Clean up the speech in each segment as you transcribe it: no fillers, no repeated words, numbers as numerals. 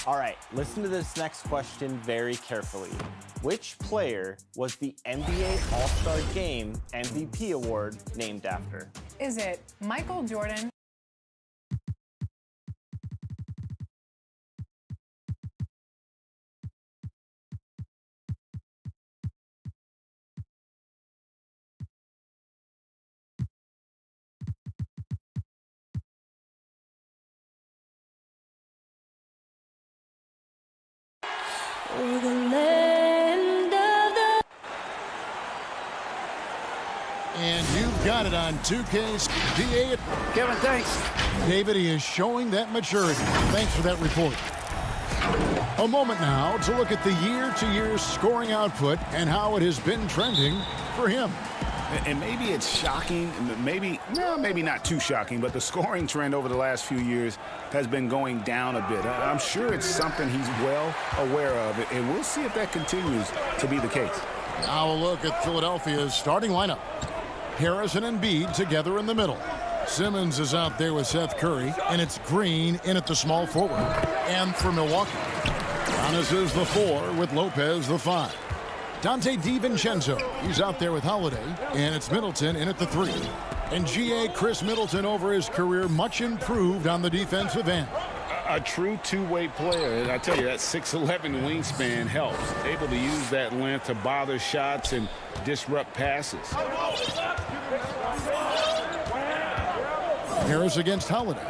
All right, listen to this next question very carefully. Which player was the NBA All-Star Game MVP award named after? Is it Michael Jordan? And you've got it on 2K's DA. Kevin, thanks. David, he is showing that maturity. Thanks for that report. A moment now to look at the year-to-year scoring output and how it has been trending for him. And maybe it's shocking, maybe not too shocking, but the scoring trend over the last few years has been going down a bit. I'm sure it's something he's well aware of, and we'll see if that continues to be the case. Now a look at Philadelphia's starting lineup. Harris and Embiid together in the middle. Simmons is out there with Seth Curry, and it's Green in at the small forward. And for Milwaukee, Giannis is the 4 with Lopez the 5. Dante DiVincenzo, he's out there with Holiday, and it's Middleton in at the 3. And G.A. Chris Middleton over his career, much improved on the defensive end. A true two-way player. And I tell you, that 6'11" wingspan helps. Able to use that length to bother shots and disrupt passes. Harris against Holiday.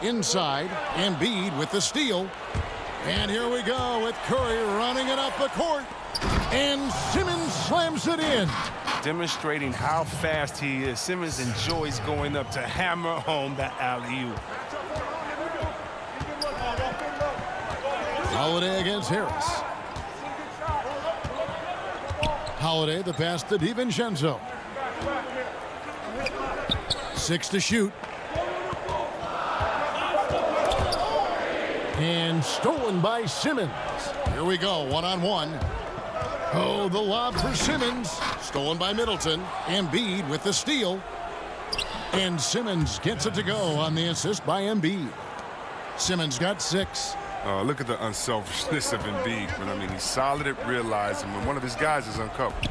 Inside, Embiid with the steal. And here we go with Curry running it up the court. And Simmons slams it in. Demonstrating how fast he is. Simmons enjoys going up to hammer home that alley-oop. Holiday against Harris. Holiday, the pass to DiVincenzo. 6 to shoot. And stolen by Simmons. Here we go, one-on-one. Oh, the lob for Simmons. Stolen by Middleton. Embiid with the steal. And Simmons gets it to go on the assist by Embiid. Simmons got 6. Look at the unselfishness of Embiid. But I mean, he's solid at realizing when one of his guys is uncovered.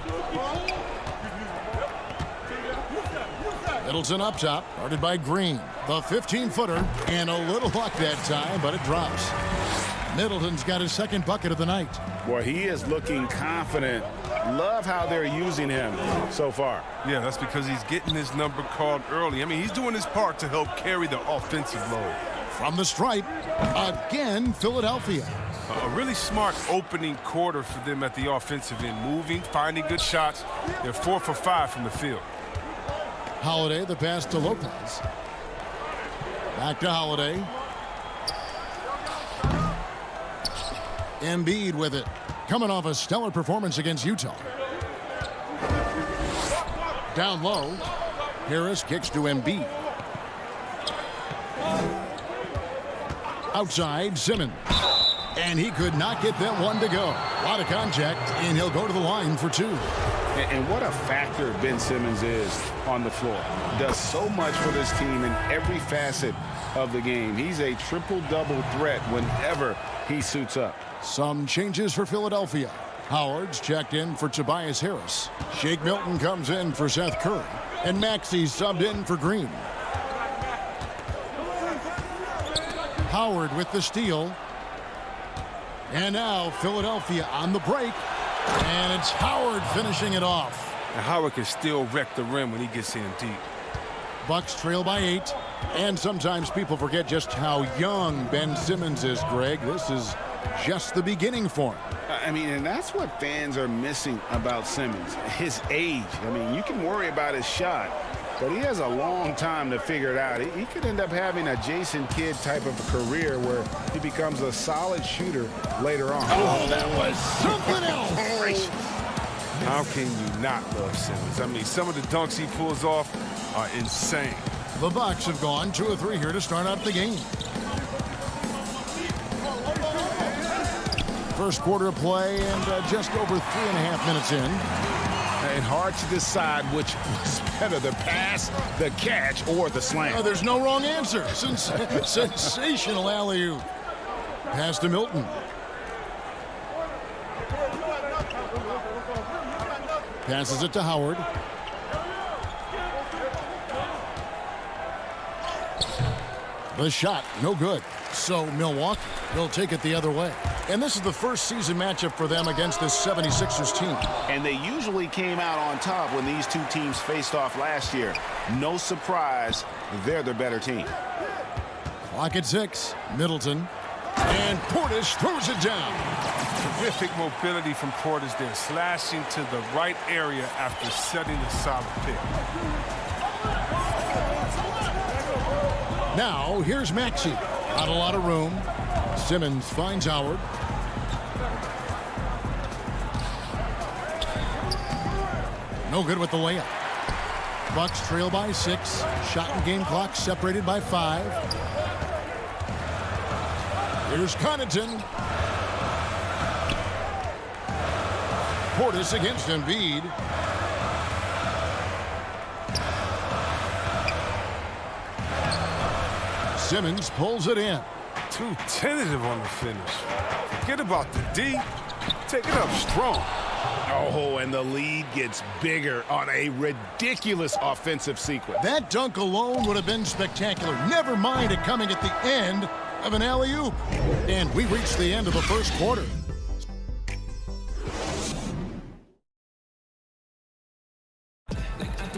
Middleton up top, guarded by Green. The 15-footer, and a little luck that time, but it drops. Middleton's got his second bucket of the night. Boy, he is looking confident. Love how they're using him so far. Yeah, that's because he's getting his number called early. I mean, he's doing his part to help carry the offensive load. From the stripe, again, Philadelphia. A really smart opening quarter for them at the offensive end. Moving, finding good shots. They're 4 for 5 from the field. Holiday, the pass to Lopez. Back to Holiday. Embiid with it. Coming off a stellar performance against Utah. Down low. Harris kicks to Embiid. Outside, Simmons. And he could not get that one to go. A lot of contact, and he'll go to the line for 2. And what a factor Ben Simmons is on the floor. Does so much for this team in every facet of the game. He's a triple-double threat whenever he suits up. Some changes for Philadelphia. Howard's checked in for Tobias Harris. Shake Milton comes in for Seth Curry. And Maxey subbed in for Green. Howard with the steal. And now Philadelphia on the break. And it's Howard finishing it off. And Howard can still wreck the rim when he gets in deep. Bucks trail by 8. And sometimes people forget just how young Ben Simmons is, Greg. This is just the beginning for him. I mean, and that's what fans are missing about Simmons. His age. I mean, you can worry about his shot, but he has a long time to figure it out. He could end up having a Jason Kidd type of a career where he becomes a solid shooter later on. Oh, that was something else. How can you not love Simmons? I mean, some of the dunks he pulls off are insane. The Bucks have gone 2 of 3 here to start out the game. First quarter of play and just over 3.5 minutes in. and hard to decide which was better, the pass, the catch, or the slam. There's no wrong answer. Sensational alley-oop. Pass to Milton. Passes it to Howard. The shot, no good. So Milwaukee will take it the other way. And this is the first season matchup for them against this 76ers team. And they usually came out on top when these two teams faced off last year. No surprise, they're the better team. Clock at 6. Middleton. And Portis throws it down. Terrific mobility from Portis there, slashing to the right area after setting a solid pick. Now, here's Maxey. Not a lot of room. Simmons finds Howard. No good with the layup. Bucks trail by 6. Shot and game clock separated by 5. Here's Connaughton. Portis against Embiid. Simmons pulls it in. Too tentative on the finish. Forget about the D. Take it up strong. Oh, and the lead gets bigger on a ridiculous offensive sequence. That dunk alone would have been spectacular. Never mind it coming at the end of an alley-oop. And we reached the end of the first quarter.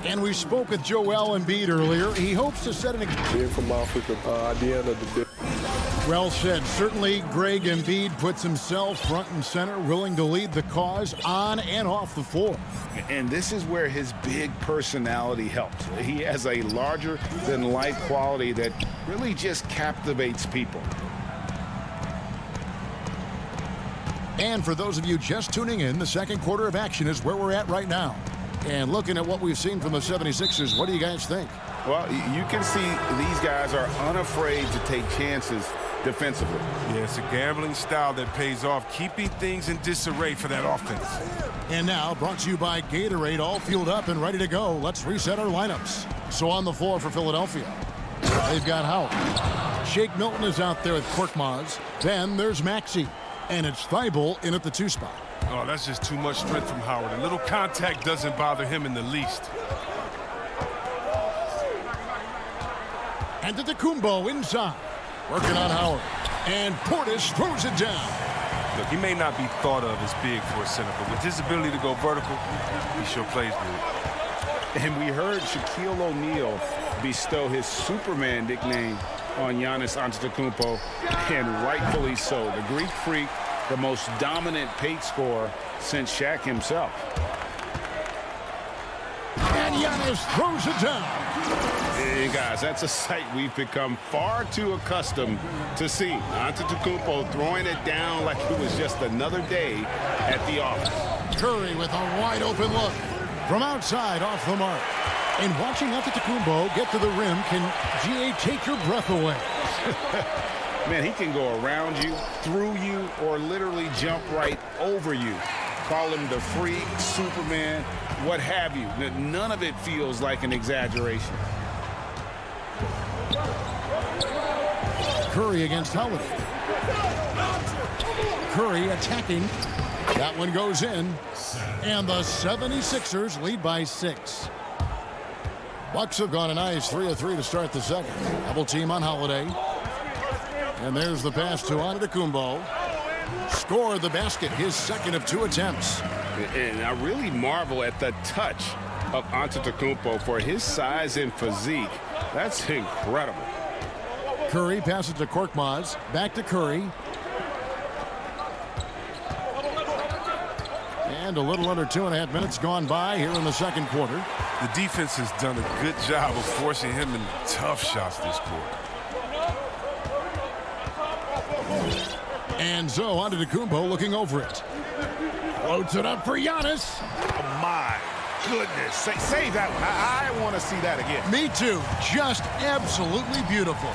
And we spoke with Joel Embiid earlier. He hopes to set an Being from Africa, at the end of the day. Well said. Certainly, Greg Embiid puts himself front and center, willing to lead the cause on and off the floor. And this is where his big personality helps. He has a larger-than-life quality that really just captivates people. And for those of you just tuning in, the second quarter of action is where we're at right now. And looking at what we've seen from the 76ers, what do you guys think? Well, you can see these guys are unafraid to take chances defensively. Yeah, it's a gambling style that pays off, keeping things in disarray for that offense. And now, brought to you by Gatorade, all fueled up and ready to go. Let's reset our lineups. So on the floor for Philadelphia, they've got Howard. Shake Milton is out there with Korkmaz. Then there's Maxey. And it's Thibault in at the 2 spot. Oh, that's just too much strength from Howard. A little contact doesn't bother him in the least. And Antetokounmpo inside. Working on Howard. And Portis throws it down. Look, he may not be thought of as big for a center, but with his ability to go vertical, he sure plays good. And we heard Shaquille O'Neal bestow his Superman nickname on Giannis Antetokounmpo, and rightfully so. The Greek Freak, the most dominant paint scorer since Shaq himself. And Giannis throws it down. Hey guys, that's a sight we've become far too accustomed to seeing. Antetokounmpo throwing it down like it was just another day at the office. Curry with a wide open look. From outside, off the mark. And watching Antetokounmpo get to the rim can, GA, take your breath away. Man, he can go around you, through you, or literally jump right over you. Call him the Freak, Superman, what have you. None of it feels like an exaggeration. Curry against Howard. Curry attacking. That one goes in. And the 76ers lead by 6. Bucks have gone a nice 3 of 3 to start the second. Double team on Holiday. And there's the pass to Antetokounmpo. Scored the basket, his second of 2 attempts. And I really marvel at the touch of Antetokounmpo for his size and physique. That's incredible. Curry passes to Korkmaz. Back to Curry. And a little under 2.5 minutes gone by here in the second quarter. The defense has done a good job of forcing him into tough shots this quarter. And so Antetokounmpo looking over it. Floats it up for Giannis. Oh my goodness. Save that one. I want to see that again. Me too. Just absolutely beautiful.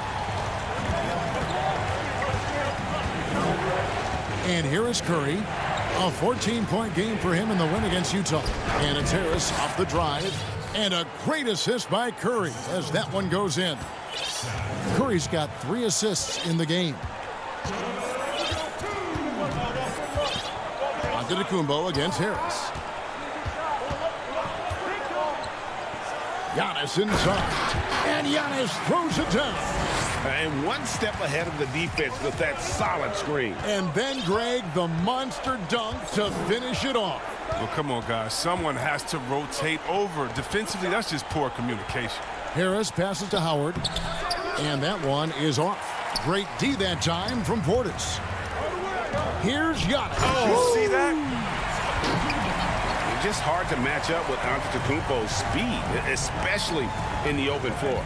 And here is Curry. A 14-point game for him in the win against Utah. And it's Harris off the drive. And a great assist by Curry as that one goes in. Curry's got 3 assists in the game. Antetokounmpo against Harris. Giannis inside. And Giannis throws it down. And one step ahead of the defense with that solid screen. And then, Greg, the monster dunk to finish it off. Well, come on, guys. Someone has to rotate over. Defensively, that's just poor communication. Harris passes to Howard. And that one is off. Great D that time from Portis. Here's Giannis. Oh, see that? It's just hard to match up with Antetokounmpo's speed, especially in the open floor.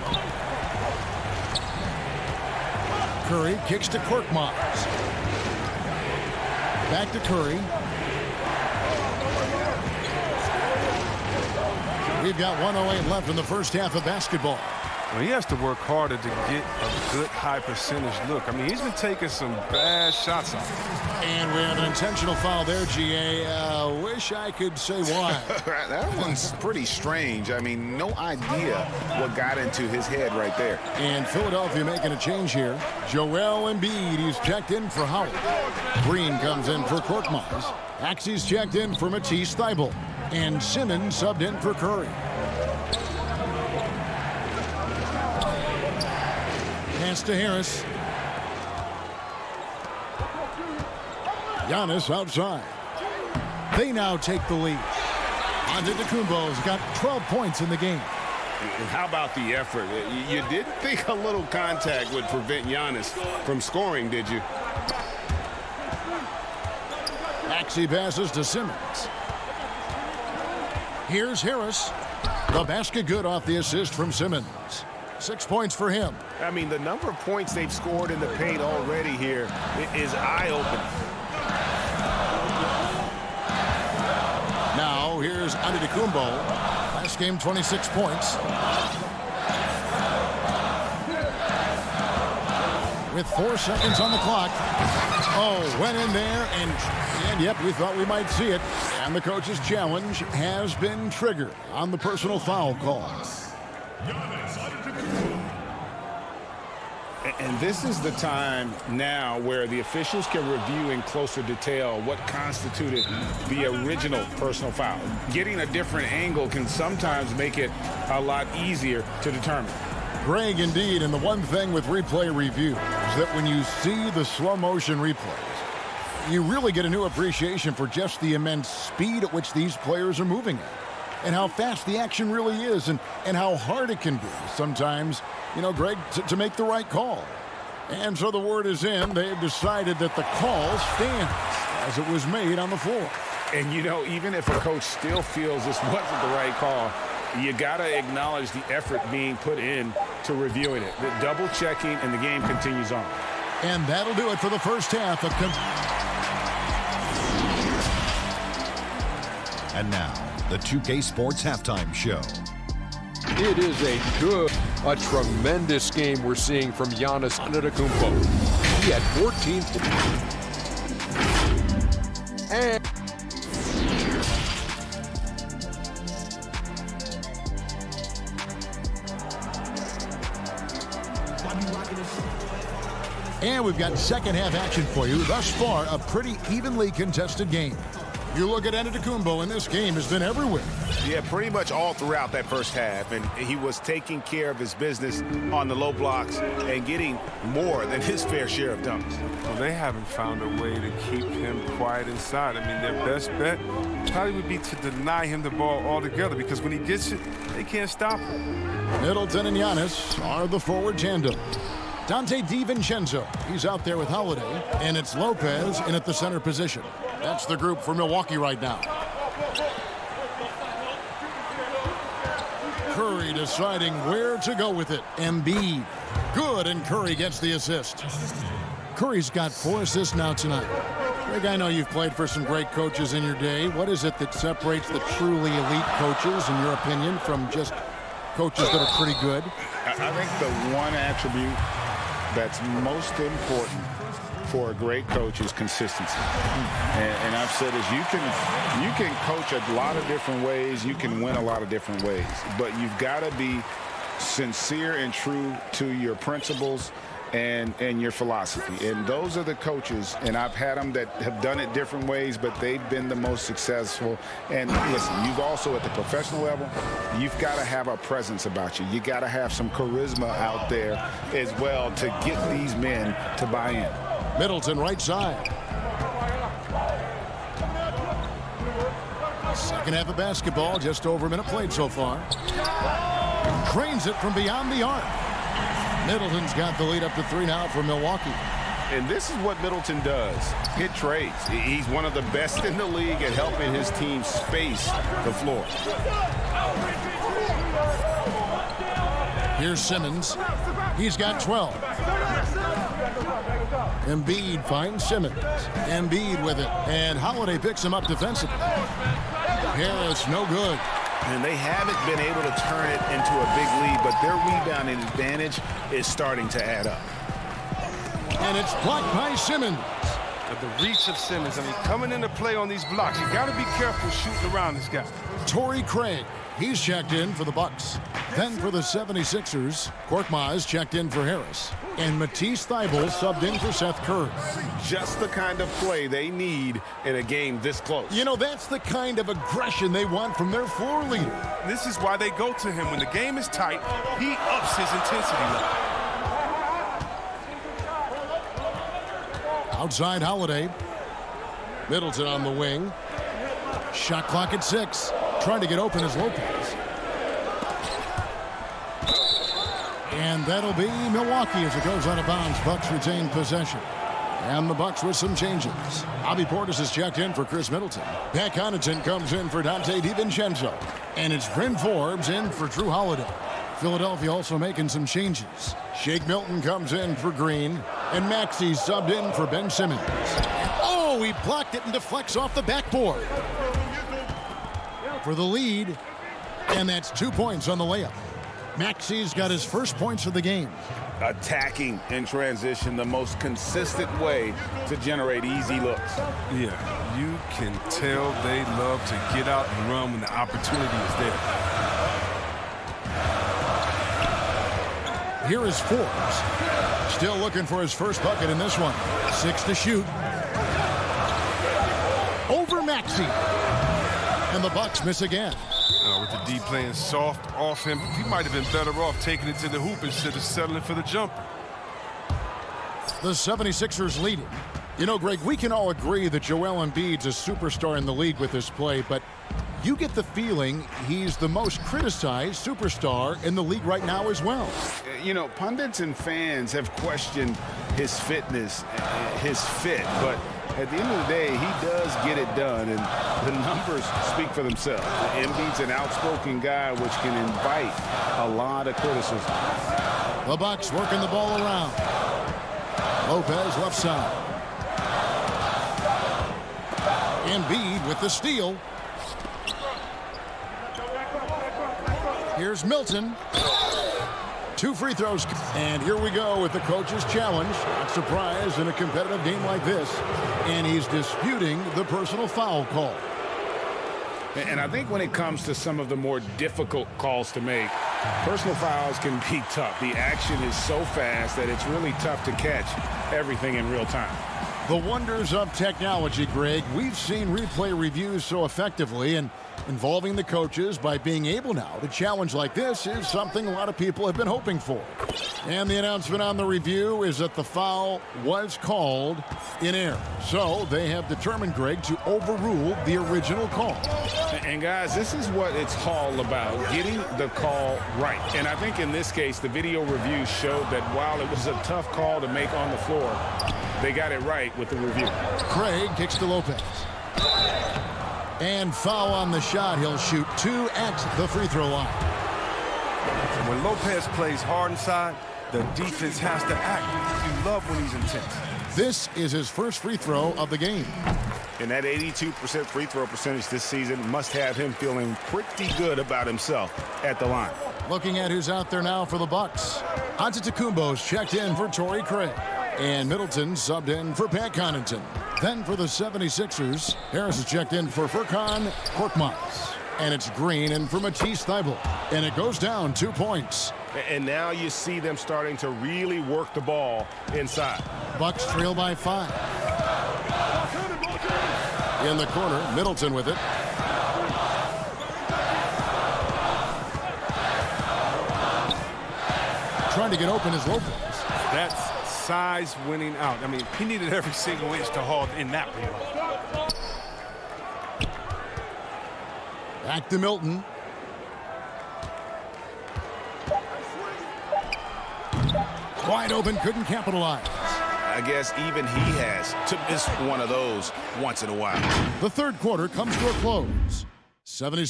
Curry kicks to Korkmaz. Back to Curry. We've got 1:08 left in the first half of basketball. Well, he has to work harder to get a good high percentage look. I mean, he's been taking some bad shots off. And we have an intentional foul there, GA. Wish I could say why. That one's pretty strange. I mean, no idea what got into his head right there. And Philadelphia making a change here. Joel Embiid, he's checked in for Howard. Green comes in for Korkmaz. Axie's checked in for Matisse Thybulle. And Simmons subbed in for Curry. Pass to Harris. Giannis outside. They now take the lead. Antetokounmpo's got 12 points in the game. And how about the effort? You didn't think a little contact would prevent Giannis from scoring, did you? Maxey passes to Simmons. Here's Harris. The basket good off the assist from Simmons. 6 points for him. I mean, the number of points they've scored in the paint already here is eye-opening. Now, here's Antetokounmpo. Last game, 26 points. With 4 seconds on the clock. Oh, went in there, and yep, we thought we might see it. And the coach's challenge has been triggered on the personal foul call. And this is the time now where the officials can review in closer detail what constituted the original personal foul. Getting a different angle can sometimes make it a lot easier to determine. Greg, indeed, and the one thing with replay review is that when you see the slow motion replays, you really get a new appreciation for just the immense speed at which these players are moving at, and how fast the action really is, and how hard it can be sometimes, you know, Greg, to make the right call. And so the word is in. They've decided that the call stands as it was made on the floor. And, you know, even if a coach still feels this wasn't the right call, you got to acknowledge the effort being put in to reviewing it. The double checking, and the game continues on. And that'll do it for the first half. And now, the 2K Sports Halftime Show. It is a tremendous game we're seeing from Giannis Antetokounmpo. He had 14 and we've got second half action for you. Thus far, a pretty evenly contested game. You look at Antetokounmpo, and this game has been everywhere. Yeah, pretty much all throughout that first half, and he was taking care of his business on the low blocks and getting more than his fair share of dunks. Well, they haven't found a way to keep him quiet inside. I mean, their best bet probably would be to deny him the ball altogether, because when he gets it, they can't stop him. Middleton and Giannis are the forward tandem. Dante DiVincenzo, he's out there with Holiday, and it's Lopez in at the center position. That's the group for Milwaukee right now. Curry deciding where to go with it. Embiid, good, and Curry gets the assist. Curry's got 4 assists now tonight. Greg, I know you've played for some great coaches in your day. What is it that separates the truly elite coaches, in your opinion, from just coaches that are pretty good? I think the one attribute that's most important for a great coach is consistency. And I've said this, you can coach a lot of different ways. You can win a lot of different ways. But you've got to be sincere and true to your principles and your philosophy. And those are the coaches, and I've had them that have done it different ways, but they've been the most successful. And listen, you've also, at the professional level, you've got to have a presence about you. You got to have some charisma out there as well to get these men to buy in. Middleton right side. Second half of basketball, just over a minute played so far. Drains it from beyond the arc. Middleton's got the lead up to 3 now for Milwaukee. And this is what Middleton does. Hit trades. He's one of the best in the league at helping his team space the floor. Here's Simmons. He's got 12. Embiid finds Simmons. Embiid with it. And Holiday picks him up defensively. Harris, no good. And they haven't been able to turn it into a big lead, but their rebounding advantage is starting to add up. And it's blocked by Simmons. But the reach of Simmons, I mean, coming into play on these blocks, you got to be careful shooting around this guy. Torrey Craig, he's checked in for the Bucks. Then for the 76ers, Korkmaz checked in for Harris. And Matisse Thybulle subbed in for Seth Curry. Just the kind of play they need in a game this close. You know, that's the kind of aggression they want from their floor leader. This is why they go to him. When the game is tight, he ups his intensity level. Outside Holiday. Middleton on the wing. Shot clock at 6. Trying to get open is Lopez. And that'll be Milwaukee as it goes out of bounds. Bucks retain possession. And the Bucks with some changes. Bobby Portis is checked in for Chris Middleton. Pat Connaughton comes in for Dante DiVincenzo. And it's Bryn Forbes in for Drew Holiday. Philadelphia also making some changes. Shake Milton comes in for Green. And Maxey subbed in for Ben Simmons. Oh, he blocked it and deflects off the backboard. For the lead. And that's 2 points on the layup. Maxey's got his first points of the game. Attacking in transition, the most consistent way to generate easy looks. Yeah, you can tell they love to get out and run when the opportunity is there. Here is Forbes. Still looking for his first bucket in this one. 6 to shoot. Over Maxey. And the Bucks miss again. With the D playing soft off him, he might have been better off taking it to the hoop instead of settling for the jumper. The 76ers leading. You know, Greg, we can all agree that Joel Embiid's a superstar in the league with this play, but you get the feeling he's the most criticized superstar in the league right now as well. You know, pundits and fans have questioned his fitness, his fit, but at the end of the day, he does get it done, and the numbers speak for themselves. Embiid's an outspoken guy, which can invite a lot of criticism. The Bucks working the ball around. Lopez left side. Embiid with the steal. Here's Milton. 2 free throws. And here we go with the coach's challenge. Not surprised in a competitive game like this. And he's disputing the personal foul call. And I think when it comes to some of the more difficult calls to make, personal fouls can be tough. The action is so fast that it's really tough to catch everything in real time. The wonders of technology, Greg. We've seen replay reviews so effectively, and involving the coaches by being able now to challenge like this is something a lot of people have been hoping for. And the announcement on the review is that the foul was called in error. So they have determined, Greg, to overrule the original call. And guys, this is what it's all about, getting the call right. And I think in this case, the video review showed that while it was a tough call to make on the floor, they got it right with the review. Craig kicks to Lopez. And foul on the shot. He'll shoot 2 at the free throw line. When Lopez plays hard inside, the defense has to act. You love when he's intense. This is his first free throw of the game. And that 82% free throw percentage this season must have him feeling pretty good about himself at the line. Looking at who's out there now for the Bucks. Antetokounmpo's checked in for Torrey Craig. And Middleton subbed in for Pat Connaughton. Then for the 76ers, Harris is checked in for Furkan Korkmaz. And it's Green in for Matisse Thybulle. And it goes down 2 points. And now you see them starting to really work the ball inside. Bucks trail by 5. In the corner, Middleton with it. Trying to get open is Lopez. That's size winning out. I mean, he needed every single inch to haul in that one. Back to Milton. Wide open, couldn't capitalize. I guess even he has to miss one of those once in a while. The third quarter comes to a close. 70.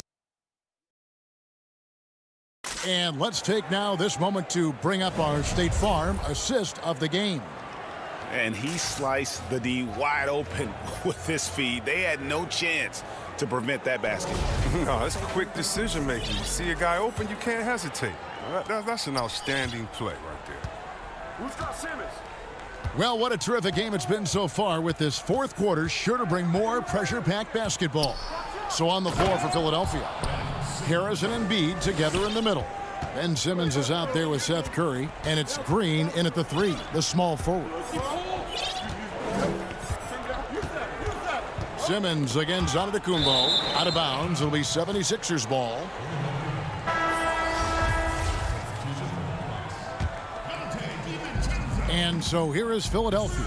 And let's take now this moment to bring up our State Farm assist of the game. And he sliced the D wide open with his feed. They had no chance to prevent that basket. No, that's quick decision making. You see a guy open, you can't hesitate. That's an outstanding play right there. Who's got Simmons? Well, what a terrific game it's been so far, with this fourth quarter sure to bring more pressure-packed basketball. So on the floor for Philadelphia, Harris and Embiid together in the middle. Ben Simmons is out there with Seth Curry, and it's Green in at the 3, the small forward. Simmons against Antetokounmpo, out of bounds. It'll be 76ers ball. And so here is Philadelphia.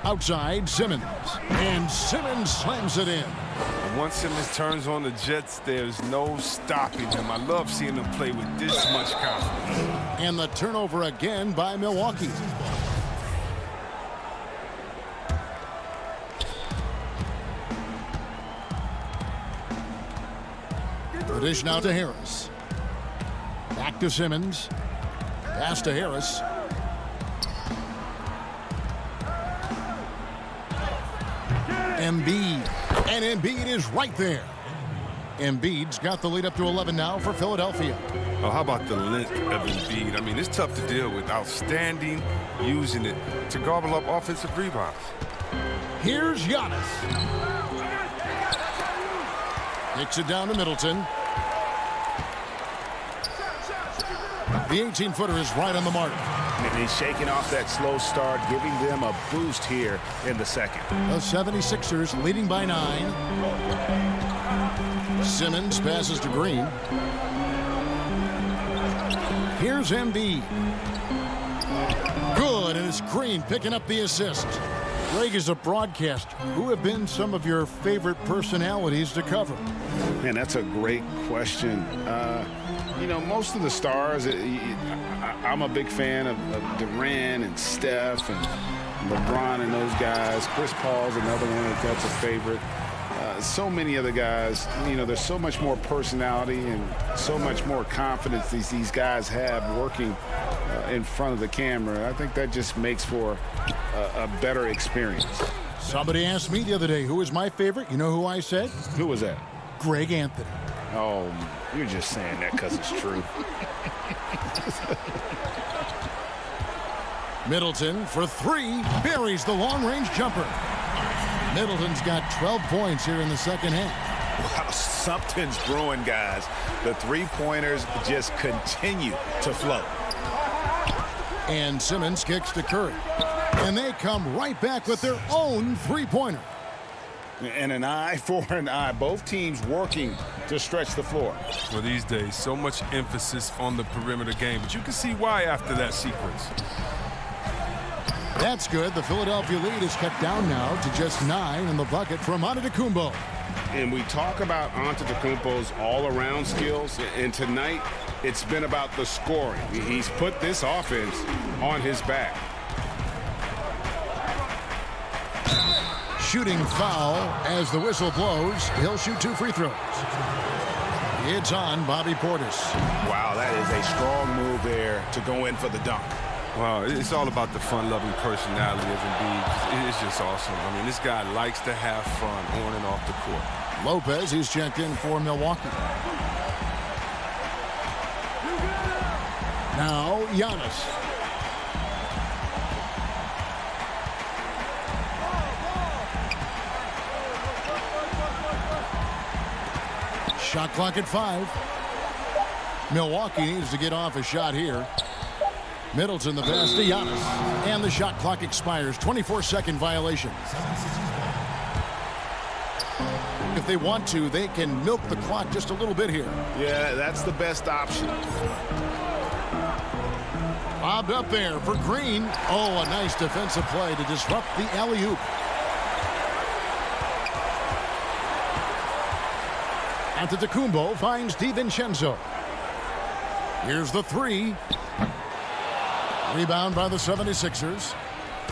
Outside, Simmons. And Simmons slams it in. Once Simmons turns on the Jets, there's no stopping him. I love seeing him play with this much confidence. And the turnover again by Milwaukee. The dish now to Harris. Back to Simmons. Pass to Harris. Embiid. And Embiid is right there. Embiid's got the lead up to 11 now for Philadelphia. Oh, how about the length of Embiid? I mean, it's tough to deal with. Outstanding, using it to gobble up offensive rebounds. Here's Giannis. Kicks it down to Middleton. The 18-footer is right on the mark. And he's shaking off that slow start, giving them a boost here in the second. The 76ers leading by 9. Simmons passes to Green. Here's Embiid. Good, and it's Green picking up the assist. Greg, is a broadcaster, who have been some of your favorite personalities to cover? Man, that's a great question. You know, most of the stars, I'm a big fan of Durant and Steph and LeBron and those guys. Chris Paul's another one that's a favorite. So many other guys, you know, there's so much more personality and so much more confidence these guys have working in front of the camera. I think that just makes for a better experience. Somebody asked me the other day, who is my favorite? You know who I said? Who was that? Greg Anthony. Oh, you're just saying that because it's true. Middleton for 3, buries the long-range jumper. Middleton's got 12 points here in the second half. Wow, something's brewing, guys. The three-pointers just continue to flow. And Simmons kicks to Curry. And they come right back with their own three-pointer. And an eye for an eye. Both teams working to stretch the floor. Well, these days, so much emphasis on the perimeter game, but you can see why after that sequence. That's good. The Philadelphia lead is cut down now to just 9 in the bucket from Antetokounmpo. And we talk about Antetokounmpo's all-around skills, and tonight it's been about the scoring. He's put this offense on his back. Shooting foul as the whistle blows. He'll shoot 2 free throws. It's on Bobby Portis. Wow, that is a strong move there to go in for the dunk. Wow, it's all about the fun-loving personality of Embiid. It's just awesome. I mean, this guy likes to have fun on and off the court. Lopez, he's checked in for Milwaukee. Now Giannis. Shot clock at 5. Milwaukee needs to get off a shot here. Middleton the pass to Giannis. And the shot clock expires. 24-second violation. If they want to, they can milk the clock just a little bit here. Yeah, that's the best option. Bobbed up there for Green. Oh, a nice defensive play to disrupt the alley-oop. Antetokounmpo finds DiVincenzo. Here's the 3. Rebound by the 76ers.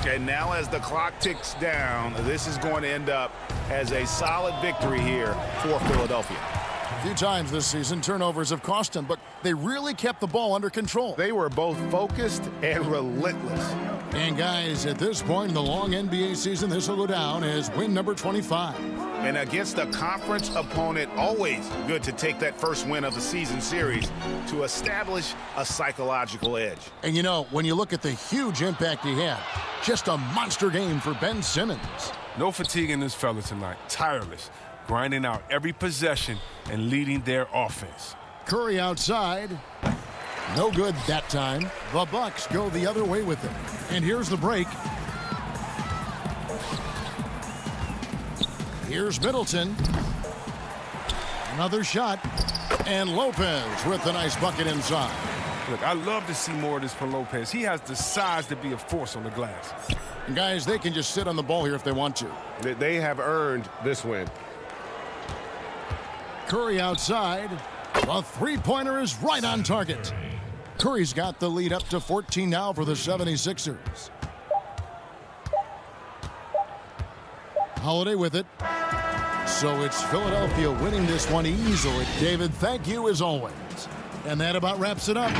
And now as the clock ticks down, this is going to end up as a solid victory here for Philadelphia. A few times this season, turnovers have cost them, but they really kept the ball under control. They were both focused and relentless. And guys, at this point in the long NBA season, this will go down as win number 25. And against a conference opponent, always good to take that first win of the season series to establish a psychological edge. And you know, when you look at the huge impact he had, just a monster game for Ben Simmons. No fatigue in this fella tonight. Tireless, grinding out every possession and leading their offense. Curry outside. No good that time. The Bucks go the other way with it. And here's the break. Here's Middleton. Another shot. And Lopez with the nice bucket inside. Look, I love to see more of this from Lopez. He has the size to be a force on the glass. And guys, they can just sit on the ball here if they want to. They have earned this win. Curry outside. The three-pointer is right on target. Curry's got the lead up to 14 now for the 76ers. Holiday with it. So it's Philadelphia winning this one easily. David, thank you as always. And that about wraps it up.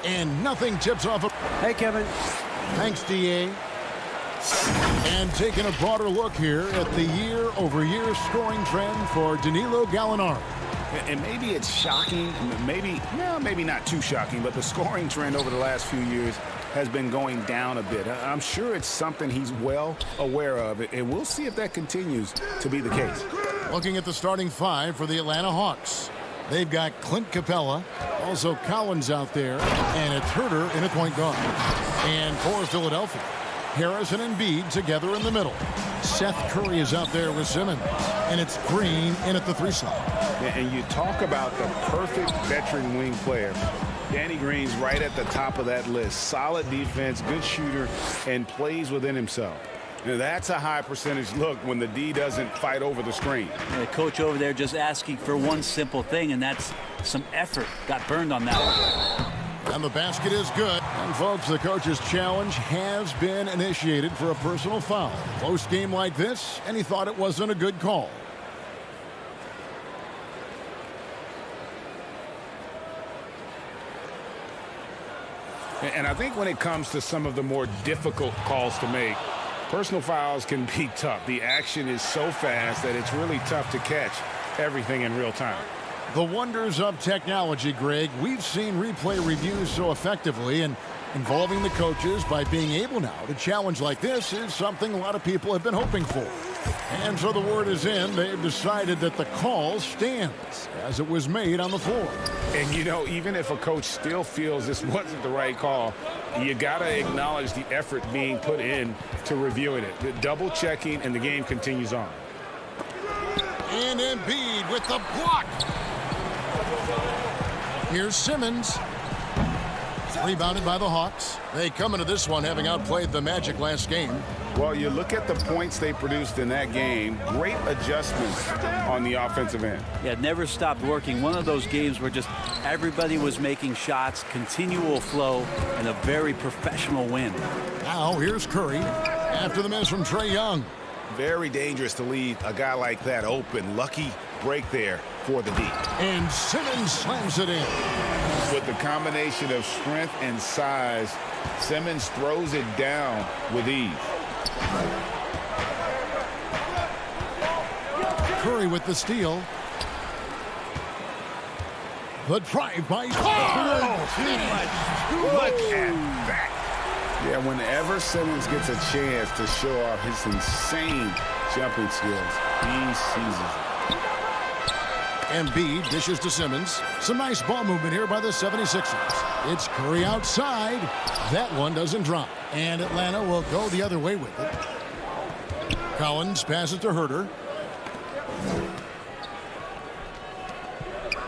And nothing tips off. Hey, Kevin. Thanks, DA. And taking a broader look here at the year-over-year scoring trend for Danilo Gallinari. And maybe it's shocking, maybe not too shocking, but the scoring trend over the last few years has been going down a bit. I'm sure it's something he's well aware of, and we'll see if that continues to be the case. Looking at the starting five for the Atlanta Hawks. They've got Clint Capella, also Collins out there, and it's Herter in at point guard. And for Philadelphia, Harrison and Embiid together in the middle. Seth Curry is out there with Simmons, and it's Green in at the 3 slot. And you talk about the perfect veteran wing player. Danny Green's right at the top of that list. Solid defense, good shooter, and plays within himself. Now, that's a high percentage look when the D doesn't fight over the screen. The coach over there just asking for one simple thing, and that's some effort. Got burned on that one. And the basket is good. And folks, the coach's challenge has been initiated for a personal foul. Close game like this, and he thought it wasn't a good call. And I think when it comes to some of the more difficult calls to make, personal fouls can be tough. The action is so fast that it's really tough to catch everything in real time. The wonders of technology, Greg. We've seen replay reviews so effectively, and involving the coaches by being able now to challenge like this is something a lot of people have been hoping for. And so the word is in. They've decided that the call stands as it was made on the floor. And, you know, even if a coach still feels this wasn't the right call, you got to acknowledge the effort being put in to reviewing it. The double checking, and the game continues on. And Embiid with the block. Here's Simmons. Rebounded by the Hawks. They come into this one having outplayed the Magic last game. Well, you look at the points they produced in that game. Great adjustments on the offensive end. Yeah, it never stopped working. One of those games where just everybody was making shots, continual flow, and a very professional win. Now here's Curry after the miss from Trae Young. Very dangerous to leave a guy like that open. Lucky break there for the D. And Simmons slams it in. With the combination of strength and size, Simmons throws it down with ease. Curry with the steal. The drive by Look at that. Yeah, whenever Simmons gets a chance to show off his insane jumping skills, he seizes it. Embiid dishes to Simmons. Some nice ball movement here by the 76ers. It's Curry outside. That one doesn't drop. And Atlanta will go the other way with it. Collins passes to Herter.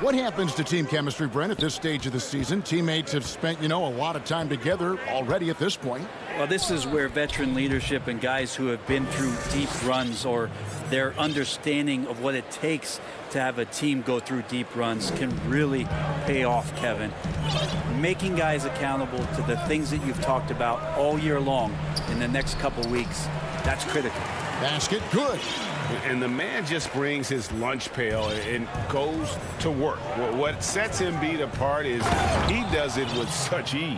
What happens to team chemistry, Brent, at this stage of the season? Teammates have spent, a lot of time together already at this point. Well, this is where veteran leadership and guys who have been through deep runs, or their understanding of what it takes to have a team go through deep runs, can really pay off, Kevin. Making guys accountable to the things that you've talked about all year long in the next couple weeks, that's critical. Basket good. And the man just brings his lunch pail and goes to work. What sets Embiid apart is he does it with such ease.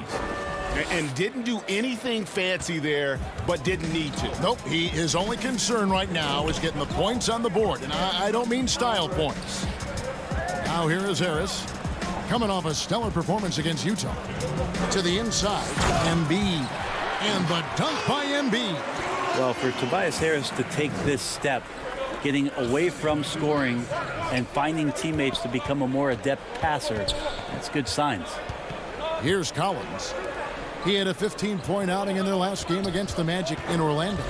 And didn't do anything fancy there, but didn't need to. Nope, his only concern right now is getting the points on the board. And I don't mean style points. Now here is Harris, coming off a stellar performance against Utah. To the inside, Embiid. And the dunk by Embiid. Well, for Tobias Harris to take this step, getting away from scoring and finding teammates to become a more adept passer, that's good signs. Here's Collins. He had a 15-point outing in their last game against the Magic in Orlando.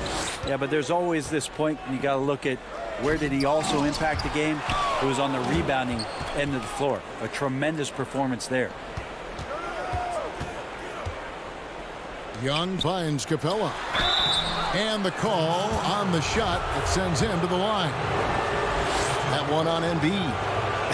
Yeah, but there's always this point you got to look at where did he also impact the game. It was on the rebounding end of the floor. A tremendous performance there. Young finds Capella. And the call on the shot that sends him to the line. That one on Embiid.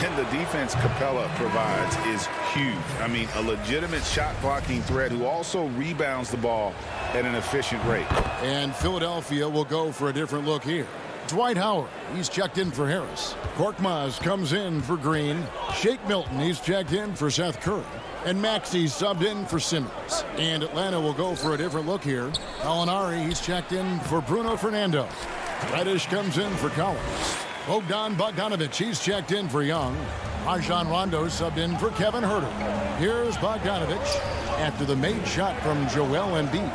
And the defense Capella provides is huge. I mean, a legitimate shot blocking threat who also rebounds the ball at an efficient rate. And Philadelphia will go for a different look here. Dwight Howard, he's checked in for Harris. Korkmaz comes in for Green. Shake Milton, he's checked in for Seth Curry. And Maxey subbed in for Simmons. And Atlanta will go for a different look here. Gallinari, he's checked in for Bruno Fernando. Reddish comes in for Collins. Bogdan Bogdanovic, he's checked in for Young. Rajon Rondo subbed in for Kevin Herter. Here's Bogdanovic after the made shot from Joel Embiid.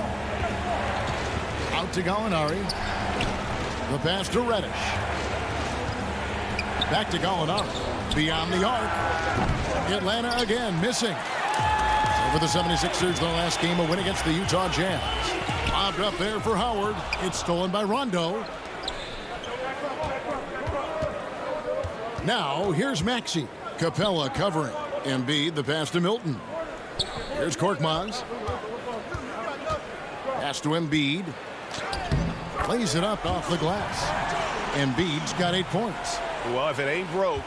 Out to Gallinari. The pass to Reddish. Back to Gallinari. Beyond the arc. Atlanta again missing. So for the 76ers, their last game, a win against the Utah Jazz. Lobbed up there for Howard. It's stolen by Rondo. Now, here's Maxey. Capella covering. Embiid, the pass to Milton. Here's Korkmaz. Pass to Embiid. Lays it up off the glass. Embiid's got 8 points. Well, if it ain't broke,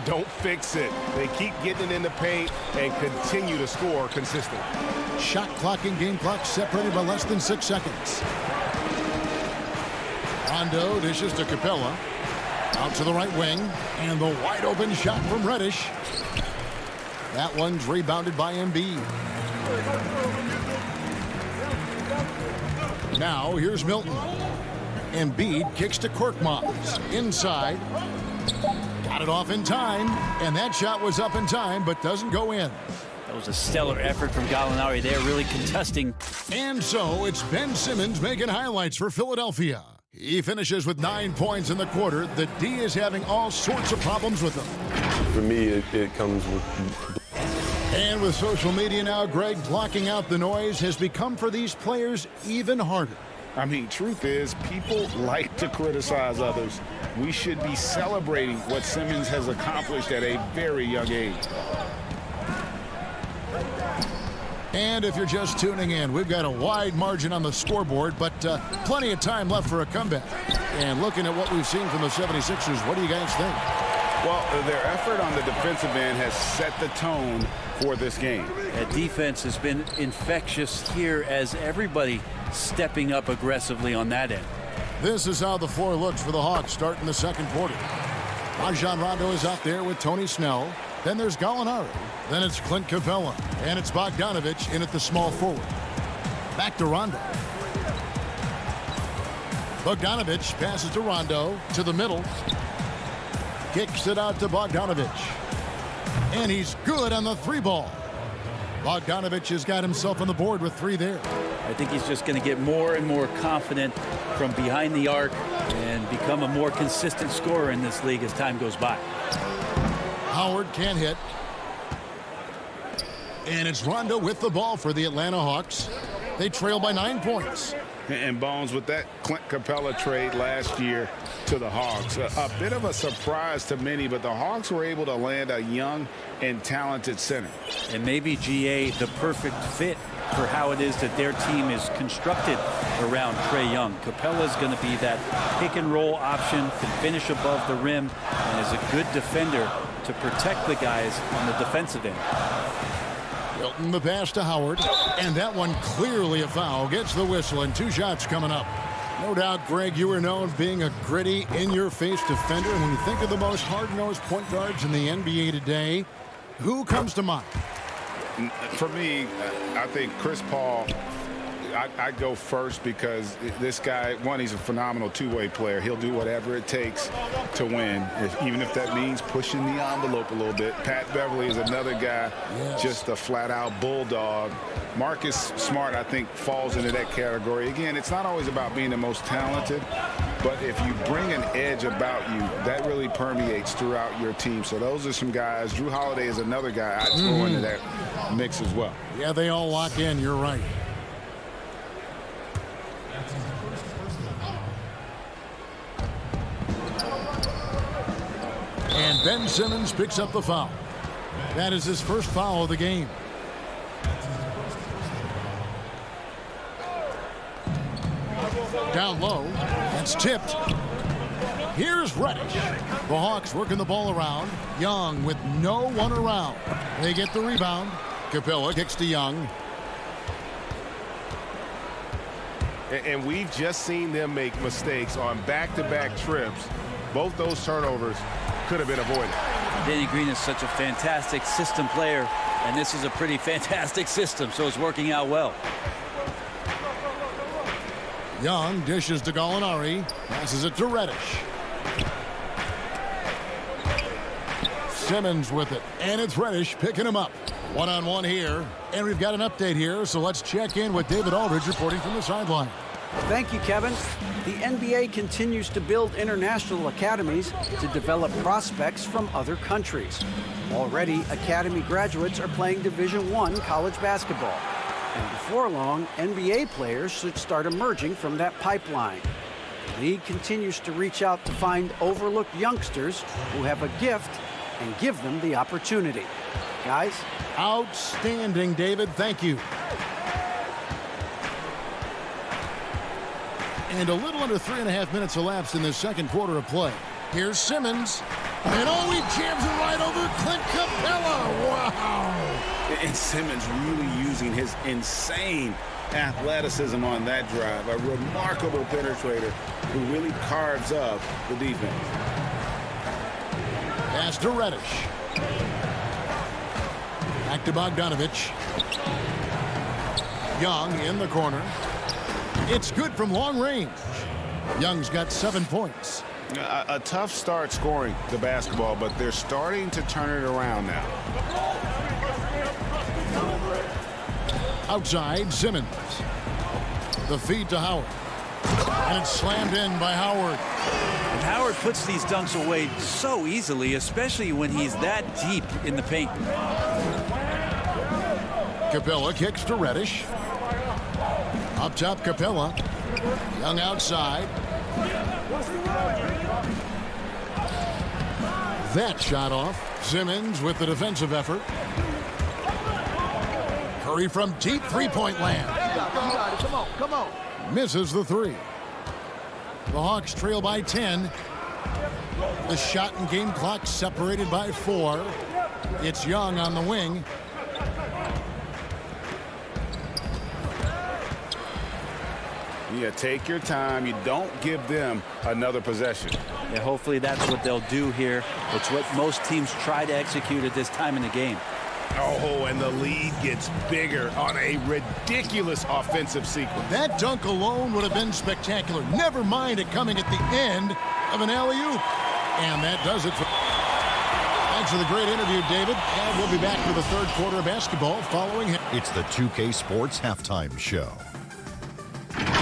don't fix it. They keep getting it in the paint and continue to score consistently. Shot clock and game clock separated by less than 6 seconds. Rondo dishes to Capella. Out to the right wing. And the wide open shot from Reddish. That one's rebounded by Embiid. Now here's Milton. Embiid kicks to Korkmaz. Inside. Got it off in time. And that shot was up in time but doesn't go in. That was a stellar effort from Gallinari there, really contesting. And so it's Ben Simmons making highlights for Philadelphia. He finishes with 9 points in the quarter. The D is having all sorts of problems with him. For me, it comes with... And with social media now, Greg, blocking out the noise has become for these players even harder. I mean, truth is, people like to criticize others. We should be celebrating what Simmons has accomplished at a very young age. And if you're just tuning in, we've got a wide margin on the scoreboard, but plenty of time left for a comeback. And looking at what we've seen from the 76ers, what do you guys think? Well, their effort on the defensive end has set the tone for this game. That defense has been infectious here as everybody stepping up aggressively on that end. This is how the floor looks for the Hawks starting the second quarter. Rajon Rondo is out there with Tony Snell. Then there's Gallinari. Then it's Clint Capella. And it's Bogdanovich in at the small forward. Back to Rondo. Bogdanovich passes to Rondo to the middle. Kicks it out to Bogdanovich. And he's good on the 3-ball. Bogdanovich has got himself on the board with 3 there. I think he's just going to get more and more confident from behind the arc and become a more consistent scorer in this league as time goes by. Howard can't hit. And it's Rondo with the ball for the Atlanta Hawks. They trail by 9 points. And Bones, with that Clint Capella trade last year to the Hawks, a bit of a surprise to many, but the Hawks were able to land a young and talented center. And maybe GA the perfect fit for how it is that their team is constructed around Trae Young. Capella's going to be that pick and roll option, can finish above the rim, and is a good defender to protect the guys on the defensive end. Milton the pass to Howard, and that one clearly a foul. Gets the whistle, and 2 shots coming up. No doubt, Greg, you were known being a gritty, in-your-face defender. And when you think of the most hard-nosed point guards in the NBA today, who comes to mind? For me, I think Chris Paul, I'd go first because this guy, one, he's a phenomenal two-way player. He'll do whatever it takes to win, even if that means pushing the envelope a little bit. Pat Beverly is another guy, just a flat-out bulldog. Marcus Smart, I think, falls into that category. Again, it's not always about being the most talented, but if you bring an edge about you, that really permeates throughout your team. So those are some guys. Drew Holiday is another guy I'd throw into that mix as well. Yeah, they all lock in. You're right. And Ben Simmons picks up the foul. That is his first foul of the game. Down low. That's tipped. Here's Reddish. The Hawks working the ball around. Young with no one around. They get the rebound. Capella kicks to Young. And we've just seen them make mistakes on back-to-back trips. Both those turnovers could have been avoided. Danny Green is such a fantastic system player, and this is a pretty fantastic system, so it's working out well. Young dishes to Gallinari. Passes it to Reddish. Simmons with it, and it's Reddish picking him up. One-on-one here, and we've got an update here, so let's check in with David Aldridge reporting from the sideline. Thank you, Kevin. The NBA continues to build international academies to develop prospects from other countries. Already, academy graduates are playing Division I college basketball. And before long, NBA players should start emerging from that pipeline. The league continues to reach out to find overlooked youngsters who have a gift and give them the opportunity. Guys? Outstanding, David. Thank you. And a little under 3.5 minutes elapsed in the second quarter of play. Here's Simmons. And oh, he jams it right over Clint Capella. Wow. And Simmons really using his insane athleticism on that drive. A remarkable penetrator who really carves up the defense. Pass to Reddish. Back to Bogdanovich. Young in the corner. It's good from long range. Young's got 7 points. A tough start scoring the basketball, but they're starting to turn it around now. Outside, Simmons. The feed to Howard. And it's slammed in by Howard. And Howard puts these dunks away so easily, especially when he's that deep in the paint. Capella kicks to Reddish. Up top, Capella. Young outside. That shot off. Simmons with the defensive effort. Curry from deep three-point land. Come on. Misses the three. The Hawks trail by 10. The shot and game clock separated by 4. It's Young on the wing. Yeah, take your time. You don't give them another possession. Yeah, hopefully that's what they'll do here. It's what most teams try to execute at this time in the game. Oh, and the lead gets bigger on a ridiculous offensive sequence. That dunk alone would have been spectacular. Never mind it coming at the end of an alley-oop. And that does it. Thanks for the great interview, David. And we'll be back for the third quarter of basketball following him. It's the 2K Sports Halftime Show.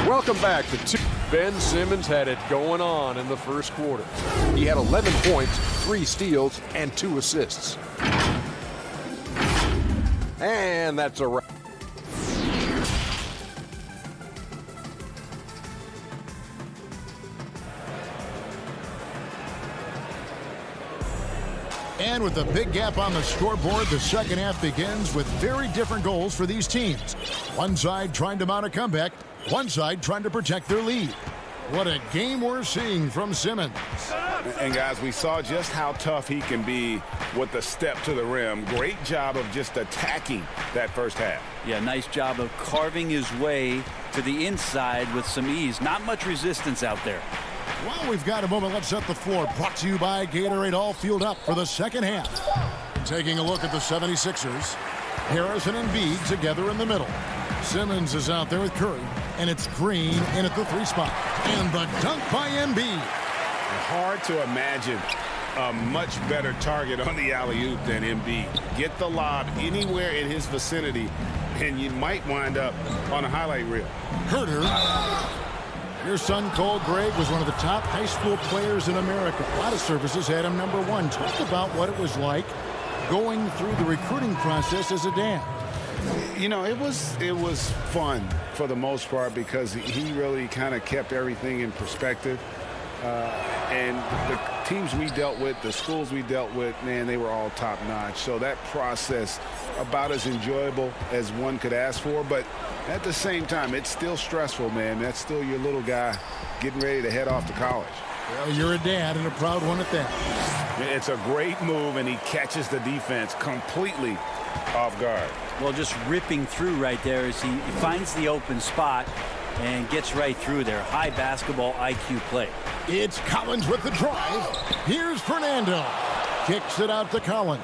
Welcome back to Ben Simmons had it going on in the first quarter. He had 11 points, 3 steals, and 2 assists. And that's a wrap. And with a big gap on the scoreboard, the second half begins with very different goals for these teams. One side trying to mount a comeback, one side trying to protect their lead. What a game we're seeing from Simmons. And guys, we saw just how tough he can be with the step to the rim. Great job of just attacking that first half. Yeah, nice job of carving his way to the inside with some ease. Not much resistance out there. Well, we've got a moment. Let's set the floor. Brought to you by Gatorade. All fueled up for the second half. Taking a look at the 76ers. Harrison and Embiid together in the middle. Simmons is out there with Curry. And it's Green in at the 3 spot. And the dunk by Embiid. Hard to imagine a much better target on the alley-oop than Embiid. Get the lob anywhere in his vicinity, and you might wind up on a highlight reel. Herter. Your son, Cole Gregg, was one of the top high school players in America. A lot of services had him number 1. Talk about what it was like going through the recruiting process as a dad. You know, it was fun for the most part because he really kind of kept everything in perspective. And the teams we dealt with, the schools we dealt with, man, they were all top-notch. So that process, about as enjoyable as one could ask for. But at the same time, it's still stressful, man. That's still your little guy getting ready to head off to college. Well, you're a dad and a proud one at that. It's a great move, and he catches the defense completely off guard. Well, just ripping through right there as he finds the open spot and gets right through there. High basketball IQ play. It's Collins with the drive. Here's Fernando. Kicks it out to Collins.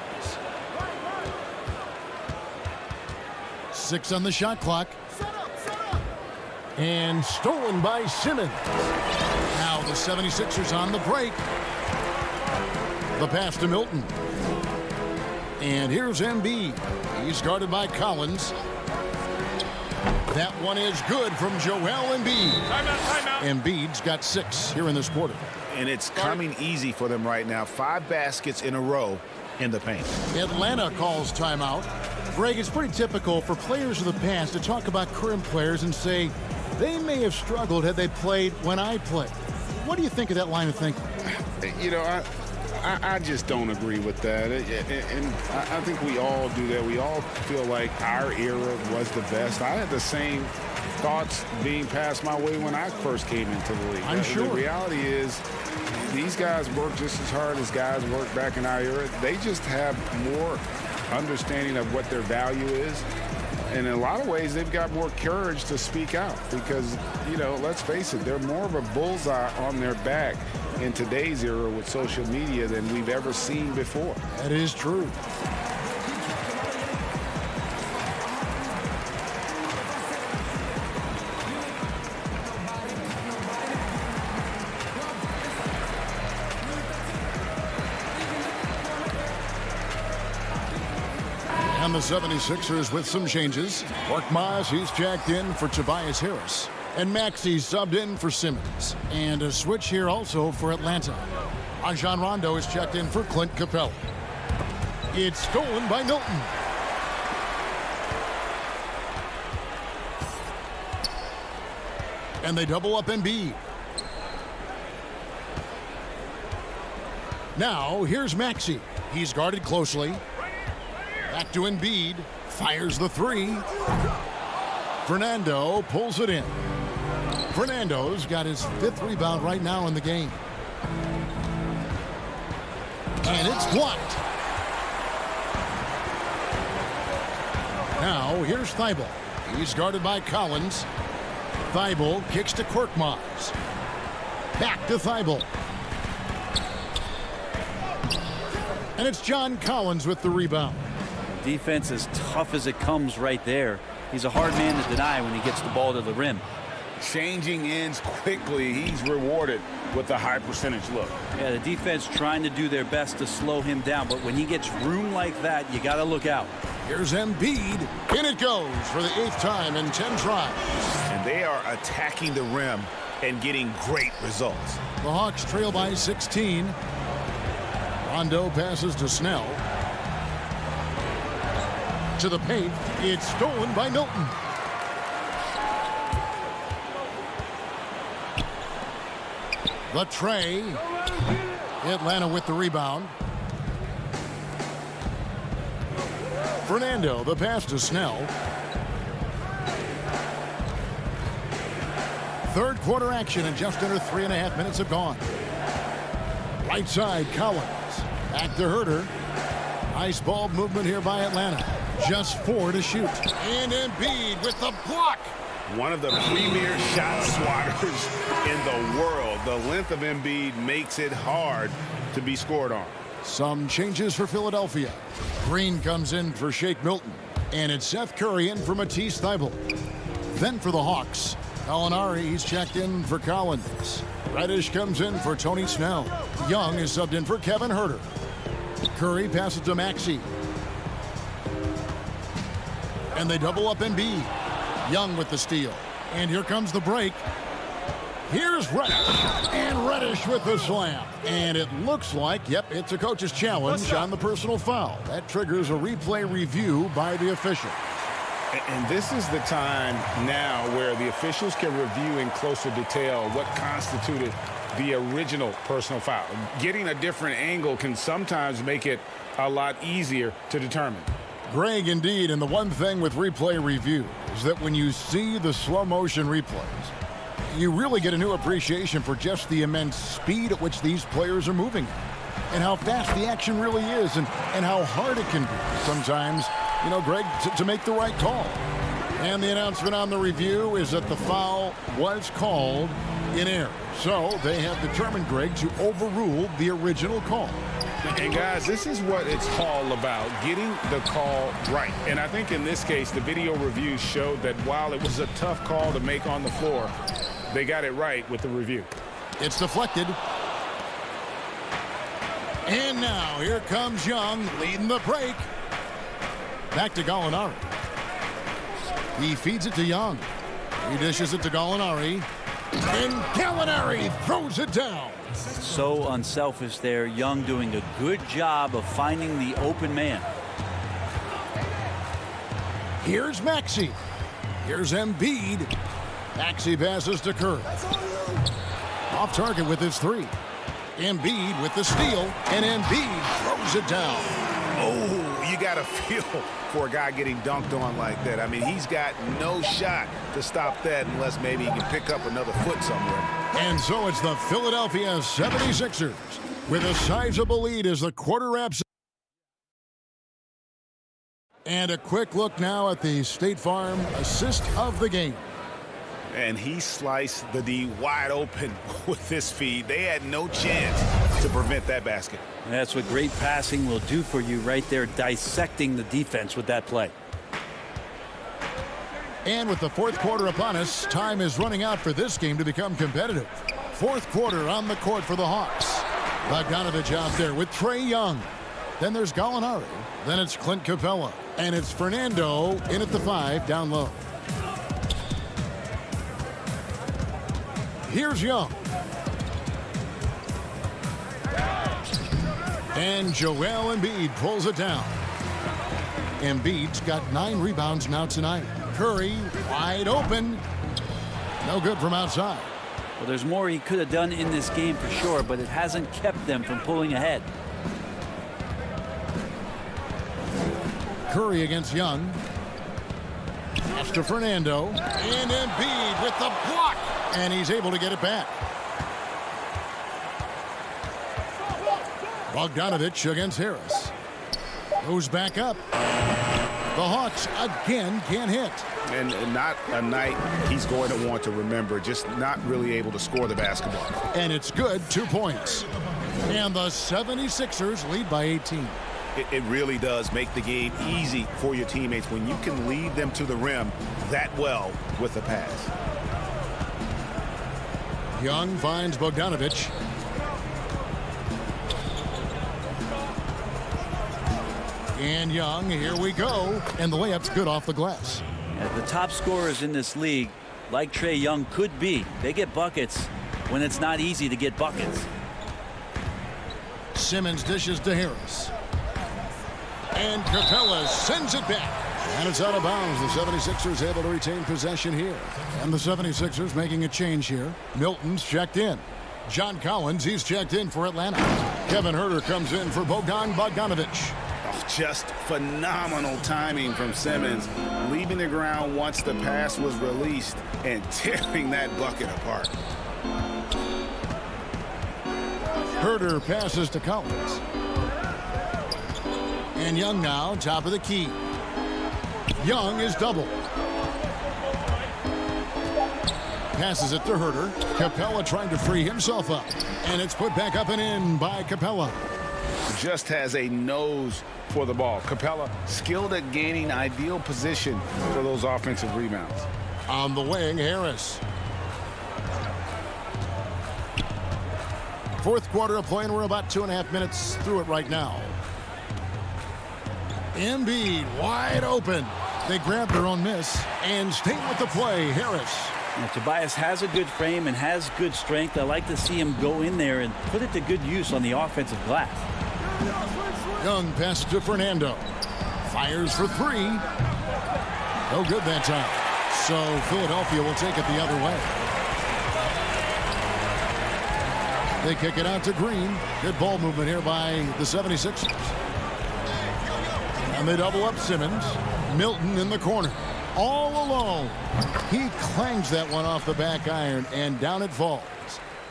6 on the shot clock. And stolen by Simmons. Now the 76ers on the break. The pass to Milton. And here's Embiid. He's guarded by Collins. That one is good from Joel Embiid. Timeout. Embiid's got 6 here in this quarter. And it's coming easy for them right now. 5 baskets in a row in the paint. Atlanta calls timeout. Greg, it's pretty typical for players of the past to talk about current players and say they may have struggled had they played when I played. What do you think of that line of thinking? You know, I just don't agree with that. And I think we all do that. We all feel like our era was the best. I had the same thoughts being passed my way when I first came into the league. I'm sure. The reality is these guys work just as hard as guys worked back in our era. They just have more understanding of what their value is. And in a lot of ways, they've got more courage to speak out because, you know, let's face it, they're more of a bullseye on their back in today's era with social media than we've ever seen before. That is true. And the 76ers with some changes. Korkmaz, he's checked in for Tobias Harris. And Maxey's subbed in for Simmons. And a switch here also for Atlanta. Rajon Rondo is checked in for Clint Capella. It's stolen by Milton. And they double up Embiid. Now, here's Maxey. He's guarded closely. Back to Embiid. Fires the 3. Fernando pulls it in. Fernando's got his 5th rebound right now in the game. And it's blocked. Now, here's Thibault. He's guarded by Collins. Thibault kicks to Korkmaz. Back to Thibault. And it's John Collins with the rebound. Defense as tough as it comes right there. He's a hard man to deny when he gets the ball to the rim. Changing ends quickly. He's rewarded with a high percentage look. Yeah, the defense trying to do their best to slow him down, but when he gets room like that, you got to look out. Here's Embiid. In it goes for the 8th time in 10 tries. And they are attacking the rim and getting great results. The Hawks trail by 16. Rondo passes to Snell. To the paint. It's stolen by Milton. The tray. Atlanta with the rebound. Fernando, the pass to Snell. 3rd quarter action and just under 3.5 minutes have gone. Right side, Collins. Back to Herter. Nice ball movement here by Atlanta. Just 4 to shoot. And Embiid with the block. One of the premier shot swatters in the world. The length of Embiid makes it hard to be scored on. Some changes for Philadelphia. Green comes in for Shake Milton. And it's Seth Curry in for Matisse Thybulle. Then for the Hawks, Gallinari, he's checked in for Collins. Reddish comes in for Tony Snell. Young is subbed in for Kevin Herter. Curry passes to Maxey. And they double up Embiid. Young with the steal. And here comes the break. Here's Reddish. And Reddish with the slam. And it looks like, yep, it's a coach's challenge on the personal foul. That triggers a replay review by the official. And this is the time now where the officials can review in closer detail what constituted the original personal foul. Getting a different angle can sometimes make it a lot easier to determine. Greg, indeed, and the one thing with replay review is that when you see the slow motion replays, you really get a new appreciation for just the immense speed at which these players are moving and how fast the action really is and how hard it can be sometimes, you know, Greg, to make the right call. And the announcement on the review is that the foul was called in error. So they have determined, Greg, to overrule the original call. And guys, this is what it's all about, getting the call right. And I think in this case, the video review showed that while it was a tough call to make on the floor, they got it right with the review. It's deflected. And now here comes Young leading the break. Back to Gallinari. He feeds it to Young. He dishes it to Gallinari. And Gallinari throws it down. So unselfish there. Young doing a good job of finding the open man. Here's Maxey. Here's Embiid. Maxey passes to Curry. Off target with his three. Embiid with the steal, and Embiid throws it down. Oh, you got to feel for a guy getting dunked on like that. I mean, he's got no shot to stop that unless maybe he can pick up another foot somewhere. And so it's the Philadelphia 76ers with a sizable lead as the quarter wraps up. And a quick look now at the State Farm assist of the game. And he sliced the D wide open with this feed. They had no chance to prevent that basket. And that's what great passing will do for you right there, dissecting the defense with that play. And with the fourth quarter upon us, time is running out for this game to become competitive. Fourth quarter on the court for the Hawks. Bogdanovich out there with Trae Young. Then there's Gallinari. Then it's Clint Capella. And it's Fernando in at the 5 down low. Here's Young. And Joel Embiid pulls it down. Embiid's got 9 rebounds now tonight. Curry wide open. No good from outside. Well, there's more he could have done in this game for sure, but it hasn't kept them from pulling ahead. Curry against Young. Pass to Fernando. And Embiid with the block. And he's able to get it back. Bogdanovich against Harris. Goes back up. The Hawks again can't hit. And not a night he's going to want to remember. Just not really able to score the basketball. And it's good, 2 points. And the 76ers lead by 18. It really does make the game easy for your teammates when you can lead them to the rim that well with the pass. Young finds Bogdanovich. And Young, here we go. And the layup's good off the glass. The top scorers in this league, like Trae Young could be, they get buckets when it's not easy to get buckets. Simmons dishes to Harris. And Capella sends it back. And it's out of bounds. The 76ers able to retain possession here. And the 76ers making a change here. Milton's checked in. John Collins, he's checked in for Atlanta. Kevin Huerter comes in for Bogdanovich. Oh, just phenomenal timing from Simmons. Leaving the ground once the pass was released and tearing that bucket apart. Huerter passes to Collins. And Young now, top of the key. Young is double. Passes it to Huerter. Capella trying to free himself up. And it's put back up and in by Capella. Just has a nose for the ball. Capella skilled at gaining ideal position for those offensive rebounds. On the wing, Harris. Fourth quarter of play, and we're about 2.5 minutes through it right now. Embiid wide open. They grab their own miss and stay with the play. Harris. Now, Tobias has a good frame and has good strength. I like to see him go in there and put it to good use on the offensive glass. Young pass to Fernando. Fires for 3. No good that time. So Philadelphia will take it the other way. They kick it out to Green. Good ball movement here by the 76ers. And they double up Simmons. Milton in the corner. All alone. He clangs that one off the back iron, and down it falls.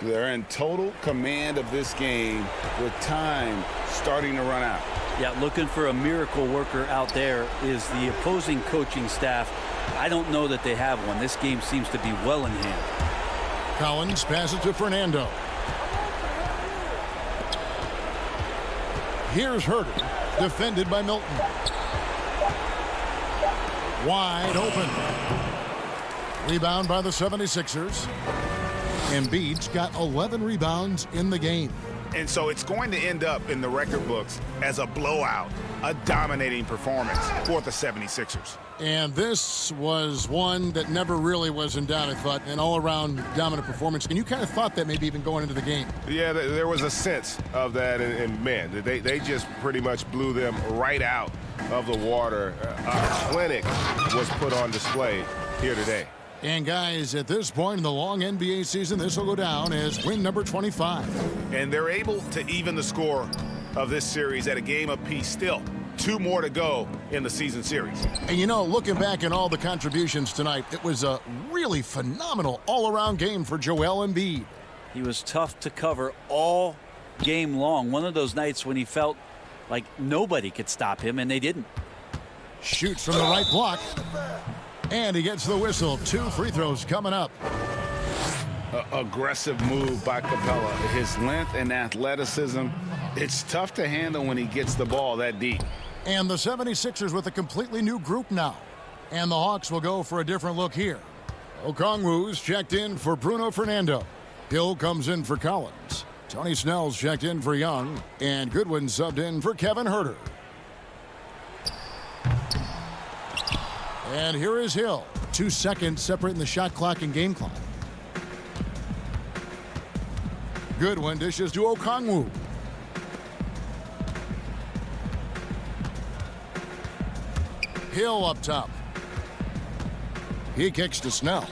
They're in total command of this game with time starting to run out. Yeah, looking for a miracle worker out there is the opposing coaching staff. I don't know that they have one. This game seems to be well in hand. Collins passes to Fernando. Here's Huerter, defended by Milton. Wide open. Rebound by the 76ers. Embiid's got 11 rebounds in the game. And so it's going to end up in the record books as a blowout, a dominating performance for the 76ers. And this was one that never really was in doubt, I thought, an all-around dominant performance. And you kind of thought that maybe even going into the game. Yeah, there was a sense of that, and man, they just pretty much blew them right out of the water. A clinic was put on display here today. And guys, at this point in the long NBA season, this will go down as win number 25. And they're able to even the score of this series at a game apiece still. 2 more to go in the season series. And you know, looking back at all the contributions tonight, it was a really phenomenal all-around game for Joel Embiid. He was tough to cover all game long. One of those nights when he felt like nobody could stop him, and they didn't. Shoots from the right block. And he gets the whistle. 2 free throws coming up. Aggressive move by Capella. His length and athleticism, it's tough to handle when he gets the ball that deep. And the 76ers with a completely new group now. And the Hawks will go for a different look here. Okongwu's checked in for Bruno Fernando. Hill comes in for Collins. Tony Snell's checked in for Young. And Goodwin subbed in for Kevin Huerter. And here is Hill. 2 seconds separating the shot clock and game clock. Goodwin dishes to Okongwu. Hill up top. He kicks to Snell.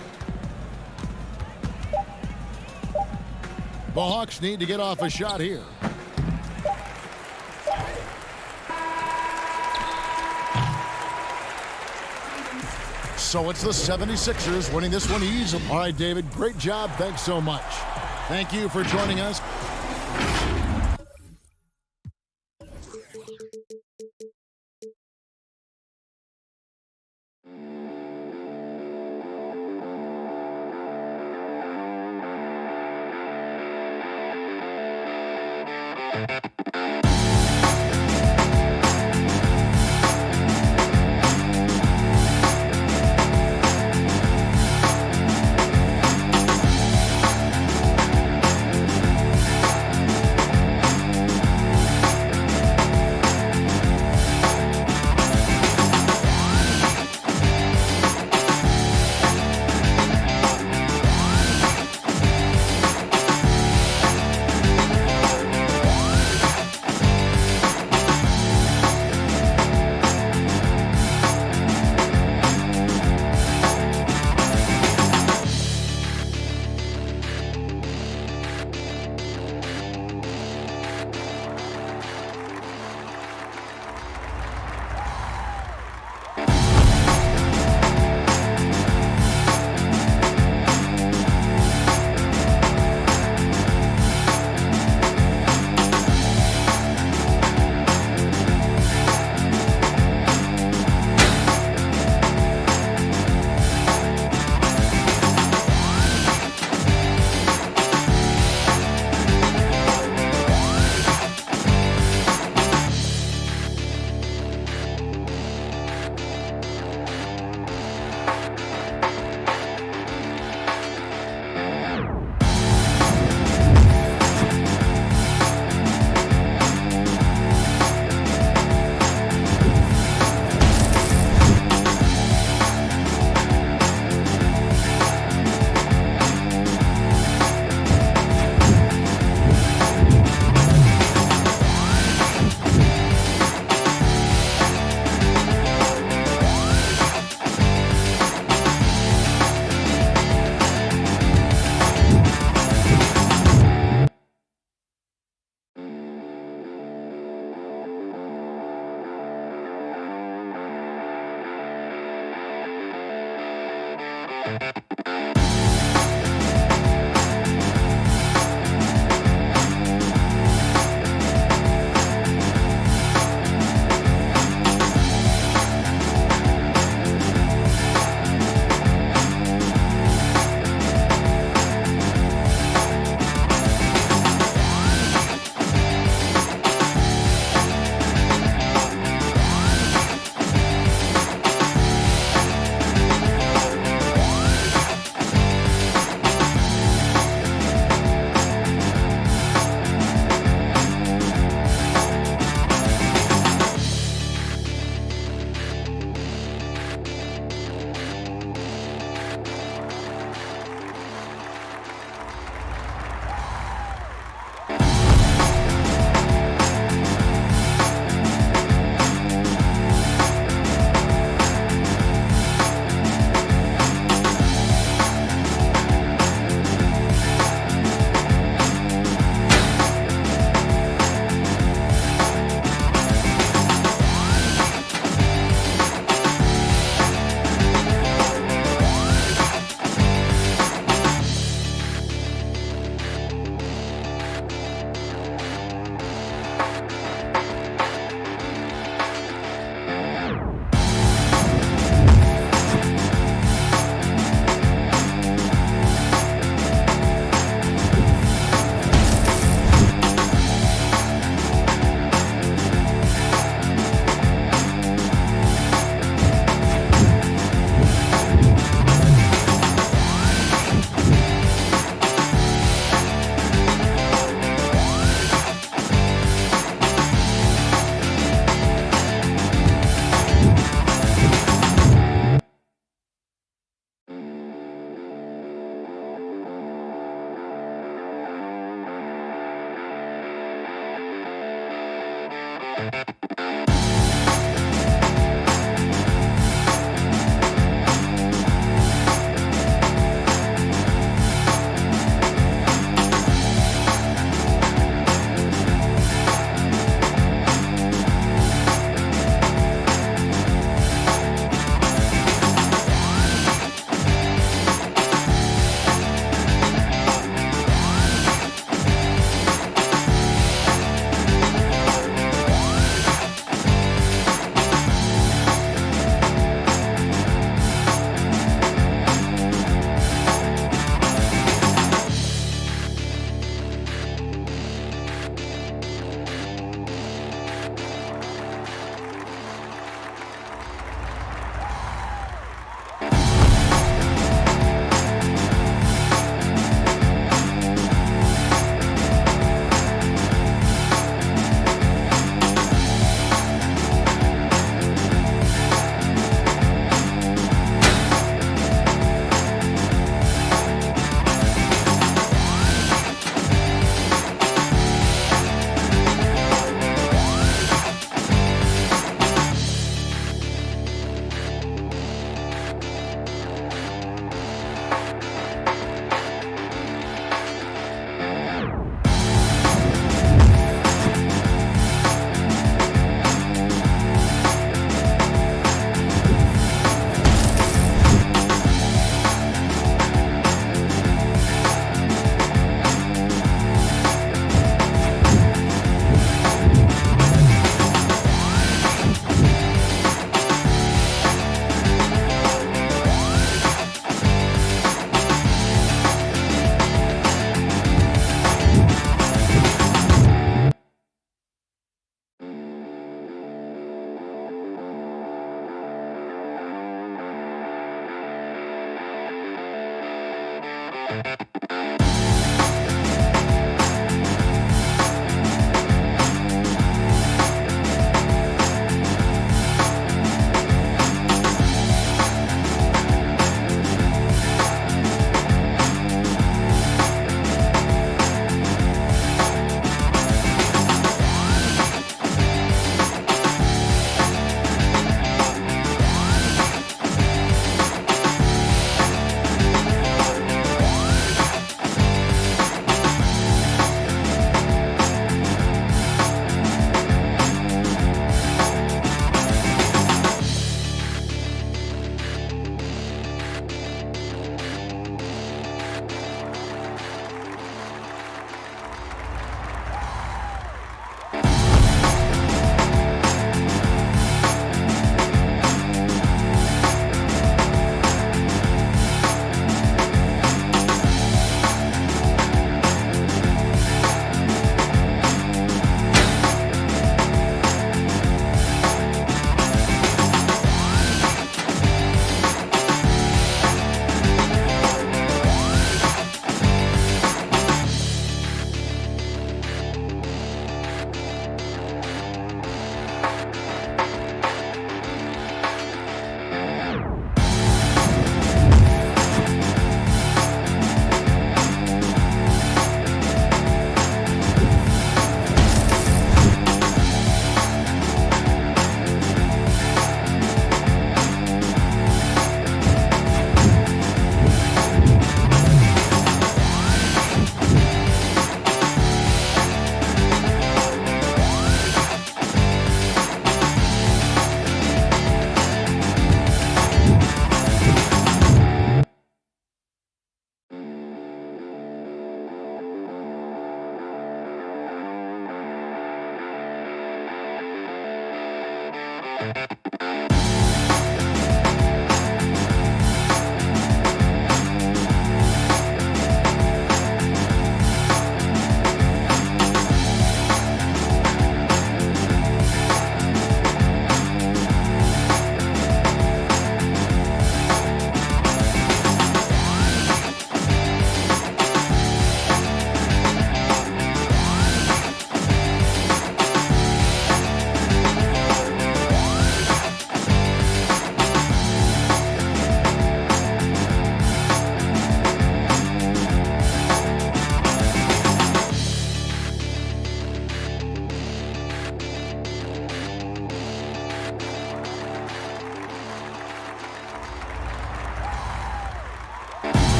The Hawks need to get off a shot here. So it's the 76ers winning this one easily. All right, David, great job. Thanks so much. Thank you for joining us.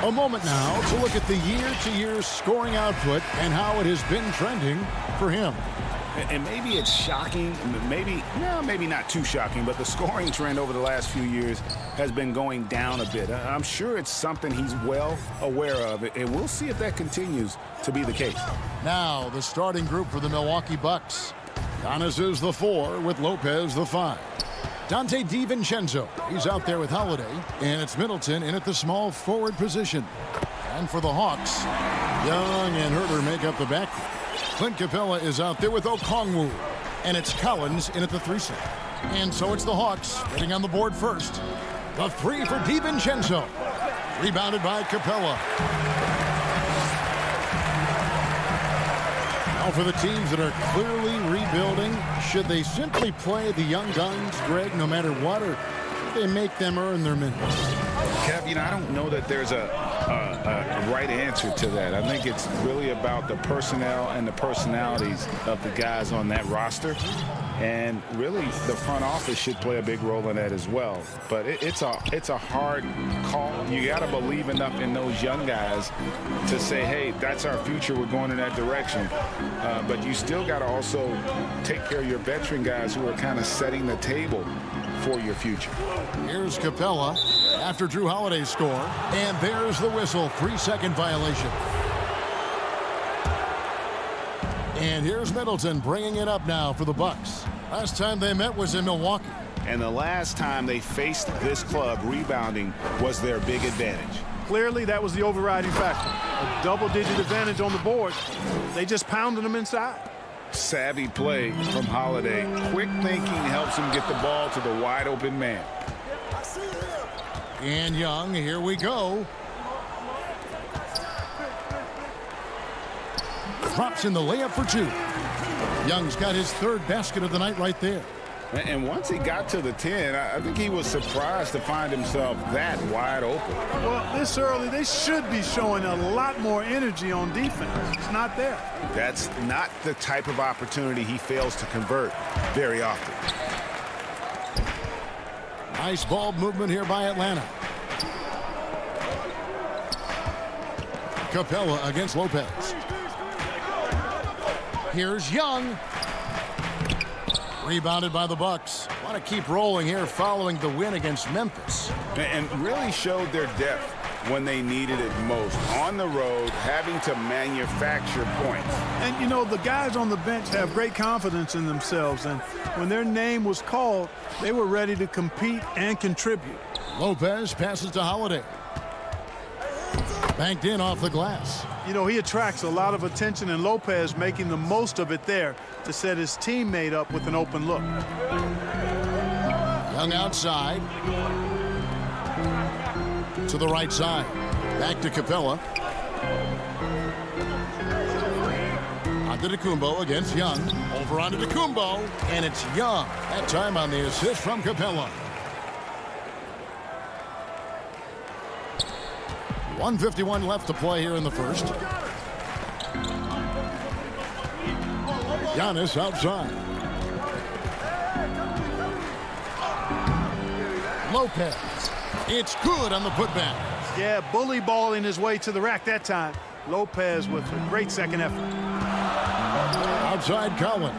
A moment now to look at the year-to-year scoring output and how it has been trending for him. And maybe it's shocking, maybe not too shocking, but the scoring trend over the last few years has been going down a bit. I'm sure it's something he's well aware of, and we'll see if that continues to be the case. Now, the starting group for the Milwaukee Bucks. Giannis is the 4 with Lopez the 5. Dante DiVincenzo, he's out there with Holiday, and it's Middleton in at the small forward position. And for the Hawks, Young and Herter make up the backcourt. Clint Capella is out there with Okongwu, and it's Collins in at the 3 slot. And so it's the Hawks getting on the board first. The 3 for DiVincenzo, rebounded by Capella. Now for the teams that are clearly rebuilding, should they simply play the young guns, Greg, no matter what, or should they make them earn their minutes? Kev, I don't know that there's a right answer to that. I think it's really about the personnel and the personalities of the guys on that roster. And really, the front office should play a big role in that as well. But it's a hard call. You got to believe enough in those young guys to say, hey, that's our future. We're going in that direction. But you still got to also take care of your veteran guys who are kind of setting the table for your future. Here's Capella. after Drew Holiday's score. And there's the whistle. 3-second violation. And here's Middleton bringing it up now for the Bucks. Last time they met was in Milwaukee. And the last time they faced this club, rebounding was their big advantage. Clearly, that was the overriding factor. A double-digit advantage on the board. They just pounded them inside. Savvy play from Holiday. Quick thinking helps him get the ball to the wide-open man. And Young, here we go. Drops in the layup for 2. Young's got his 3rd basket of the night right there. And once he got to the 10, I think he was surprised to find himself that wide open. Well, this early, they should be showing a lot more energy on defense. It's not there. That's not the type of opportunity he fails to convert very often. Nice ball movement here by Atlanta. Capella against Lopez. Here's Young. Rebounded by the Bucks. Want to keep rolling here following the win against Memphis. And really showed their depth when they needed it most. On the road, having to manufacture points. And, you know, the guys on the bench have great confidence in themselves. And when their name was called, they were ready to compete and contribute. Lopez passes to Holiday. Banked in off the glass. You know, he attracts a lot of attention, and Lopez making the most of it there to set his teammate up with an open look. Young outside. To the right side. Back to Capella. Onto Tecumbo against Young. Over onto Tecumbo. And it's Young. That time on the assist from Capella. 1:51 left to play here in the first. Giannis outside. Lopez. It's good on the putback. Yeah, bully balling his way to the rack that time. Lopez with a great second effort. Outside Collins.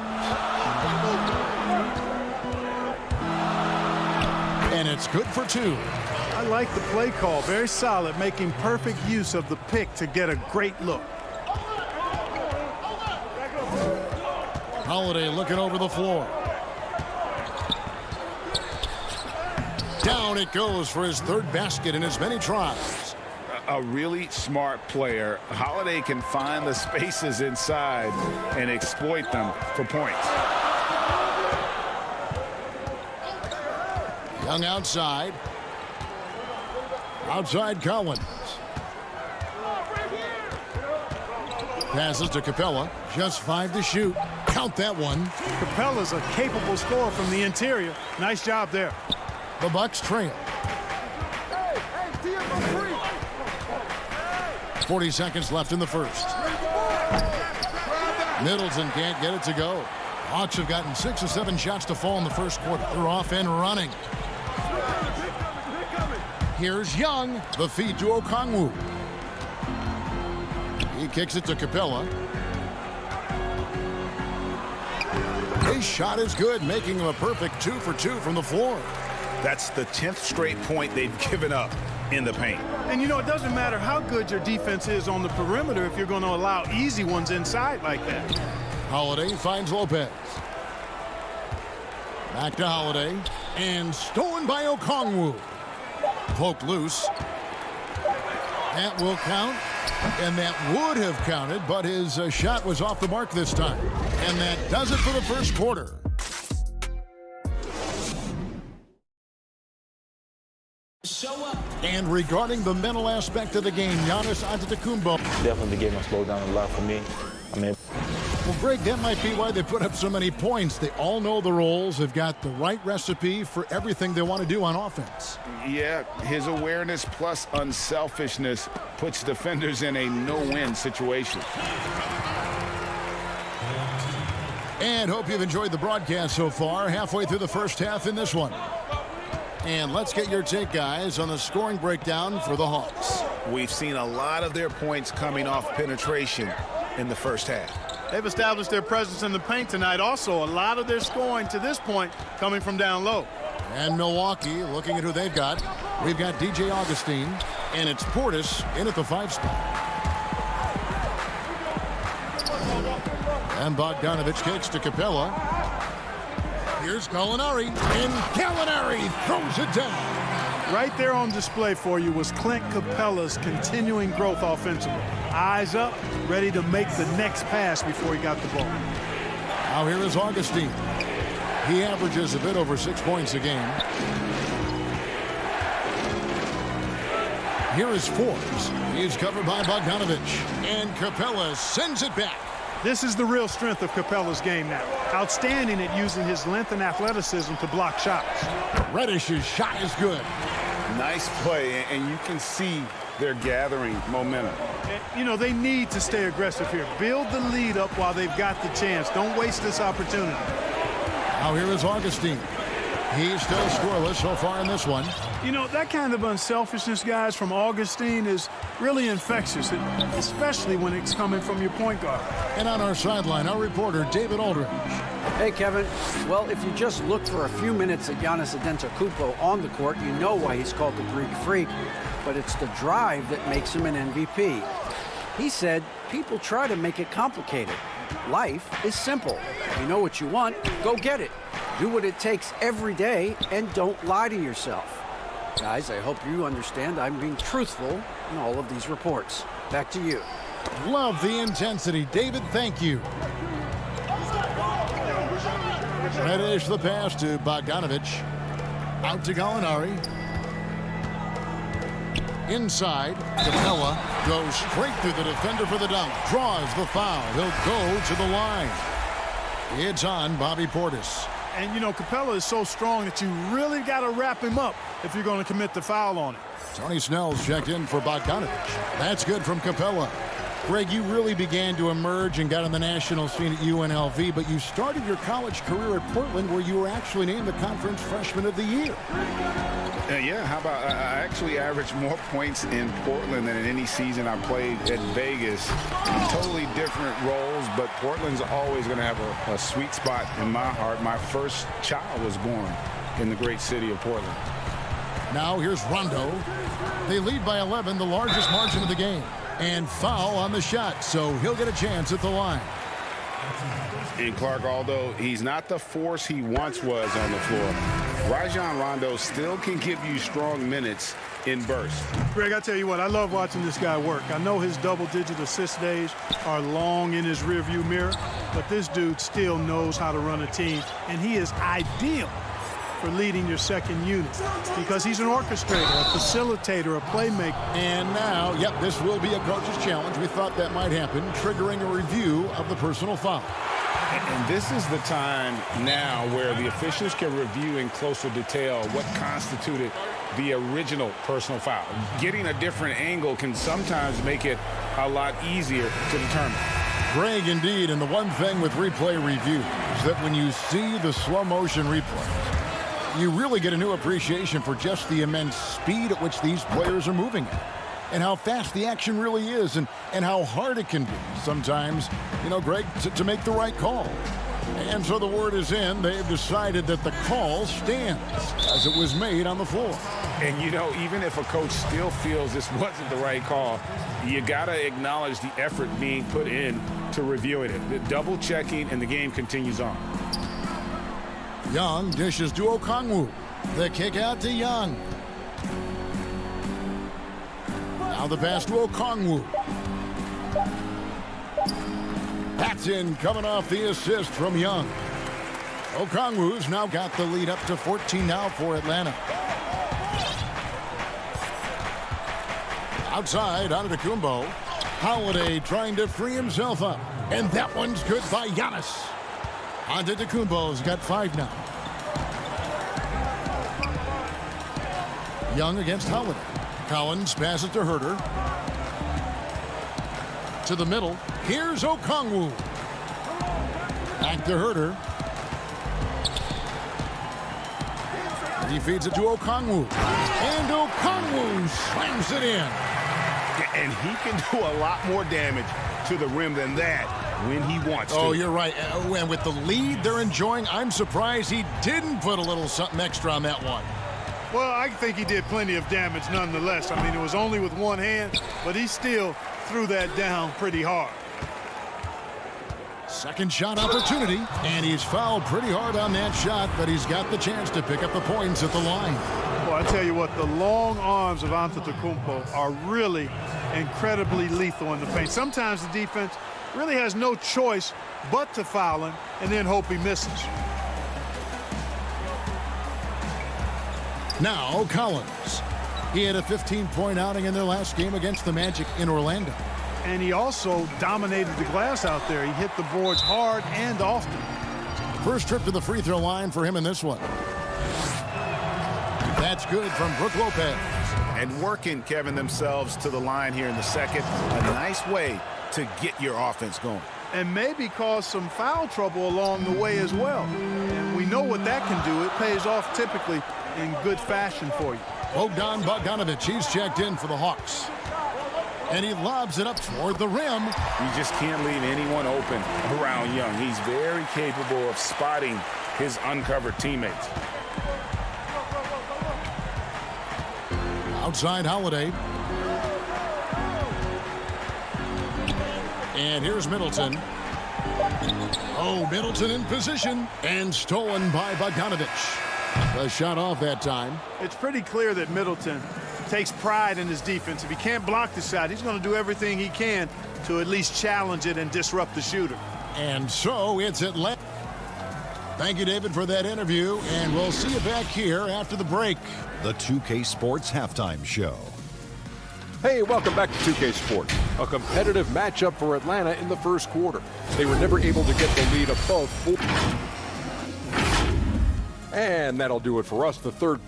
And it's good for 2. I like the play call. Very solid, making perfect use of the pick to get a great look. Holiday looking over the floor. Down it goes for his 3rd basket in as many tries. A really smart player. Holiday can find the spaces inside and exploit them for points. Young outside. Outside Collins. Passes to Capella. Just 5 to shoot. Count that one. Capella's a capable scorer from the interior. Nice job there. The Bucks trail. 40 seconds left in the first. Middleton can't get it to go. Hawks have gotten 6 or 7 shots to fall in the first quarter. They're off and running. Here's Young. The feed to Okongwu. He kicks it to Capella. His shot is good, making him a perfect 2 for 2 from the floor. That's the 10th straight point they've given up in the paint. And, you know, it doesn't matter how good your defense is on the perimeter if you're going to allow easy ones inside like that. Holiday finds Lopez. Back to Holiday. And stolen by Okongwu. Poked loose. That will count. And that would have counted, but his shot was off the mark this time. And that does it for the first quarter. And regarding the mental aspect of the game, Giannis Antetokounmpo. Definitely the game has slowed down a lot for me. Well, Greg, that might be why they put up so many points. They all know the roles. They've got the right recipe for everything they want to do on offense. Yeah, his awareness plus unselfishness puts defenders in a no-win situation. And hope you've enjoyed the broadcast so far. Halfway through the first half in this one. And let's get your take, guys, on the scoring breakdown for the Hawks. We've seen a lot of their points coming off penetration in the first half. They've established their presence in the paint tonight. Also, a lot of their scoring to this point coming from down low. And Milwaukee, looking at who they've got. We've got DJ Augustine, and it's Portis in at the 5 spot. And Bogdanovich kicks to Capella. Here's Gallinari, and Gallinari throws it down. Right there on display for you was Clint Capella's continuing growth offensively. Eyes up, ready to make the next pass before he got the ball. Now here is Augustine. He averages a bit over 6 points a game. Here is Forbes. He's covered by Bogdanovich. And Capella sends it back. This is the real strength of Capella's game now. Outstanding at using his length and athleticism to block shots. Reddish's shot is good. Nice play, and you can see they're gathering momentum. You know, they need to stay aggressive here. Build the lead up while they've got the chance. Don't waste this opportunity. Now here is Augustine. He's still scoreless so far in this one. You know, that kind of unselfishness, guys, from Augustine is really infectious, especially when it's coming from your point guard. And on our sideline, our reporter, David Aldridge. Hey, Kevin. Well, if you just look for a few minutes at Giannis Antetokounmpo on the court, you know why he's called the Greek Freak. But it's the drive that makes him an MVP. He said, people try to make it complicated. Life is simple. You know what you want, go get it. Do what it takes every day and don't lie to yourself. Guys, I hope you understand I'm being truthful in all of these reports. Back to you. Love the intensity. David, thank you. Reddish the pass to Bogdanovich. Out to Gallinari. Inside, Capella goes straight through the defender for the dunk. Draws the foul. He'll go to the line. It's on Bobby Portis. And, you know, Capella is so strong that you really got to wrap him up if you're going to commit the foul on him. Tony Snell's checked in for Bogdanovich. That's good from Capella. Greg, you really began to emerge and got on the national scene at UNLV, but you started your college career at Portland where you were actually named the Conference Freshman of the Year. Yeah, how about I actually averaged more points in Portland than in any season I played at Vegas. Totally different roles, but Portland's always going to have a sweet spot in my heart. My first child was born in the great city of Portland. Now here's Rondo. They lead by 11, the largest margin of the game. And foul on the shot, so he'll get a chance at the line. And Clark, although he's not the force he once was on the floor, Rajon Rondo still can give you strong minutes in bursts. Greg, I tell you what, I love watching this guy work. I know his double-digit assist days are long in his rearview mirror, but this dude still knows how to run a team, and he is ideal for leading your second unit because he's an orchestrator, a facilitator, a playmaker. And now, yep, this will be a coach's challenge. We thought that might happen, triggering a review of the personal foul. And this is the time now where the officials can review in closer detail what constituted the original personal foul. Getting a different angle can sometimes make it a lot easier to determine. Greg, indeed, and the one thing with replay review is that when you see the slow motion replay, you really get a new appreciation for just the immense speed at which these players are moving at, and how fast the action really is, and how hard it can be sometimes, you know, Greg, to make the right call. And so the word is in. They've decided that the call stands as it was made on the floor. And, you know, even if a coach still feels this wasn't the right call, you got to acknowledge the effort being put in to reviewing it. The double checking, and the game continues on. Young dishes to Okongwu. The kick out to Young. Now the pass to Okongwu. That's in, coming off the assist from Young. Okongwu's now got the lead up to 14 now for Atlanta. Outside, Antetokounmpo. Holiday trying to free himself up. And that one's good by Giannis. Antetokounmpo's got 5 now. Young against Holiday. Collins passes to Herter. To the middle. Here's Okongwu. Back to Herter. He feeds it to Okongwu. And Okongwu slams it in. And he can do a lot more damage to the rim than that when he wants to. Oh, you're right. And with the lead they're enjoying, I'm surprised he didn't put a little something extra on that one. Well, I think he did plenty of damage nonetheless. I mean, it was only with one hand, but he still threw that down pretty hard. Second shot opportunity, and he's fouled pretty hard on that shot, but he's got the chance to pick up the points at the line. Well, I tell you what, the long arms of Antetokounmpo are really incredibly lethal in the paint. Sometimes the defense really has no choice but to foul him and then hope he misses. Now Collins. He had a 15-point outing in their last game against the Magic in Orlando. And he also dominated the glass out there. He hit the boards hard and often. First trip to the free throw line for him in this one. That's good from Brook Lopez. And working, Kevin, themselves to the line here in the second. A nice way to get your offense going. And maybe cause some foul trouble along the way as well. And we know what that can do. It pays off typically in good fashion for you. Bogdan Bogdanovic, he's checked in for the Hawks. And he lobs it up toward the rim. You just can't leave anyone open around Young. He's very capable of spotting his uncovered teammates. Outside Holiday. And here's Middleton. Oh, Middleton in position and stolen by Bogdanovic. The shot off that time. It's pretty clear that Middleton takes pride in his defense. If he can't block the shot, he's going to do everything he can to at least challenge it and disrupt the shooter. And so it's Atlanta. Thank you, David, for that interview, and we'll see you back here after the break. The 2K Sports Halftime Show. Hey, welcome back to 2K Sports. A competitive matchup for Atlanta in the first quarter. They were never able to get the lead above 4. And that'll do it for us. The third.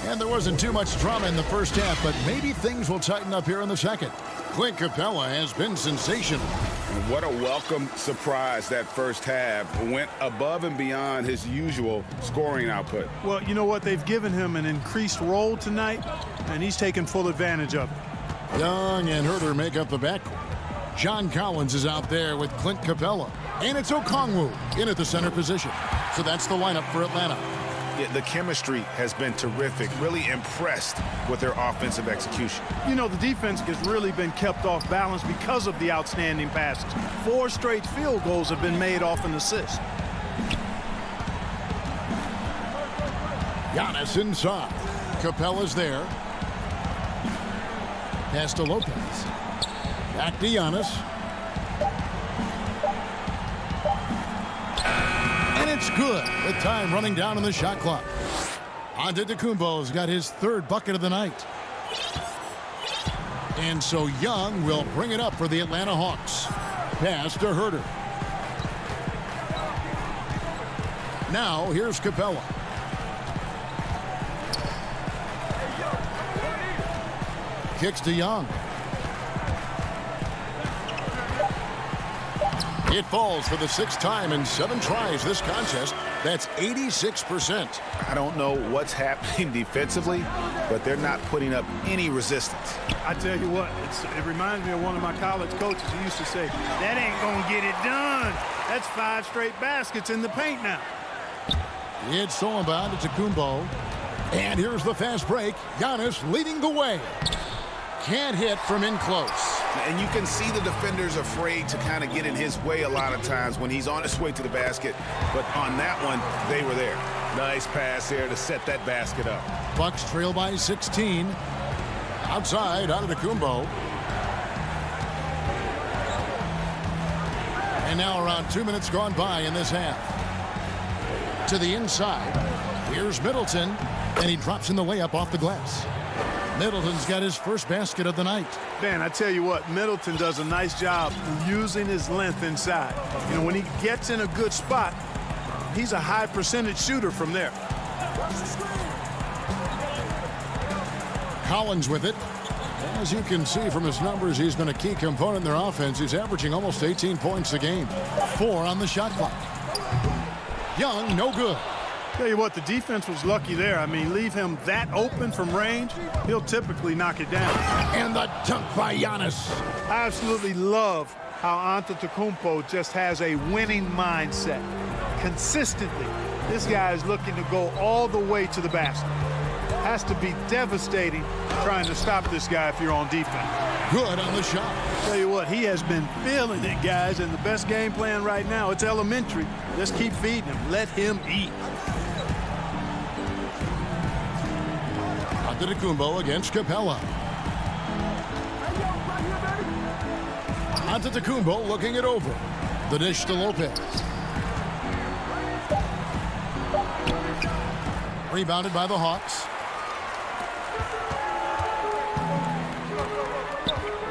And there wasn't too much drama in the first half, but maybe things will tighten up here in the second. Clint Capella has been sensational. And what a welcome surprise that first half. Went above and beyond his usual scoring output. Well, you know what? They've given him an increased role tonight, and he's taken full advantage of it. Young and Herter make up the backcourt. John Collins is out there with Clint Capella. And it's Okongwu in at the center position. So that's the lineup for Atlanta. Yeah, the chemistry has been terrific. Really impressed with their offensive execution. You know, the defense has really been kept off balance because of the outstanding passes. 4 straight field goals have been made off an assist. Giannis inside. Capella's there. Pass to Lopez. Back to Giannis. And it's good with time running down on the shot clock. Antetokounmpo's got his 3rd bucket of the night. And so Young will bring it up for the Atlanta Hawks. Pass to Herter. Now here's Capella. Kicks to Young. It falls for the 6th time in 7 tries this contest. That's 86%. I don't know what's happening defensively, but they're not putting up any resistance. I tell you what, it reminds me of one of my college coaches who used to say, that ain't going to get it done. That's 5 straight baskets in the paint now. It's stolen by Antetokounmpo. And here's the fast break. Giannis leading the way. Can't hit from in close. And you can see the defenders afraid to kind of get in his way a lot of times when he's on his way to the basket. But on that one, they were there. Nice pass there to set that basket up. Bucks trail by 16. Outside, Antetokounmpo. And now around 2 minutes gone by in this half. To the inside. Here's Middleton. And he drops in the layup off the glass. Middleton's got his first basket of the night. Man, I tell you what, Middleton does a nice job using his length inside. You know, when he gets in a good spot, he's a high percentage shooter from there. Collins with it. As you can see from his numbers, he's been a key component in their offense. He's averaging almost 18 points a game. 4 on the shot clock. Young, no good. Tell you what, the defense was lucky there. I mean, leave him that open from range, he'll typically knock it down. And the dunk by Giannis. I absolutely love how Antetokounmpo just has a winning mindset. Consistently, this guy is looking to go all the way to the basket. Has to be devastating trying to stop this guy if you're on defense. Good on the shot. Tell you what, he has been feeling it, guys, and the best game plan right now, it's elementary. Just keep feeding him. Let him eat. Antetokounmpo against Capella. Antetokounmpo looking it over. The dish to Lopez. Rebounded by the Hawks.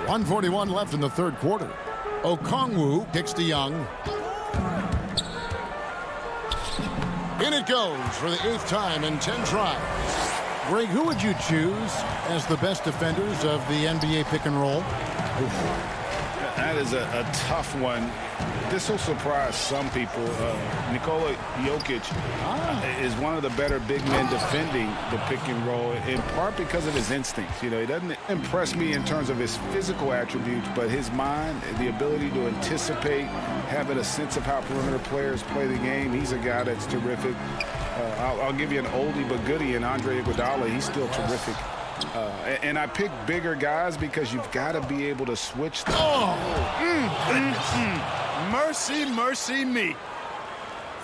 1:41 left in the third quarter. Okongwu kicks to Young. In it goes for the 8th time in 10 tries. Greg, who would you choose as the best defenders of the NBA pick and roll? That is a tough one. This will surprise some people. Nikola Jokic is one of the better big men defending the pick and roll, in part because of his instincts. You know, he doesn't impress me in terms of his physical attributes, but his mind, the ability to anticipate, having a sense of how perimeter players play the game. He's a guy that's terrific. I'll give you an oldie but goodie in Andre Iguodala. He's still terrific. And I pick bigger guys because you've got to be able to switch them. Mercy, mercy me.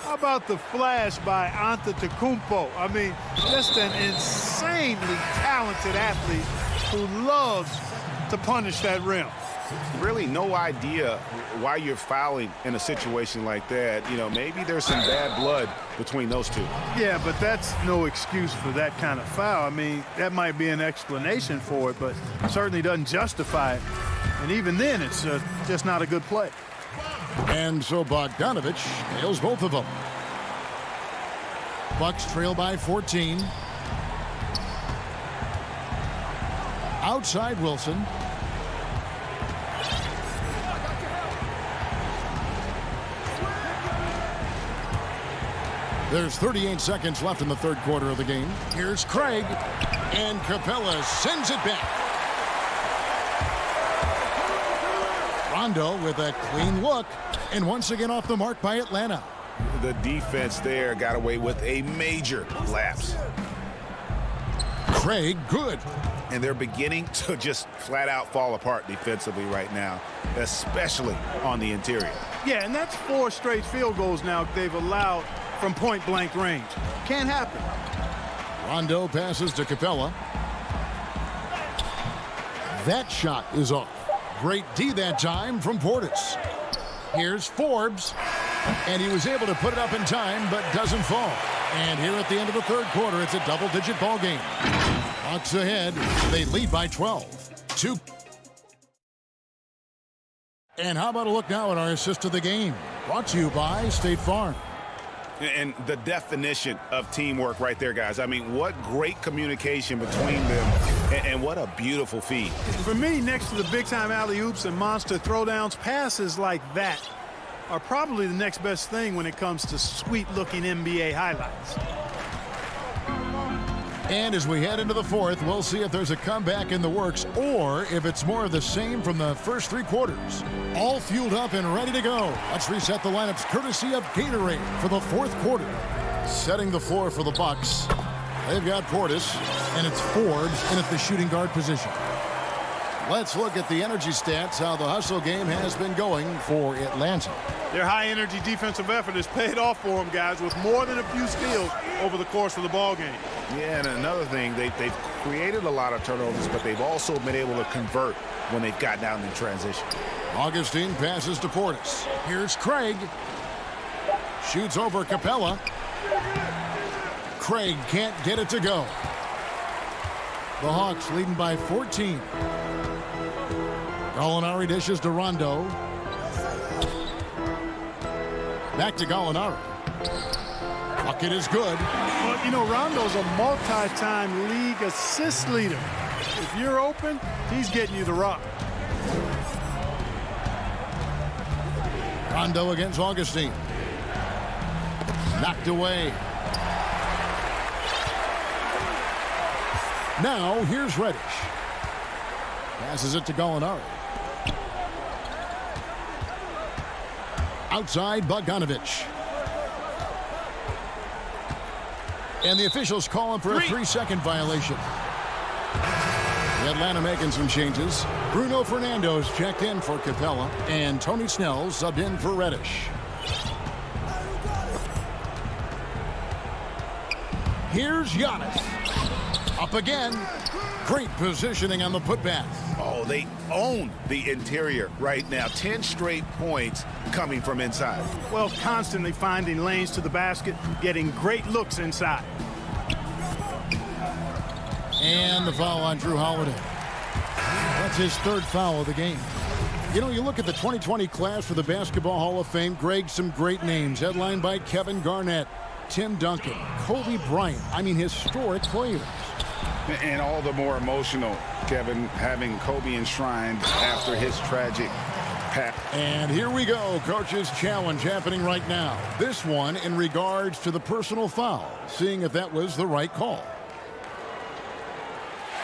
How about the flash by Antetokounmpo? I mean, just an insanely talented athlete who loves to punish that rim. Really no idea why you're fouling in a situation like that. You know, maybe there's some bad blood between those two. Yeah, but that's no excuse for that kind of foul. I mean, that might be an explanation for it, but certainly doesn't justify it. And even then, it's just not a good play. And so Bogdanovich nails both of them. Bucks trail by 14. Outside Wilson. There's 38 seconds left in the third quarter of the game. Here's Craig, and Capella sends it back. Rondo with a clean look, and once again off the mark by Atlanta. The defense there got away with a major lapse. Craig, good. And they're beginning to just flat out fall apart defensively right now, especially on the interior. Yeah, and that's 4 straight field goals now they've allowed from point-blank range. Can't happen. Rondo passes to Capella. That shot is off. Great D that time from Portis. Here's Forbes, and he was able to put it up in time, but doesn't fall. And here at the end of the third quarter, it's a double-digit ball game. Hawks ahead. They lead by 12. And how about a look now at our assist to the game? Brought to you by State Farm. And the definition of teamwork right there, guys. I mean, what great communication between them, and what a beautiful feed. For me, next to the big-time alley-oops and monster throwdowns, passes like that are probably the next best thing when it comes to sweet-looking NBA highlights. And as we head into the fourth, we'll see if there's a comeback in the works or if it's more of the same from the first 3 quarters. All fueled up and ready to go. Let's reset the lineups courtesy of Gatorade for the fourth quarter. Setting the floor for the Bucks. They've got Portis, and it's Forbes in at the shooting guard position. Let's look at the energy stats, how the hustle game has been going for Atlanta. Their high-energy defensive effort has paid off for them, guys, with more than a few steals over the course of the ball game. Yeah, and another thing, they've created a lot of turnovers, but they've also been able to convert when they've gotten out in transition. Augustine passes to Portis. Here's Craig. Shoots over Capella. Craig can't get it to go. The Hawks leading by 14. Gallinari dishes to Rondo. Back to Gallinari. Bucket is good. Well, you know, Rondo's a multi-time league assist leader. If you're open, he's getting you the rock. Rondo against Augustine. Knocked away. Now here's Reddish. Passes it to Gallinari. Outside Bogdanovich. And the officials calling for a 3-second violation. Atlanta making some changes. Bruno Fernando's checked in for Capella, and Tony Snell subbed in for Reddish. Here's Giannis. Up again. Great positioning on the putback. Oh, they own the interior right now. 10 straight points coming from inside. Well, constantly finding lanes to the basket, getting great looks inside. And the foul on Drew Holiday. That's his 3rd foul of the game. You know, you look at the 2020 class for the Basketball Hall of Fame, Greg, some great names, headlined by Kevin Garnett, Tim Duncan, Kobe Bryant. I mean, historic players. And all the more emotional, Kevin, having Kobe enshrined after his tragic pass. And here we go, coach's challenge happening right now. This one in regards to the personal foul, seeing if that was the right call.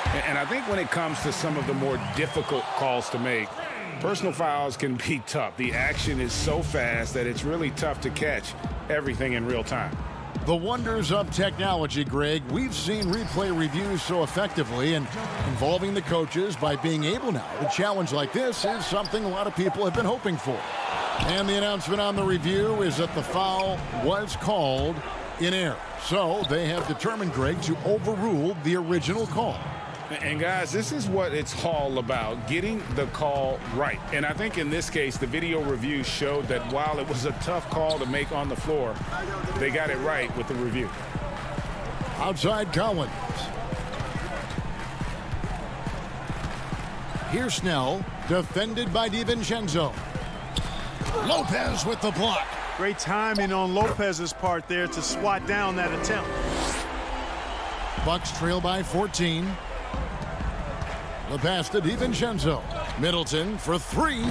And I think when it comes to some of the more difficult calls to make, personal fouls can be tough. The action is so fast that it's really tough to catch everything in real time. The wonders of technology, Greg. We've seen replay reviews so effectively, and involving the coaches by being able now to challenge like this is something a lot of people have been hoping for. And the announcement on the review is that the foul was called in error. So they have determined, Greg, to overrule the original call. And guys, this is what it's all about, getting the call right. And I think in this case, the video review showed that while it was a tough call to make on the floor, they got it right with the review. Outside Collins. Here's Snell, defended by DiVincenzo. Lopez with the block. Great timing on Lopez's part there to swat down that attempt. Bucks trail by 14. The pass to DiVincenzo. Middleton for 3.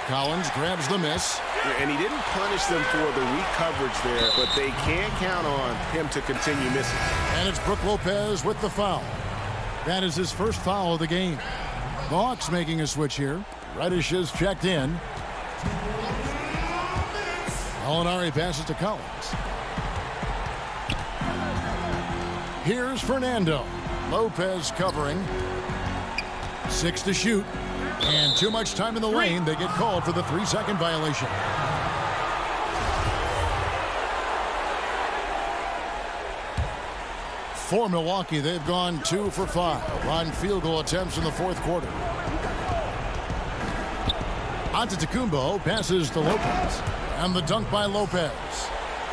Collins grabs the miss. And he didn't punish them for the weak coverage there, but they can't count on him to continue missing. And it's Brook Lopez with the foul. That is his 1st foul of the game. The Hawks making a switch here. Reddish is checked in. Gallinari passes to Collins. Here's Fernando. Lopez covering. 6 to shoot. And too much time in the lane. They get called for the 3-second violation. For Milwaukee, they've gone 2 for 5 on field goal attempts in the 4th quarter. Antetokounmpo passes to Lopez. And the dunk by Lopez.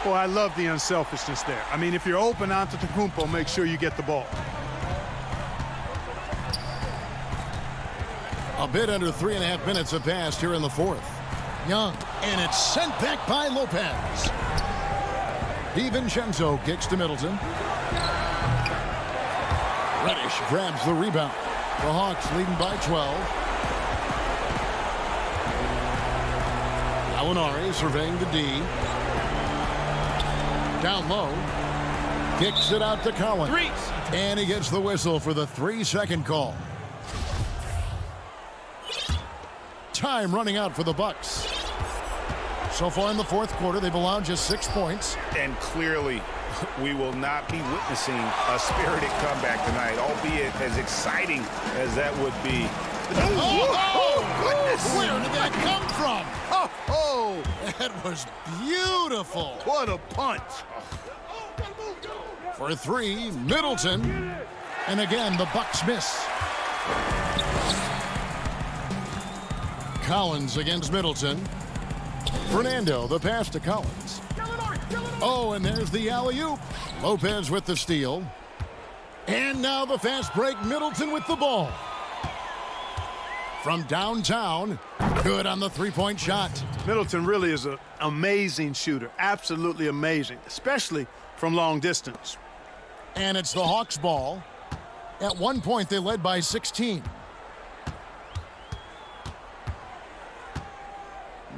Boy, I love the unselfishness there. I mean, if you're open Antetokounmpo, make sure you get the ball. A bit under 3.5 minutes have passed here in the 4th. Young, and it's sent back by Lopez. DiVincenzo kicks to Middleton. Reddish grabs the rebound. The Hawks leading by 12. Gallinari surveying the D. Down low. Kicks it out to Collins. And he gets the whistle for the 3-second call. Time running out for the Bucks. So far in the 4th quarter, they've allowed just 6 points. And clearly, we will not be witnessing a spirited comeback tonight, albeit as exciting as that would be. Oh, goodness! Where did that come from? Oh, that was beautiful. What a punch. For 3, Middleton. And again, the Bucks miss. Collins against Middleton. Fernando, the pass to Collins. Oh, and there's the alley-oop. Lopez with the steal. And now the fast break. Middleton with the ball. From downtown, good on the 3-point shot. Middleton really is an amazing shooter. Absolutely amazing, especially from long distance. And it's the Hawks' ball. At one point, they led by 16.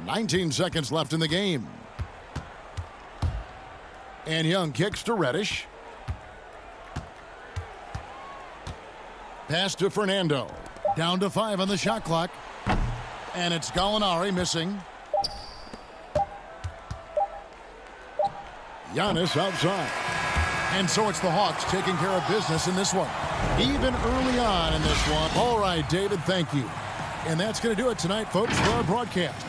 19 seconds left in the game. And Young kicks to Reddish. Pass to Fernando. Down to 5 on the shot clock. And it's Gallinari missing. Giannis outside. And so it's the Hawks taking care of business in this one. Even early on in this one. All right, David, thank you. And that's going to do it tonight, folks, for our broadcast.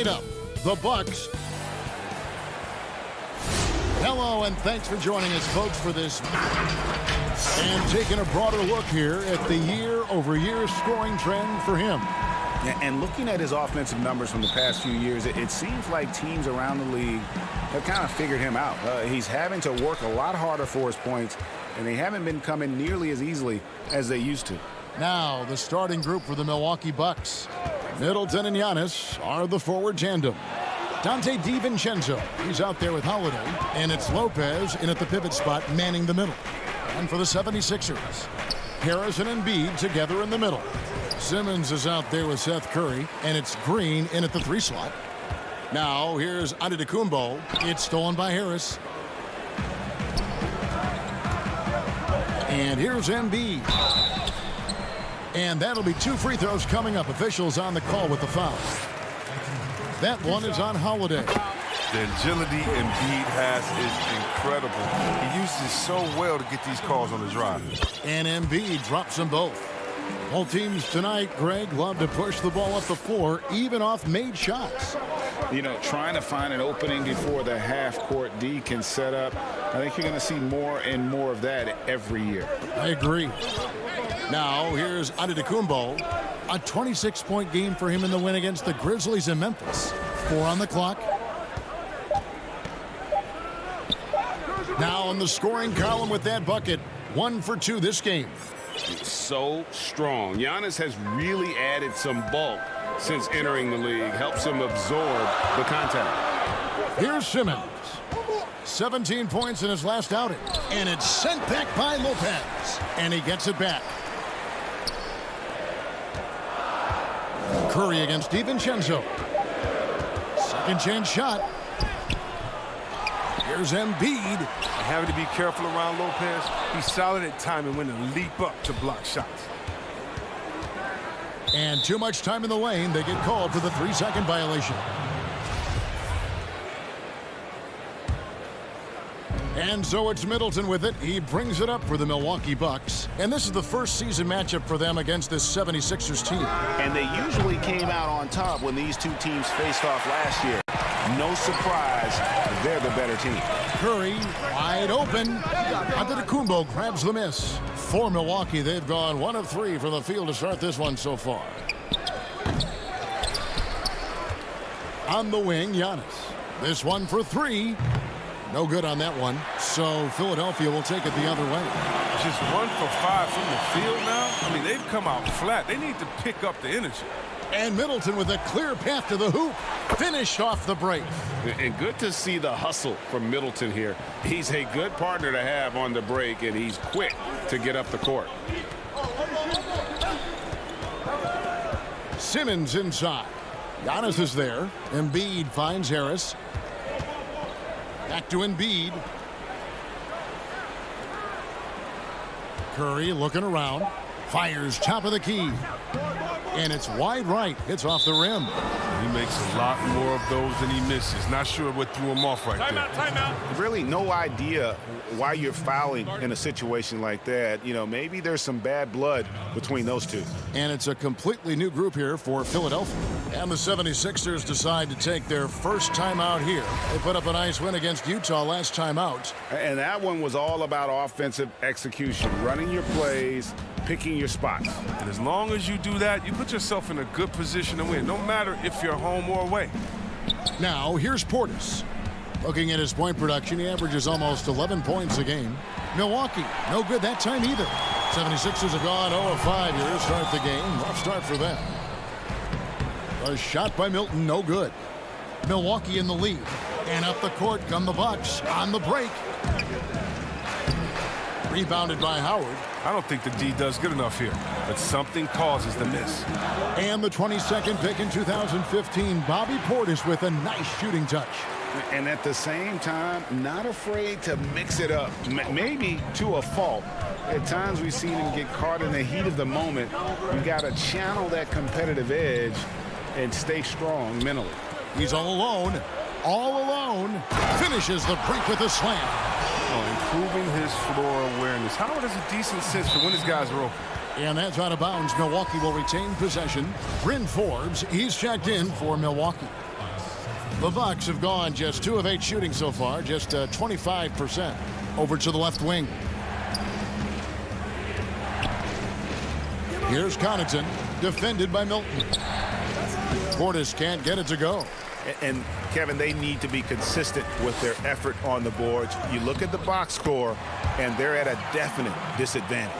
lineup, the Bucks. Hello, and thanks for joining us, folks, for this. And taking a broader look here at the year-over-year scoring trend for him. And looking at his offensive numbers from the past few years, it seems like teams around the league have kind of figured him out. He's having to work a lot harder for his points, and they haven't been coming nearly as easily as they used to. Now, the starting group for the Milwaukee Bucks. Middleton and Giannis are the forward tandem. Dante DiVincenzo, he's out there with Holiday, and it's Lopez in at the pivot spot manning the middle. And for the 76ers, Harris and Embiid together in the middle. Simmons is out there with Seth Curry, and it's Green in at the 3 slot. Now, here's Antetokounmpo. It's stolen by Harris. And here's Embiid. And that'll be 2 free throws coming up. Officials on the call with the foul. That one is on Holiday. The agility Embiid has is incredible. He uses it so well to get these calls on the drive. And Embiid drops them both. Both teams tonight, Greg, love to push the ball up the floor, even off made shots. You know, trying to find an opening before the half-court D can set up. I think you're going to see more and more of that every year. I agree. Now, here's Antetokounmpo. A 26-point game for him in the win against the Grizzlies in Memphis. 4 on the clock. Now on the scoring column with that bucket. 1 for 2 this game. So strong. Giannis has really added some bulk since entering the league. Helps him absorb the contact. Here's Simmons. 17 points in his last outing. And it's sent back by Lopez. And he gets it back. Curry against DiVincenzo. Second chance shot. Here's Embiid. Having to be careful around Lopez. He's solid at timing when to leap up to block shots. And too much time in the lane. They get called for the 3-second violation. And so it's Middleton with it. He brings it up for the Milwaukee Bucks. And this is the first season matchup for them against this 76ers team. And they usually came out on top when these two teams faced off last year. No surprise, they're the better team. Curry wide open. Antetokounmpo grabs the miss. For Milwaukee, they've gone 1 of 3 from the field to start this one so far. On the wing, Giannis. This one for 3. No good on that one. So Philadelphia will take it the other way. Just 1 for 5 from the field now. I mean, they've come out flat. They need to pick up the energy. And Middleton with a clear path to the hoop. Finished off the break. And good to see the hustle from Middleton here. He's a good partner to have on the break, and he's quick to get up the court. Simmons inside. Giannis is there. Embiid finds Harris. Back to Embiid. Curry looking around. Fires top of the key. And it's wide right. Hits off the rim. He makes a lot more of those than he misses. Not sure what threw him off right there. Timeout. Really no idea why you're fouling in a situation like that. You know, maybe there's some bad blood between those two. And it's a completely new group here for Philadelphia. And the 76ers decide to take their first time out here. They put up a nice win against Utah last time out. And that one was all about offensive execution, running your plays, picking your spots. And as long as you do that, you put yourself in a good position to win, no matter if you're home or away. Now, here's Portis. Looking at his point production, he averages almost 11 points a game. Milwaukee, no good that time either. 76ers have gone 0 of 5 here to start the game. Rough start for them. A shot by Milton, no good. Milwaukee in the lead. And up the court come the Bucks on the break. Rebounded by Howard. I don't think the D does good enough here, but something causes the miss. And the 22nd pick in 2015, Bobby Portis with a nice shooting touch. And at the same time, not afraid to mix it up, maybe to a fault. At times we've seen him get caught in the heat of the moment. You got to channel that competitive edge and stay strong mentally. He's all alone. Finishes the break with a slam. Improving his floor awareness. Howard has a decent sense for when his guys are open. And that's out of bounds. Milwaukee will retain possession. Bryn Forbes, he's checked in for Milwaukee. The Bucks have gone just 2 of 8 shooting so far, just 25%. Over to the left wing. Here's Connaughton, defended by Milton. Portis can't get it to go. And Kevin, they need to be consistent with their effort on the boards. You look at the box score, and they're at a definite disadvantage.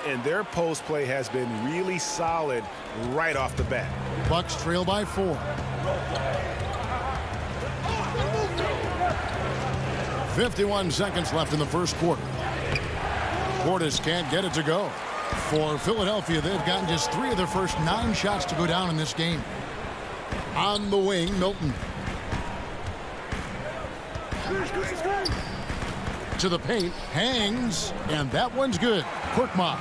And their post play has been really solid right off the bat. Bucks trail by 4. 51 seconds left in the first quarter. Portis can't get it to go. For Philadelphia, they've gotten just 3 of their first 9 shots to go down in this game. On the wing, Milton. To the paint, hangs, and that one's good. Korkmaz.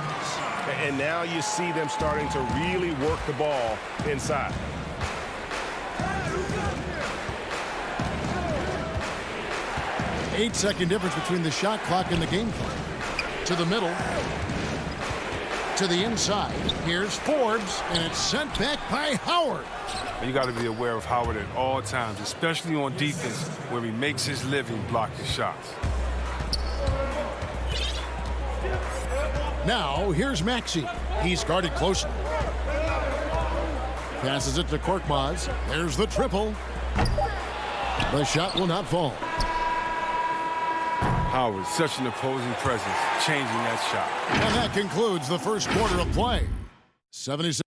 And now you see them starting to really work the ball inside. Eight-second difference between the shot clock and the game clock. To the middle. To the inside. Here's Forbes, and it's sent back by Howard. You got to be aware of Howard at all times, especially on defense, where he makes his living blocking shots. Now, here's Maxey. He's guarded closely. Passes it to Korkmaz. There's the triple. The shot will not fall. Howard, such an opposing presence, changing that shot. And that concludes the first quarter of play. 76.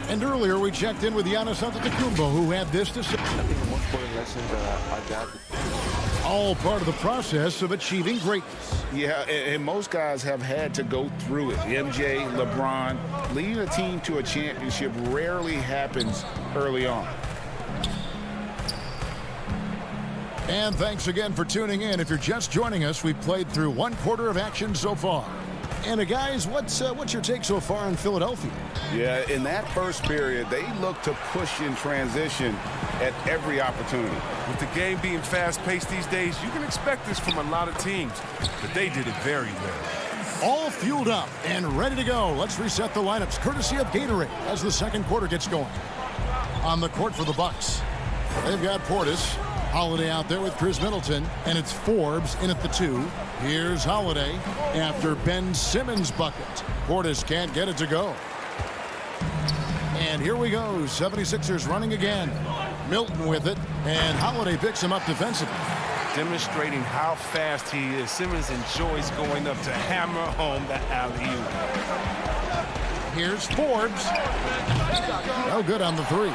And earlier we checked in with Giannis Antetokounmpo, who had this to say. I think the most important lesson that I got. All part of the process of achieving greatness. Yeah, and most guys have had to go through it. MJ, LeBron, leading a team to a championship rarely happens early on. And thanks again for tuning in. If you're just joining us, we've played through 1 quarter of action so far. And guys, what's your take so far on Philadelphia? Yeah, in that first period, they look to push in transition at every opportunity. With the game being fast-paced these days, you can expect this from a lot of teams, but they did it very well. All fueled up and ready to go. Let's reset the lineups courtesy of Gatorade as the second quarter gets going. On the court for the Bucks, they've got Portis, Holiday out there with Chris Middleton, and it's Forbes in at the 2. Here's Holiday after Ben Simmons' bucket. Portis can't get it to go. And here we go. 76ers running again. Milton with it, and Holiday picks him up defensively. Demonstrating how fast he is. Simmons enjoys going up to hammer home the alley-oop. Here's Forbes. No good on the 3.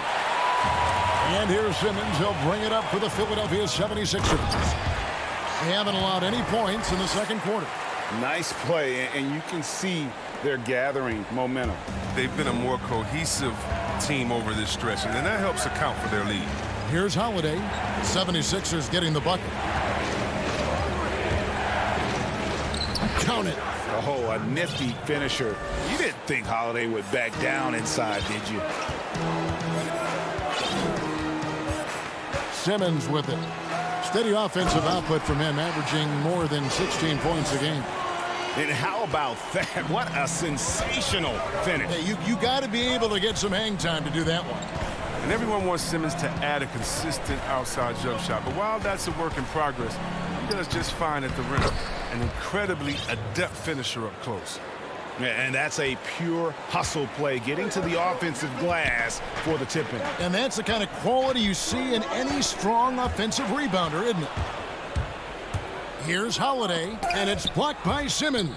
And here's Simmons. He'll bring it up for the Philadelphia 76ers. They haven't allowed any points in the second quarter. Nice play, and you can see they're gathering momentum. They've been a more cohesive team over this stretch, and then that helps account for their lead. Here's Holiday. 76ers getting the bucket. Count it. Oh, a nifty finisher. You didn't think Holiday would back down inside, did you? Simmons with it. Steady offensive output from him, averaging more than 16 points a game. And how about that? What a sensational finish. Hey, you got to be able to get some hang time to do that one. And everyone wants Simmons to add a consistent outside jump shot. But while that's a work in progress, he does just fine at the rim. An incredibly adept finisher up close. And that's a pure hustle play, getting to the offensive glass for the tip-in. And that's the kind of quality you see in any strong offensive rebounder, isn't it? Here's Holiday, and it's blocked by Simmons.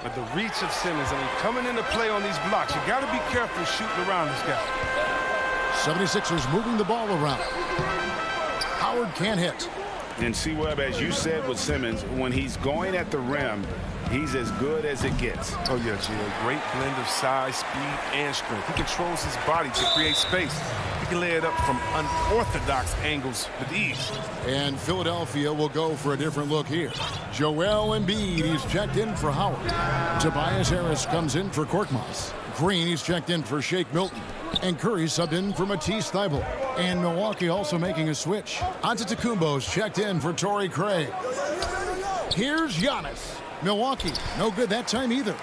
But the reach of Simmons, I mean, coming into play on these blocks, you got to be careful shooting around this guy. 76ers moving the ball around. Howard can't hit. And C-Webb, as you said with Simmons, when he's going at the rim, he's as good as it gets. Oh, yeah, Gio. Great blend of size, speed, and strength. He controls his body to create space. He can lay it up from unorthodox angles with ease. And Philadelphia will go for a different look here. Joel Embiid, he's checked in for Howard. Tobias Harris comes in for Korkmaz. Green, he's checked in for Shake Milton. And Curry subbed in for Matisse Thybulle. And Milwaukee also making a switch. Antetokounmpo's checked in for Torrey Craig. Here's Giannis. Milwaukee, no good that time either.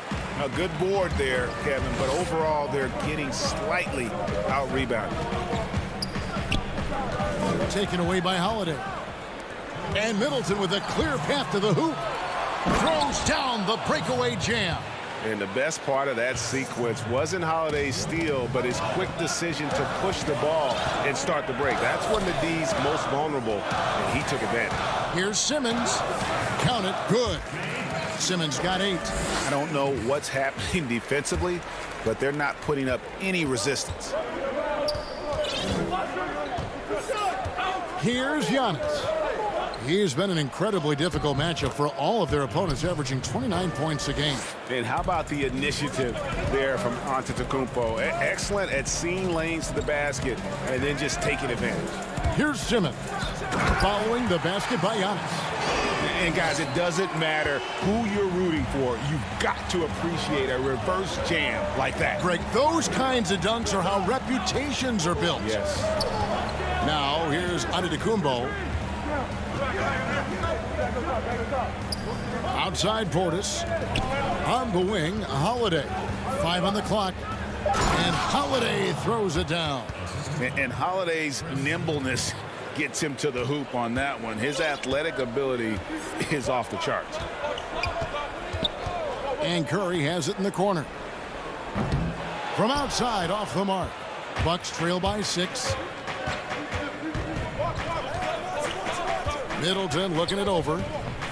A good board there, Kevin, but overall they're getting slightly out-rebounded. Taken away by Holiday. And Middleton with a clear path to the hoop. Throws down the breakaway jam. And the best part of that sequence wasn't Holiday's steal, but his quick decision to push the ball and start the break. That's when the D's most vulnerable, and he took advantage. Here's Simmons. Count it. Good. Simmons got 8. I don't know what's happening defensively, but they're not putting up any resistance. Here's Giannis. He's been an incredibly difficult matchup for all of their opponents, averaging 29 points a game. And how about the initiative there from Antetokounmpo? Excellent at seeing lanes to the basket and then just taking advantage. Here's Simmons. Following the basket by Giannis. And guys, it doesn't matter who you're rooting for. You've got to appreciate a reverse jam like that. Greg, those kinds of dunks are how reputations are built. Yes. Now, here's Antetokounmpo. Outside Portis. On the wing, Holiday. 5 on the clock. And Holiday throws it down. And Holiday's nimbleness gets him to the hoop on that one. His athletic ability is off the charts. And Curry has it in the corner. From outside, off the mark. Bucks trail by 6. Middleton looking it over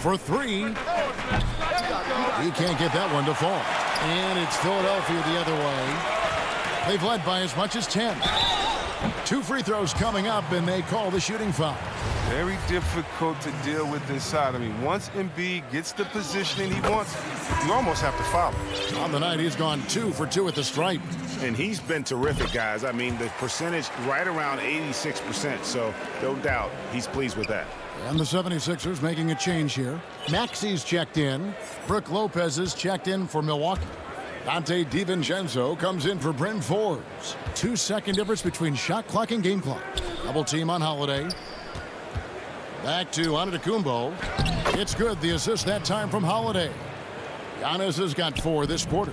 for 3. He can't get that one to fall. And it's Philadelphia the other way. They've led by as much as 10. 2 free throws coming up, and they call the shooting foul. Very difficult to deal with this side. I mean, once Embiid gets the positioning he wants, you almost have to foul him. On the night, he's gone 2 for 2 at the stripe. And he's been terrific, guys. I mean, the percentage right around 86%, so no doubt he's pleased with that. And the 76ers making a change here. Maxi's checked in. Brook Lopez is checked in for Milwaukee. Dante DiVincenzo comes in for Bryn Forbes. 2-second difference between shot clock and game clock. Double team on Holiday. Back to Antetokounmpo. It's good. The assist that time from Holiday. Giannis has got 4 this quarter.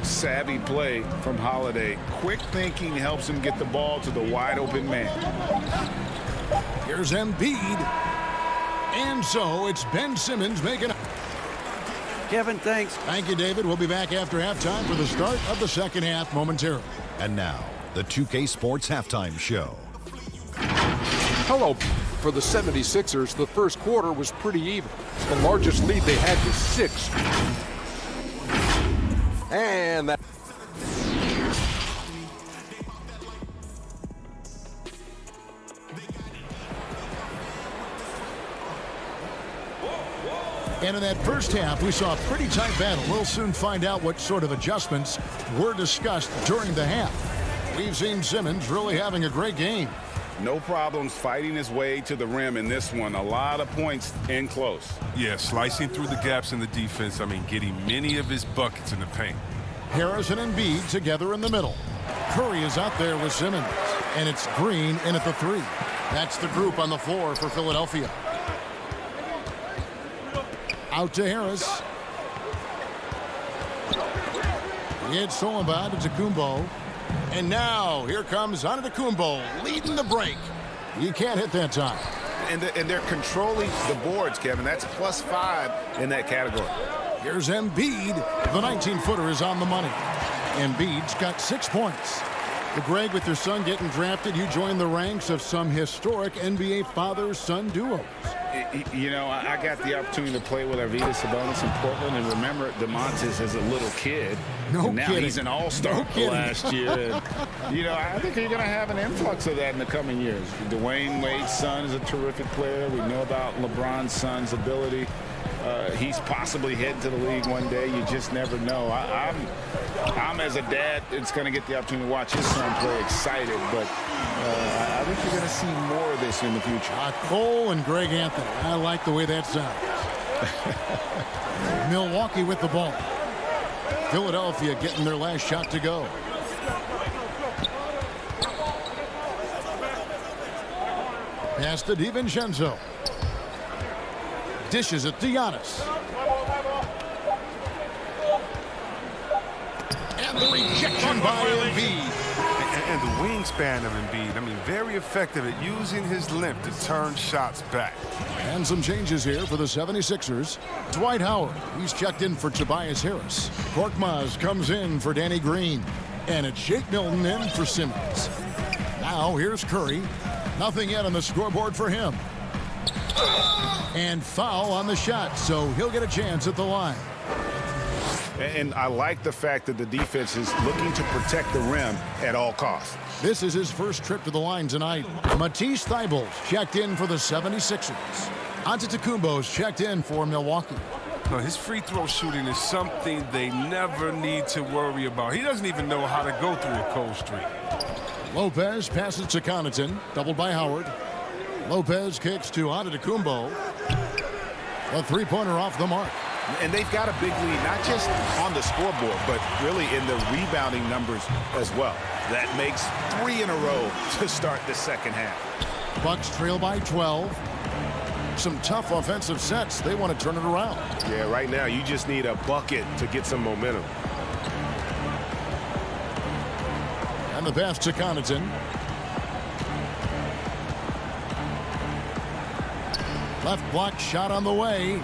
Savvy play from Holiday. Quick thinking helps him get the ball to the wide open man. Here's Embiid. And so it's Ben Simmons making it. Kevin, thanks. Thank you, David. We'll be back after halftime for the start of the second half momentarily. And now, the 2K Sports Halftime Show. Hello. For the 76ers, the first quarter was pretty even. The largest lead they had was 6. And that... And in that first half, we saw a pretty tight battle. We'll soon find out what sort of adjustments were discussed during the half. We've seen Simmons really having a great game. No problems fighting his way to the rim in this one. A lot of points in close. Yeah, slicing through the gaps in the defense. I mean, getting many of his buckets in the paint. Harrison and Embiid together in the middle. Curry is out there with Simmons. And it's Green in at the 3. That's the group on the floor for Philadelphia. Out to Harris. It's Solomon to Antetokounmpo. And now here comes Antetokounmpo leading the break. You can't hit that time. And they're controlling the boards, Kevin. That's +5 in that category. Here's Embiid. The 19-footer is on the money. Embiid's got 6 points. Well, Greg, with your son getting drafted, you joined the ranks of some historic NBA father-son duos. You know, I got the opportunity to play with Arvydas Sabonis in Portland, and remember DeMontis as a little kid. No and now kidding. He's an all-star last year. And, you know, I think you're going to have an influx of that in the coming years. Dwayne Wade's son is a terrific player. We know about LeBron's son's ability. He's possibly heading to the league one day. You just never know. I'm as a dad, it's going to get the opportunity to watch his son play excited, but I think you're going to see more of this in the future. Cole and Greg Anthony. I like the way that sounds. Milwaukee with the ball. Philadelphia getting their last shot to go. Pass to DiVincenzo. Dishes it to Giannis. The rejection by Embiid. And the wingspan of Embiid, I mean, very effective at using his length to turn shots back. And some changes here for the 76ers. Dwight Howard, he's checked in for Tobias Harris. Korkmaz comes in for Danny Green. And it's Shake Milton in for Simmons. Now here's Curry. Nothing yet on the scoreboard for him. And foul on the shot, so he'll get a chance at the line. And I like the fact that the defense is looking to protect the rim at all costs. This is his first trip to the line tonight. Matisse Thybulle checked in for the 76ers. Antetokounmpo's checked in for Milwaukee. No, his free throw shooting is something they never need to worry about. He doesn't even know how to go through a cold streak. Lopez passes to Connaughton, doubled by Howard. Lopez kicks to Antetokounmpo. A three-pointer off the mark. And they've got a big lead, not just on the scoreboard, but really in the rebounding numbers as well. That makes 3 in a row to start the second half. Bucks trail by 12. Some tough offensive sets. They want to turn it around. Yeah, right now you just need a bucket to get some momentum. And the pass to Connaughton. Left block shot on the way.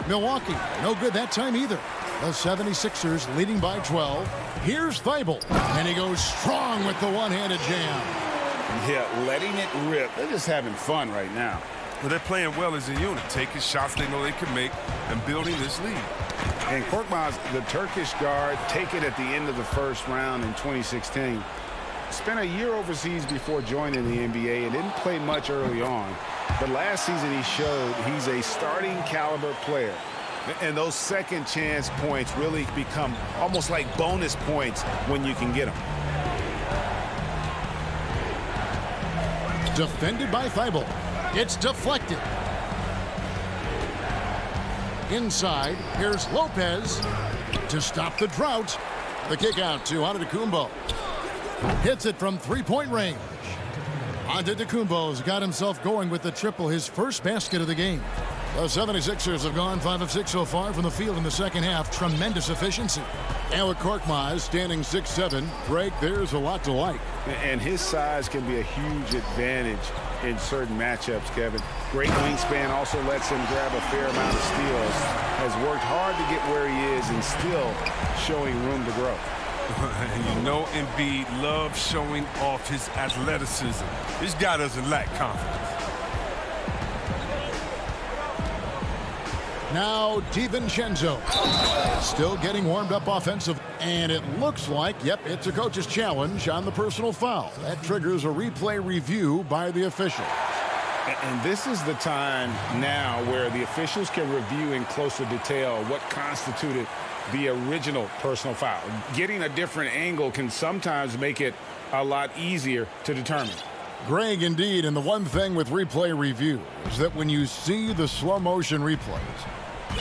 Milwaukee, no good that time either. The 76ers leading by 12. Here's Thybulle, and he goes strong with the one-handed jam. Yeah, letting it rip. They're just having fun right now. But they're playing well as a unit, taking shots they know they can make and building this lead. And Korkmaz, the Turkish guard, taken at the end of the first round in 2016. Spent a year overseas before joining the NBA and didn't play much early on. But last season he showed he's a starting caliber player. And those second chance points really become almost like bonus points when you can get them. Defended by Thybulle. It's deflected. Inside, here's Lopez to stop the drought. The kick out to Antetokounmpo. Hits it from three-point range. Antetokounmpo's got himself going with the triple, his first basket of the game. The 76ers have gone 5 of 6 so far from the field in the second half. Tremendous efficiency. And with Korkmaz standing 6'7", Greg, there's a lot to like. And his size can be a huge advantage in certain matchups, Kevin. Great wingspan also lets him grab a fair amount of steals. Has worked hard to get where he is and still showing room to grow. And you know Embiid loves showing off his athleticism. This guy doesn't lack confidence. Now DiVincenzo still getting warmed up offensive, and it looks like, yep, it's a coach's challenge on the personal foul. That triggers a replay review by the official. And this is the time now where the officials can review in closer detail what constituted the original personal foul. Getting a different angle can sometimes make it a lot easier to determine. Greg, indeed, and the one thing with replay review is that when you see the slow motion replays,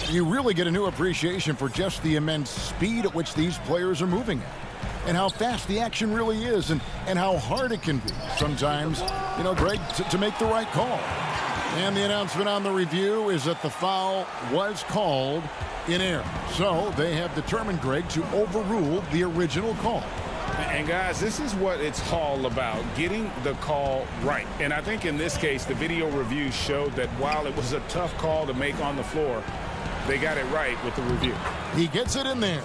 you really get a new appreciation for just the immense speed at which these players are moving at, and how fast the action really is, and how hard it can be sometimes, you know, Greg, to make the right call. And the announcement on the review is that the foul was called in error. So they have determined, Greg, to overrule the original call. And guys, this is what it's all about, getting the call right. And I think in this case, the video review showed that while it was a tough call to make on the floor, they got it right with the review. He gets it in there.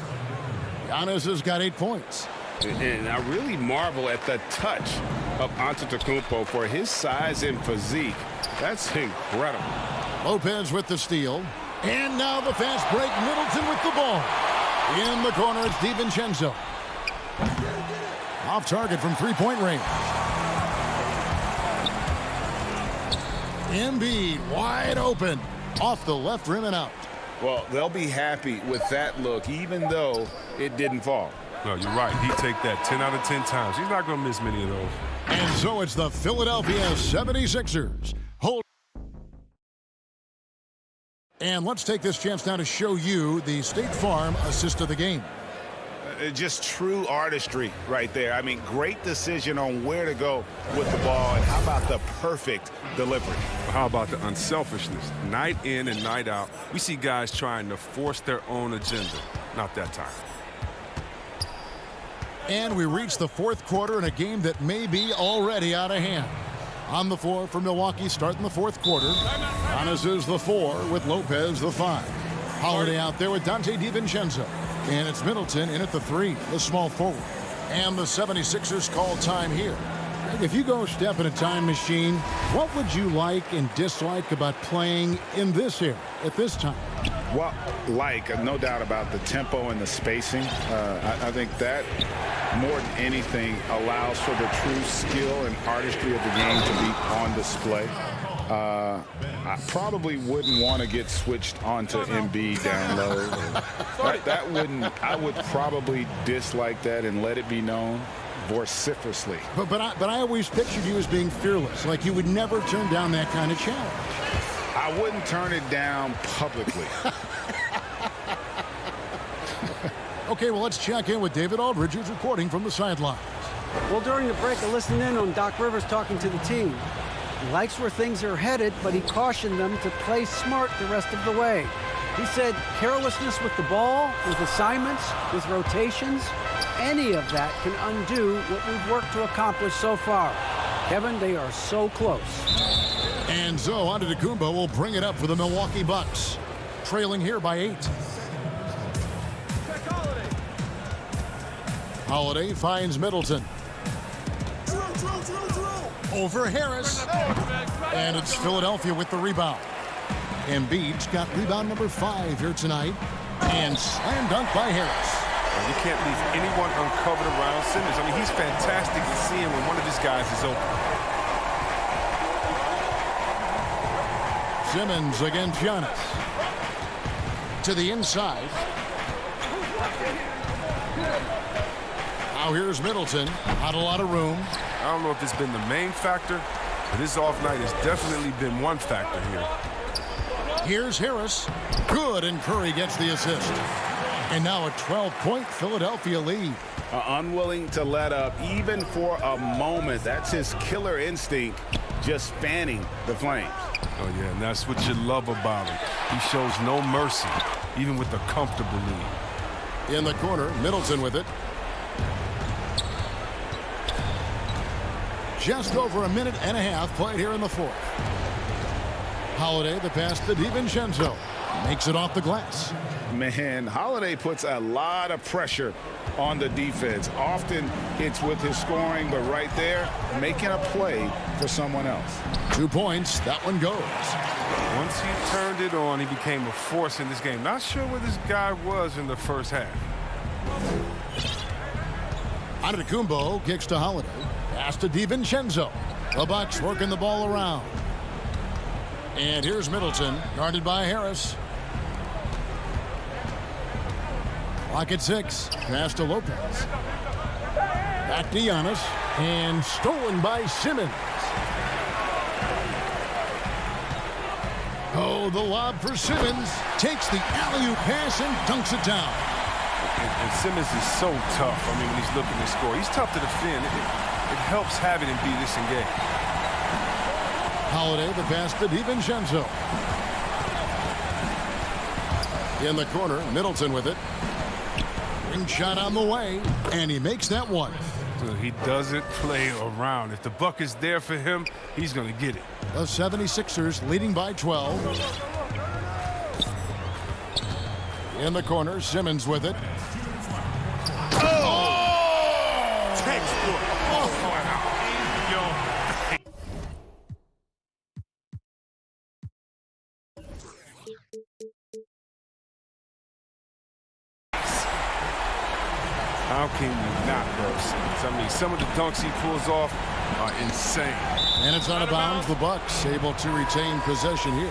Giannis has got 8 points. And I really marvel at the touch of Antetokounmpo for his size and physique. That's incredible. Lopez with the steal. And now the fast break. Middleton with the ball. In the corner, it's DiVincenzo. Off target from three-point range. Embiid wide open. Off the left rim and out. Well, they'll be happy with that look, even though it didn't fall. No, you're right. He'd take that 10 out of 10 times. He's not going to miss many of those. And so it's the Philadelphia 76ers. And let's take this chance now to show you the State Farm assist of the game. Just true artistry right there. I mean, great decision on where to go with the ball. And how about the perfect delivery? How about the unselfishness? Night in and night out, we see guys trying to force their own agenda. Not that time. And we reach the fourth quarter in a game that may be already out of hand. On the floor for Milwaukee starting the fourth quarter. Giannis is the 4 with Lopez the 5. Holiday out there with Dante DiVincenzo. And it's Middleton in at the 3, the small forward. And the 76ers call time here. If you go step in a time machine, what would you like and dislike about playing in this era at this time? Well, no doubt about the tempo and the spacing. I think that more than anything allows for the true skill and artistry of the game to be on display. I probably wouldn't want to get switched onto Embiid down low. I would probably dislike that and let it be known vociferously. But I always pictured you as being fearless, like you would never turn down that kind of challenge. I wouldn't turn it down publicly. Okay, well, let's check in with David Aldridge, who's reporting from the sidelines. Well, during the break, I listened in on Doc Rivers talking to the team. He likes where things are headed, but he cautioned them to play smart the rest of the way. He said carelessness with the ball, with assignments, with rotations, any of that can undo what we've worked to accomplish so far. Kevin, they are so close. And so Antetokounmpo will bring it up for the Milwaukee Bucks, trailing here by 8. Holiday finds Middleton. Over Harris. And it's Philadelphia with the rebound. Embiid's got rebound number 5 here tonight. And slam dunk by Harris. You can't leave anyone uncovered around Simmons. I mean, he's fantastic to see him when one of his guys is open. Simmons against Giannis. To the inside. Now here's Middleton. Not a lot of room. I don't know if it's been the main factor, but his off night has definitely been one factor here. Here's Harris. Good, and Curry gets the assist. And now a 12-point Philadelphia lead. Unwilling to let up even for a moment. That's his killer instinct, just fanning the flames. Oh, yeah, and that's what you love about him. He shows no mercy, even with a comfortable lead. In the corner, Middleton with it. Just over a minute and a half played here in the fourth. Holiday, the pass to DiVincenzo. Makes it off the glass. Man, Holiday puts a lot of pressure on the defense. Often it's with his scoring, but right there, making a play for someone else. 2 points. That one goes. Once he turned it on, he became a force in this game. Not sure where this guy was in the first half. Antetokounmpo kicks to Holiday. Pass to DiVincenzo. The Bucks working the ball around. And here's Middleton, guarded by Harris. Clock at 6. Pass to Lopez. Back to Giannis. And stolen by Simmons. Oh, the lob for Simmons. Takes the alley-oop pass and dunks it down. And Simmons is so tough. I mean, when he's looking to score, he's tough to defend. It helps having him be disengaged. Holiday, the pass to DiVincenzo. In the corner, Middleton with it. Ring shot on the way, and he makes that one. So he doesn't play around. If the buck is there for him, he's going to get it. The 76ers leading by 12. In the corner, Simmons with it. Textbook. How can you not love Simmons? I mean, some of the dunks he pulls off are insane. And it's out of bounds. The Bucks able to retain possession here.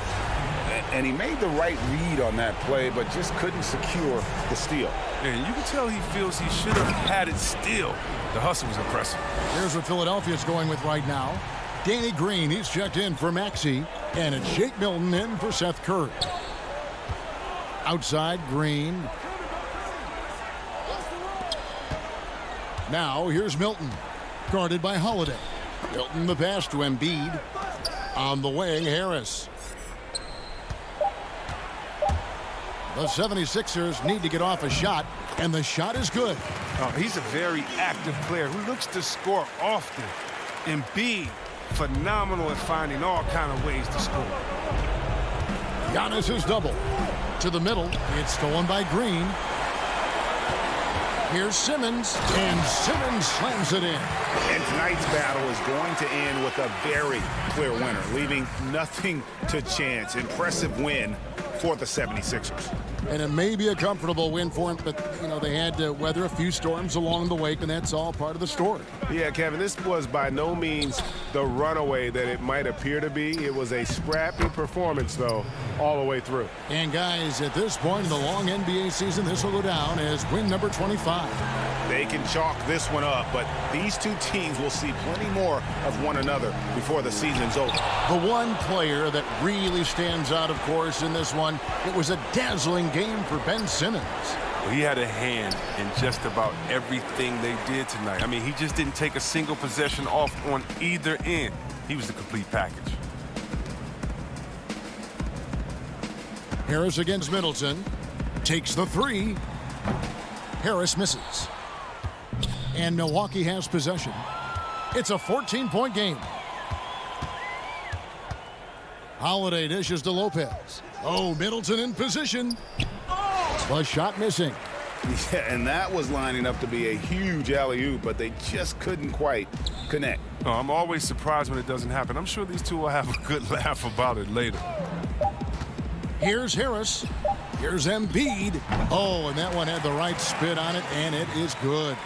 And he made the right read on that play, but just couldn't secure the steal. And you can tell he feels he should have had it still. The hustle was impressive. Here's what Philadelphia's going with right now. Danny Green, he's checked in for Maxey. And it's Shake Milton in for Seth Curry. Outside, Green. Now, here's Milton, guarded by Holiday. Milton the pass to Embiid. On the wing, Harris. The 76ers need to get off a shot. And the shot is good. Oh, he's a very active player who looks to score often. Embiid, phenomenal at finding all kind of ways to score. Giannis is double. To the middle. It's stolen by Green. Here's Simmons. And Simmons slams it in. And tonight's battle is going to end with a very clear winner, leaving nothing to chance. Impressive win for the 76ers. And it may be a comfortable win for them, but, you know, they had to weather a few storms along the way, and that's all part of the story. Yeah, Kevin, this was by no means the runaway that it might appear to be. It was a scrappy performance, though, all the way through. And, guys, at this point in the long NBA season, this will go down as win number 25. They can chalk this one up, but these two teams will see plenty more of one another before the season's over. The one player that really stands out, of course, in this one, it was a dazzling game for Ben Simmons. He had a hand in just about everything they did tonight. I mean, he just didn't take a single possession off on either end. He was the complete package. Harris against Middleton. Takes the three. Harris misses. And Milwaukee has possession. It's a 14-point game. Holiday dishes to Lopez. Oh, Middleton in position. The shot missing. Yeah, and that was lining up to be a huge alley-oop, but they just couldn't quite connect. Oh, I'm always surprised when it doesn't happen. I'm sure these two will have a good laugh about it later. Here's Harris. Here's Embiid. Oh, and that one had the right spin on it, and it is good.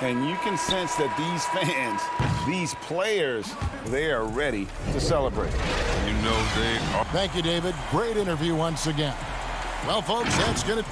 And you can sense that these fans, these players, they are ready to celebrate. You know they are. Thank you, David. Great interview once again. Well, folks, that's going to...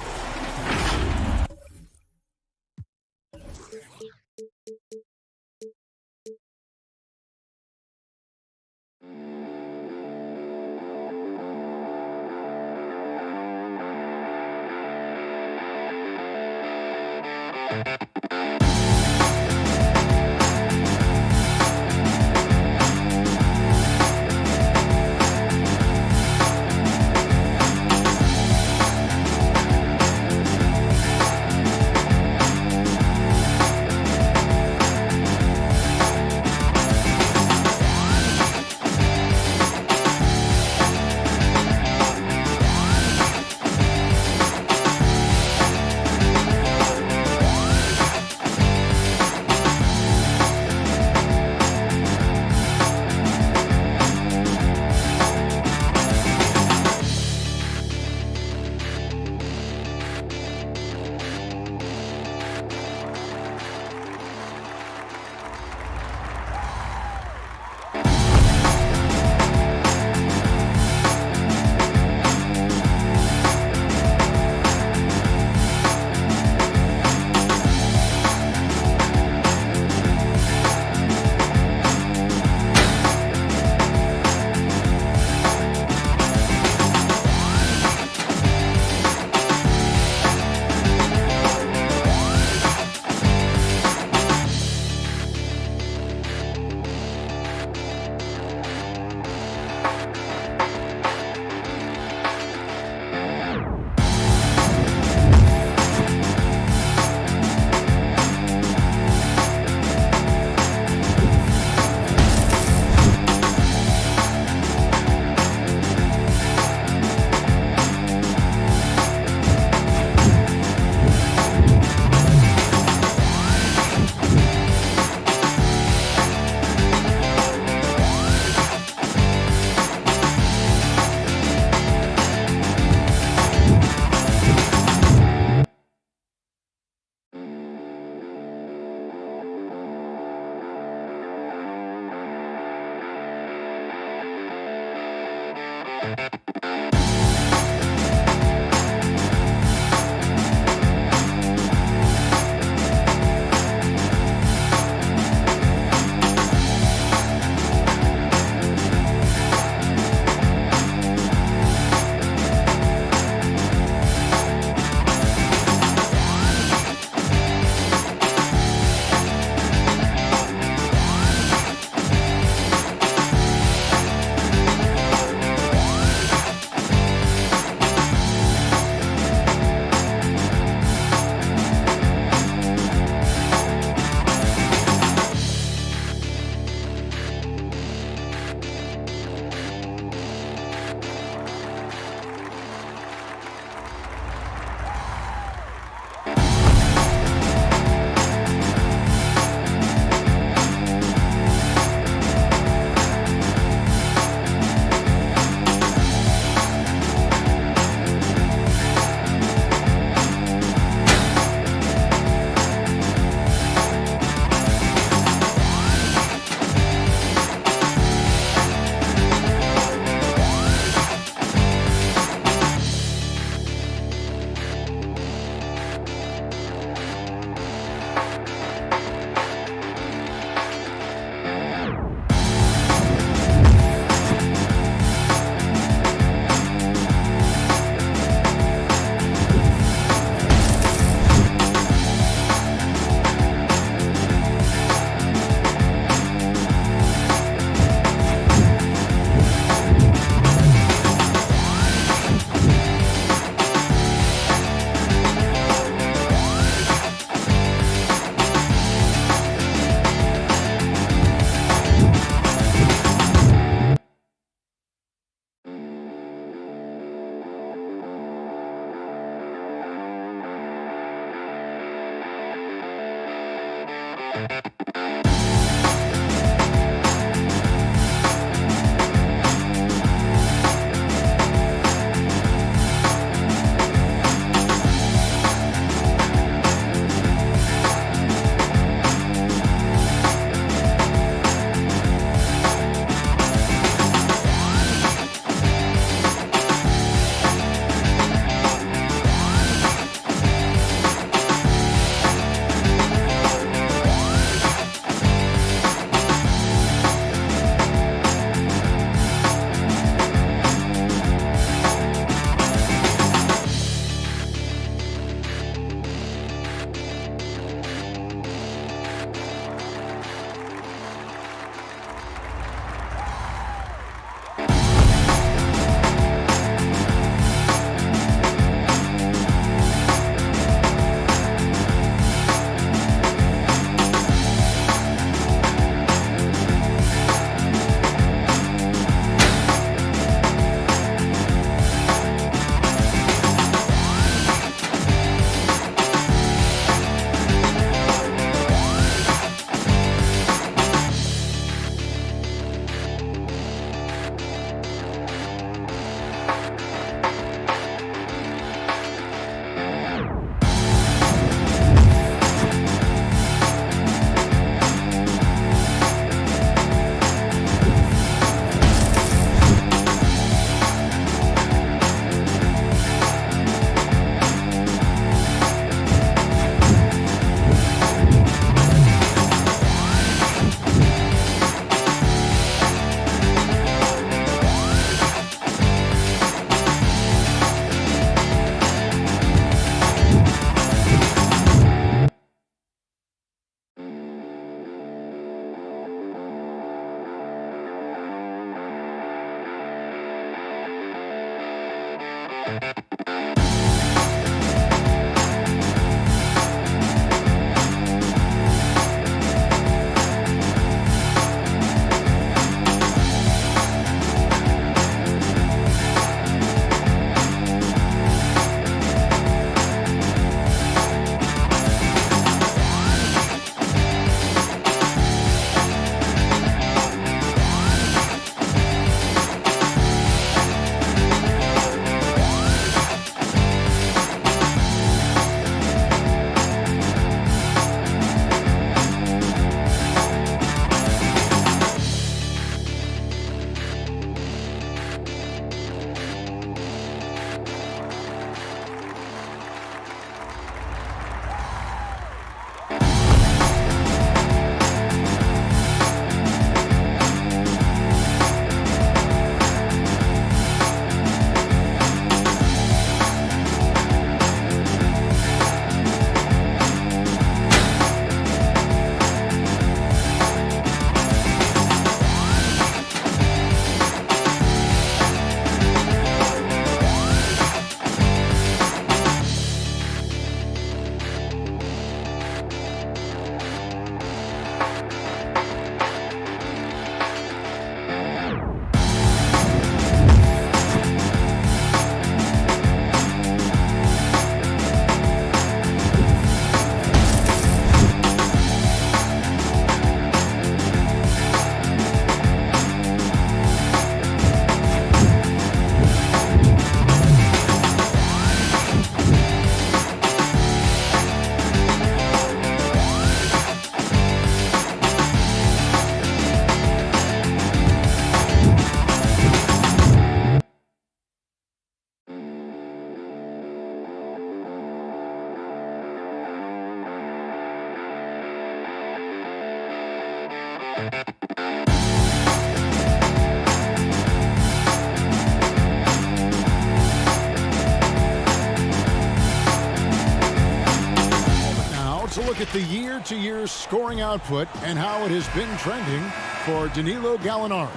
To look at the year-to-year scoring output and how it has been trending for Danilo Gallinari.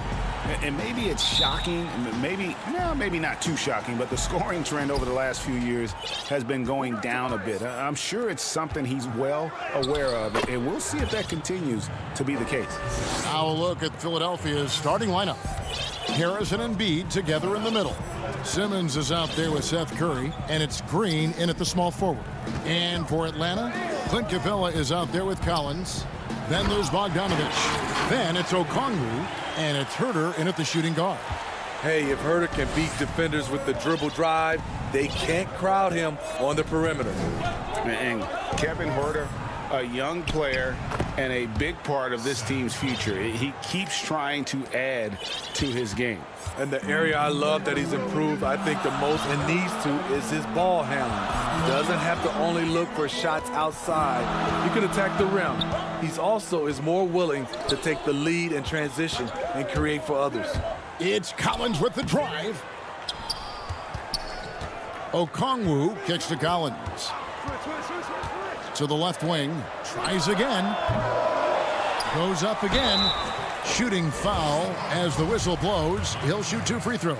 And maybe it's shocking, maybe not too shocking, but the scoring trend over the last few years has been going down a bit. I'm sure it's something he's well aware of, and we'll see if that continues to be the case. Now a look at Philadelphia's starting lineup. Harrison and Embiid together in the middle. Simmons is out there with Seth Curry, and it's Green in at the small forward. And for Atlanta, Clint Capella is out there with Collins. Then there's Bogdanovich. Then it's Okongwu, and it's Herter in at the shooting guard. Hey, if Herter can beat defenders with the dribble drive, they can't crowd him on the perimeter. And Kevin Herter, a young player and a big part of this team's future. He keeps trying to add to his game. And the area I love that he's improved, I think the most and needs to, is his ball handling. He doesn't have to only look for shots outside. He can attack the rim. He's also is more willing to take the lead in transition and create for others. It's Collins with the drive. Okongwu kicks to Collins. To the left wing. Tries again. Goes up again. Shooting foul as the whistle blows. He'll shoot 2 free throws.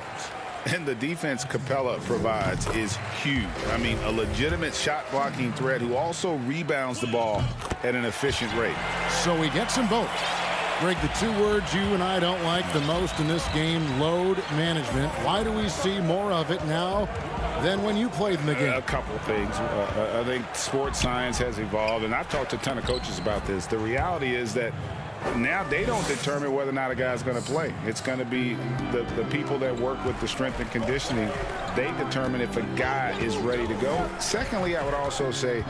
And the defense Capella provides is huge. I mean, a legitimate shot blocking threat who also rebounds the ball at an efficient rate. So he gets them both. Greg, the 2 words you and I don't like the most in this game, load management. Why do we see more of it now than when you played in the game? A couple of things. I think sports science has evolved, and I've talked to a ton of coaches about this. The reality is that now they don't determine whether or not a guy's going to play. It's going to be the people that work with the strength and conditioning. They determine if a guy is ready to go. Secondly, I would also say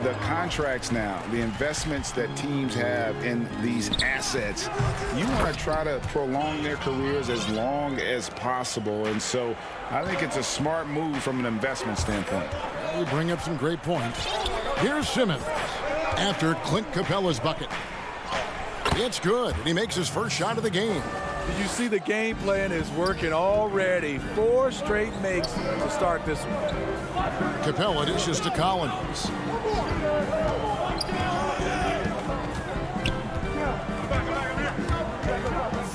the contracts now, the investments that teams have in these assets, you want to try to prolong their careers as long as possible. And so I think it's a smart move from an investment standpoint. You bring up some great points. Here's Simmons after Clint Capella's bucket. It's good, and he makes his first shot of the game. You see the game plan is working already. 4 straight makes to start this one. Capella dishes to Collins.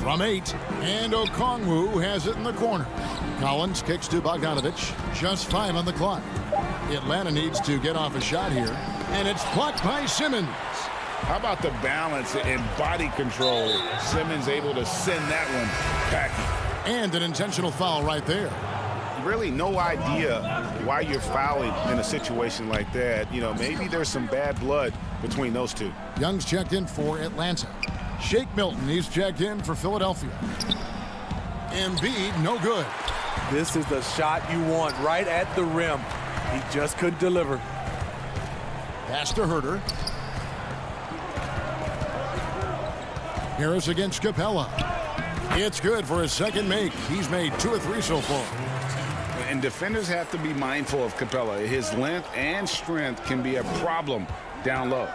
From 8, and Okongwu has it in the corner. Collins kicks to Bogdanovich. Just 5 on the clock. Atlanta needs to get off a shot here, and it's blocked by Simmons. How about the balance and body control? Simmons able to send that one packing. And an intentional foul right there. Really no idea why you're fouling in a situation like that. You know, maybe there's some bad blood between those two. Young's checked in for Atlanta. Shake Milton, he's checked in for Philadelphia. Embiid, no good. This is the shot you want right at the rim. He just couldn't deliver. Pass to Herter. Harris against Capella. It's good for his second make. He's made 2 of 3 so far. And defenders have to be mindful of Capella. His length and strength can be a problem down low.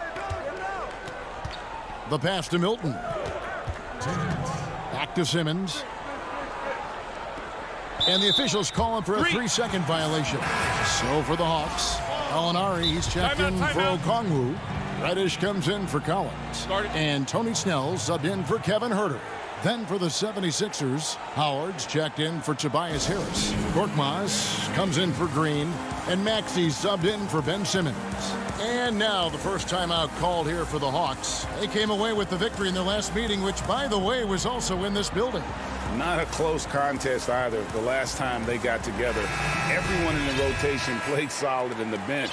The pass to Milton. Back to Simmons. And the officials call him for a 3-second violation. So for the Hawks, Alinari, he's checked in for Okongwu. Reddish comes in for Collins. And Tony Snell subbed in for Kevin Herter. Then for the 76ers, Howard's checked in for Tobias Harris. Korkmaz comes in for Green. And Maxey subbed in for Ben Simmons. And now the first timeout called here for the Hawks. They came away with the victory in their last meeting, which, by the way, was also in this building. Not a close contest either the last time they got together. Everyone in the rotation played solid, and the bench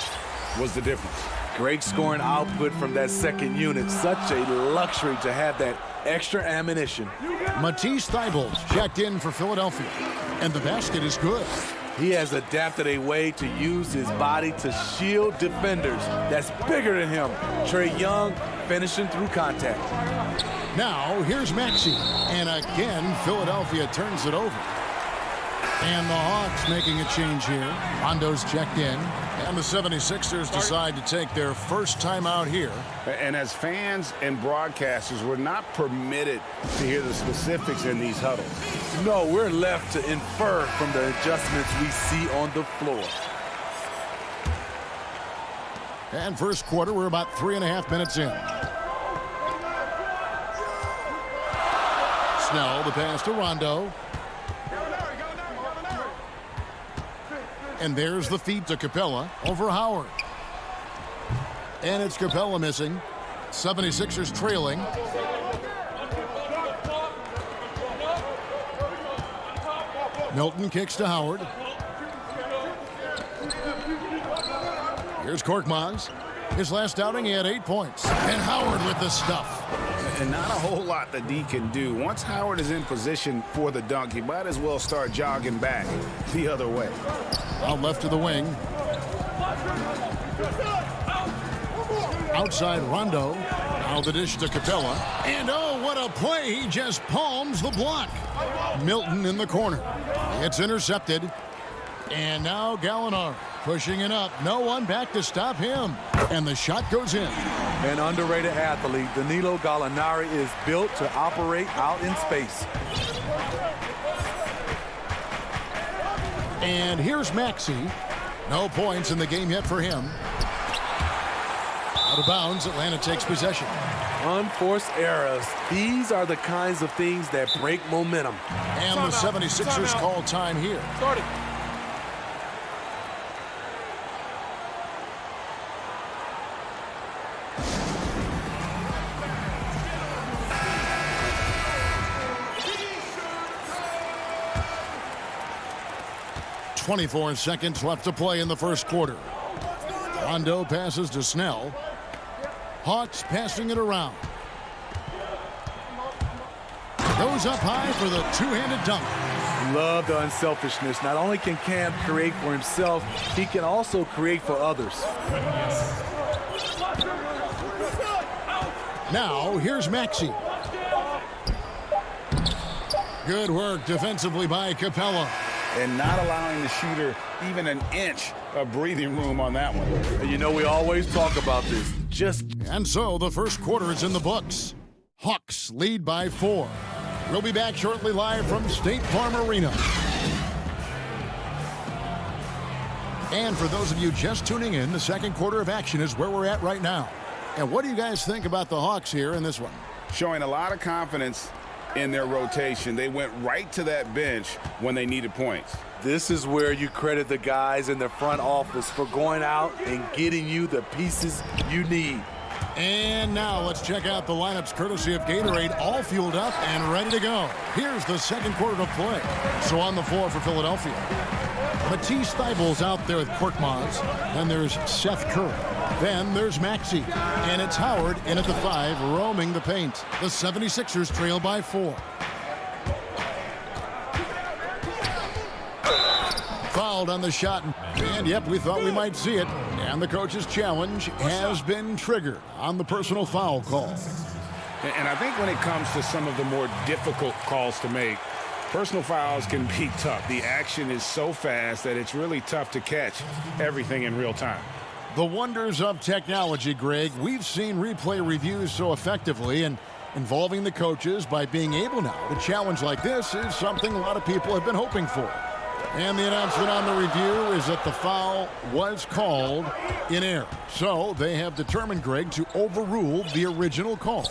was the difference. Great scoring output from that second unit. Such a luxury to have that extra ammunition. Matisse Thybulle checked in for Philadelphia. And the basket is good. He has adapted a way to use his body to shield defenders that's bigger than him. Trae Young finishing through contact. Now, here's Maxey. And again, Philadelphia turns it over. And the Hawks making a change here. Rondo's checked in. And the 76ers decide to take their first timeout here. And as fans and broadcasters, we're not permitted to hear the specifics in these huddles. No, we're left to infer from the adjustments we see on the floor. And first quarter, we're about 3.5 minutes in. Snell, the pass to Rondo. And there's the feed to Capella over Howard. And it's Capella missing. 76ers trailing. Milton kicks to Howard. Here's Korkmaz. His last outing, he had 8 points. And Howard with the stuff. And not a whole lot that D can do. Once Howard is in position for the dunk, he might as well start jogging back the other way. Out left to the wing. Outside Rondo. Now the dish to Capella. And oh, what a play. He just palms the block. Milton in the corner. It's intercepted. And now Gallinari pushing it up. No one back to stop him. And the shot goes in. An underrated athlete, Danilo Gallinari is built to operate out in space. And here's Maxey. No points in the game yet for him. Out of bounds, Atlanta takes possession. Unforced errors. These are the kinds of things that break momentum. And the 76ers call time here. Started. .24 seconds left to play in the first quarter. Rondo passes to Snell. Hawks passing it around. Goes up high for the two-handed dunk. Love the unselfishness. Not only can Cam create for himself, he can also create for others. Now, here's Maxey. Good work defensively by Capella. And not allowing the shooter even an inch of breathing room on that one. And you know, we always talk about this. And so the first quarter is in the books. Hawks lead by 4. We'll be back shortly live from State Farm Arena. And for those of you just tuning in, the second quarter of action is where we're at right now. And what do you guys think about the Hawks here in this one? Showing a lot of confidence in their rotation. They went right to that bench when they needed points. This is where you credit the guys in the front office for going out and getting you the pieces you need. And now let's check out the lineups courtesy of Gatorade, all fueled up and ready to go. Here's the second quarter to play. So on the floor for Philadelphia, Matisse Thybulle's out there with Korkmaz. Then there's Seth Curry. Then there's Maxey. And it's Howard in at the 5, roaming the paint. The 76ers trail by 4. Fouled on the shot. And yep, we thought we might see it. And the coach's challenge has been triggered on the personal foul call. And I think when it comes to some of the more difficult calls to make, personal fouls can be tough. The action is so fast that it's really tough to catch everything in real time. The wonders of technology, Greg. We've seen replay reviews so effectively, and involving the coaches by being able now to challenge like this is something a lot of people have been hoping for. And the announcement on the review is that the foul was called in error. So they have determined, Greg, to overrule the original call.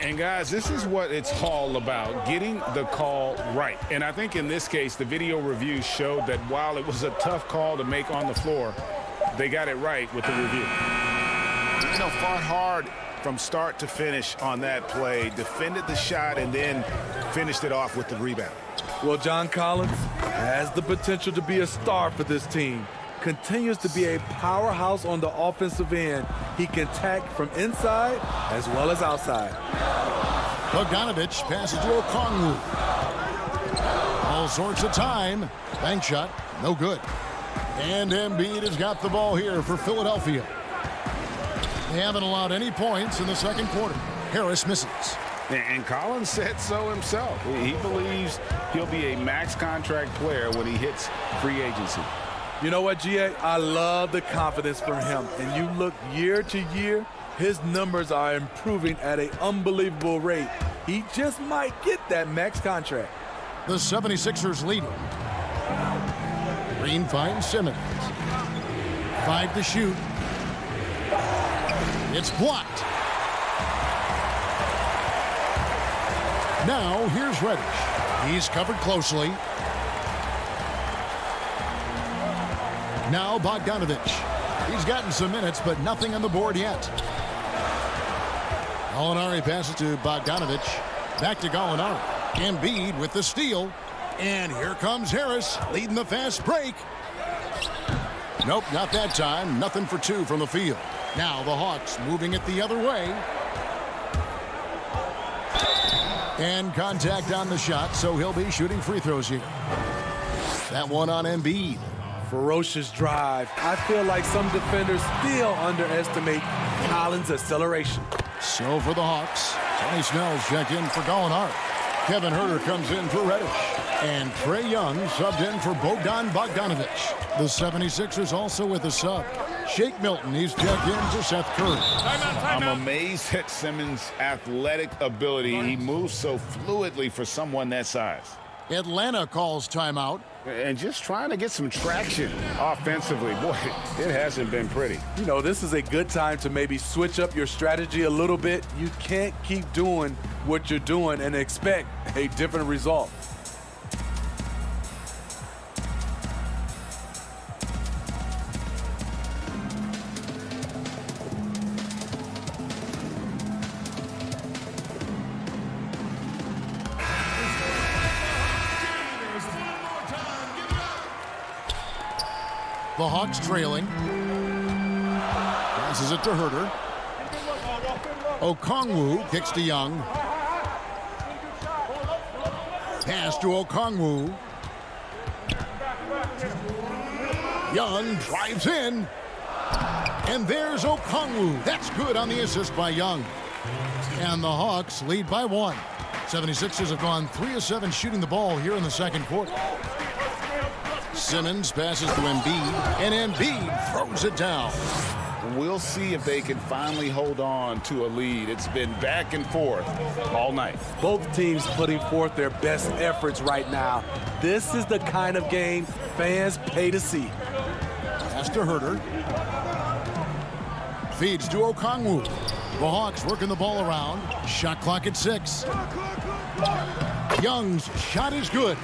And guys, this is what it's all about, getting the call right. And I think in this case, the video review showed that while it was a tough call to make on the floor, they got it right with the review. You know, fought hard from start to finish on that play, defended the shot, and then finished it off with the rebound. Well, John Collins has the potential to be a star for this team. Continues to be a powerhouse on the offensive end. He can attack from inside as well as outside. Bogdanovich passes to Okongwu. All sorts of time. Bank shot, no good. And Embiid has got the ball here for Philadelphia. They haven't allowed any points in the second quarter. Harris misses. And Collins said so himself. He believes he'll be a max contract player when he hits free agency. You know what, GA? I love the confidence from him. And you look year to year, his numbers are improving at an unbelievable rate. He just might get that max contract. The 76ers leading. Green finds Simmons. 5 to shoot. It's blocked. Now here's Reddish. He's covered closely. Now Bogdanovich. He's gotten some minutes, but nothing on the board yet. Gallinari passes to Bogdanovich. Back to Gallinari. Embiid with the steal. And here comes Harris, leading the fast break. Nope, not that time. Nothing for 2 from the field. Now the Hawks moving it the other way. And contact on the shot, so he'll be shooting free throws here. That one on Embiid. Ferocious drive. I feel like some defenders still underestimate Collins' acceleration. So for the Hawks, Tony Snell's checked in for Gallinari. Kevin Huerter comes in for Reddish. And Trae Young subbed in for Bogdan Bogdanovic. The 76ers also with a sub. Shake Milton, he's checked in for Seth Curry. I'm amazed at Simmons' athletic ability. He moves so fluidly for someone that size. Atlanta calls timeout. And just trying to get some traction offensively. Boy, it hasn't been pretty. You know, this is a good time to maybe switch up your strategy a little bit. You can't keep doing what you're doing and expect a different result. The Hawks trailing. Passes it to Huerter. Okongwu kicks to Young. Pass to Okongwu. Young drives in. And there's Okongwu. That's good on the assist by Young. And the Hawks lead by 1. 76ers have gone 3 of 7 shooting the ball here in the second quarter. Simmons passes to Embiid, and Embiid throws it down. We'll see if they can finally hold on to a lead. It's been back and forth all night. Both teams putting forth their best efforts right now. This is the kind of game fans pay to see. Pass to Huerter. Feeds to Okongwu. The Hawks working the ball around. Shot clock at 6. Young's shot is good.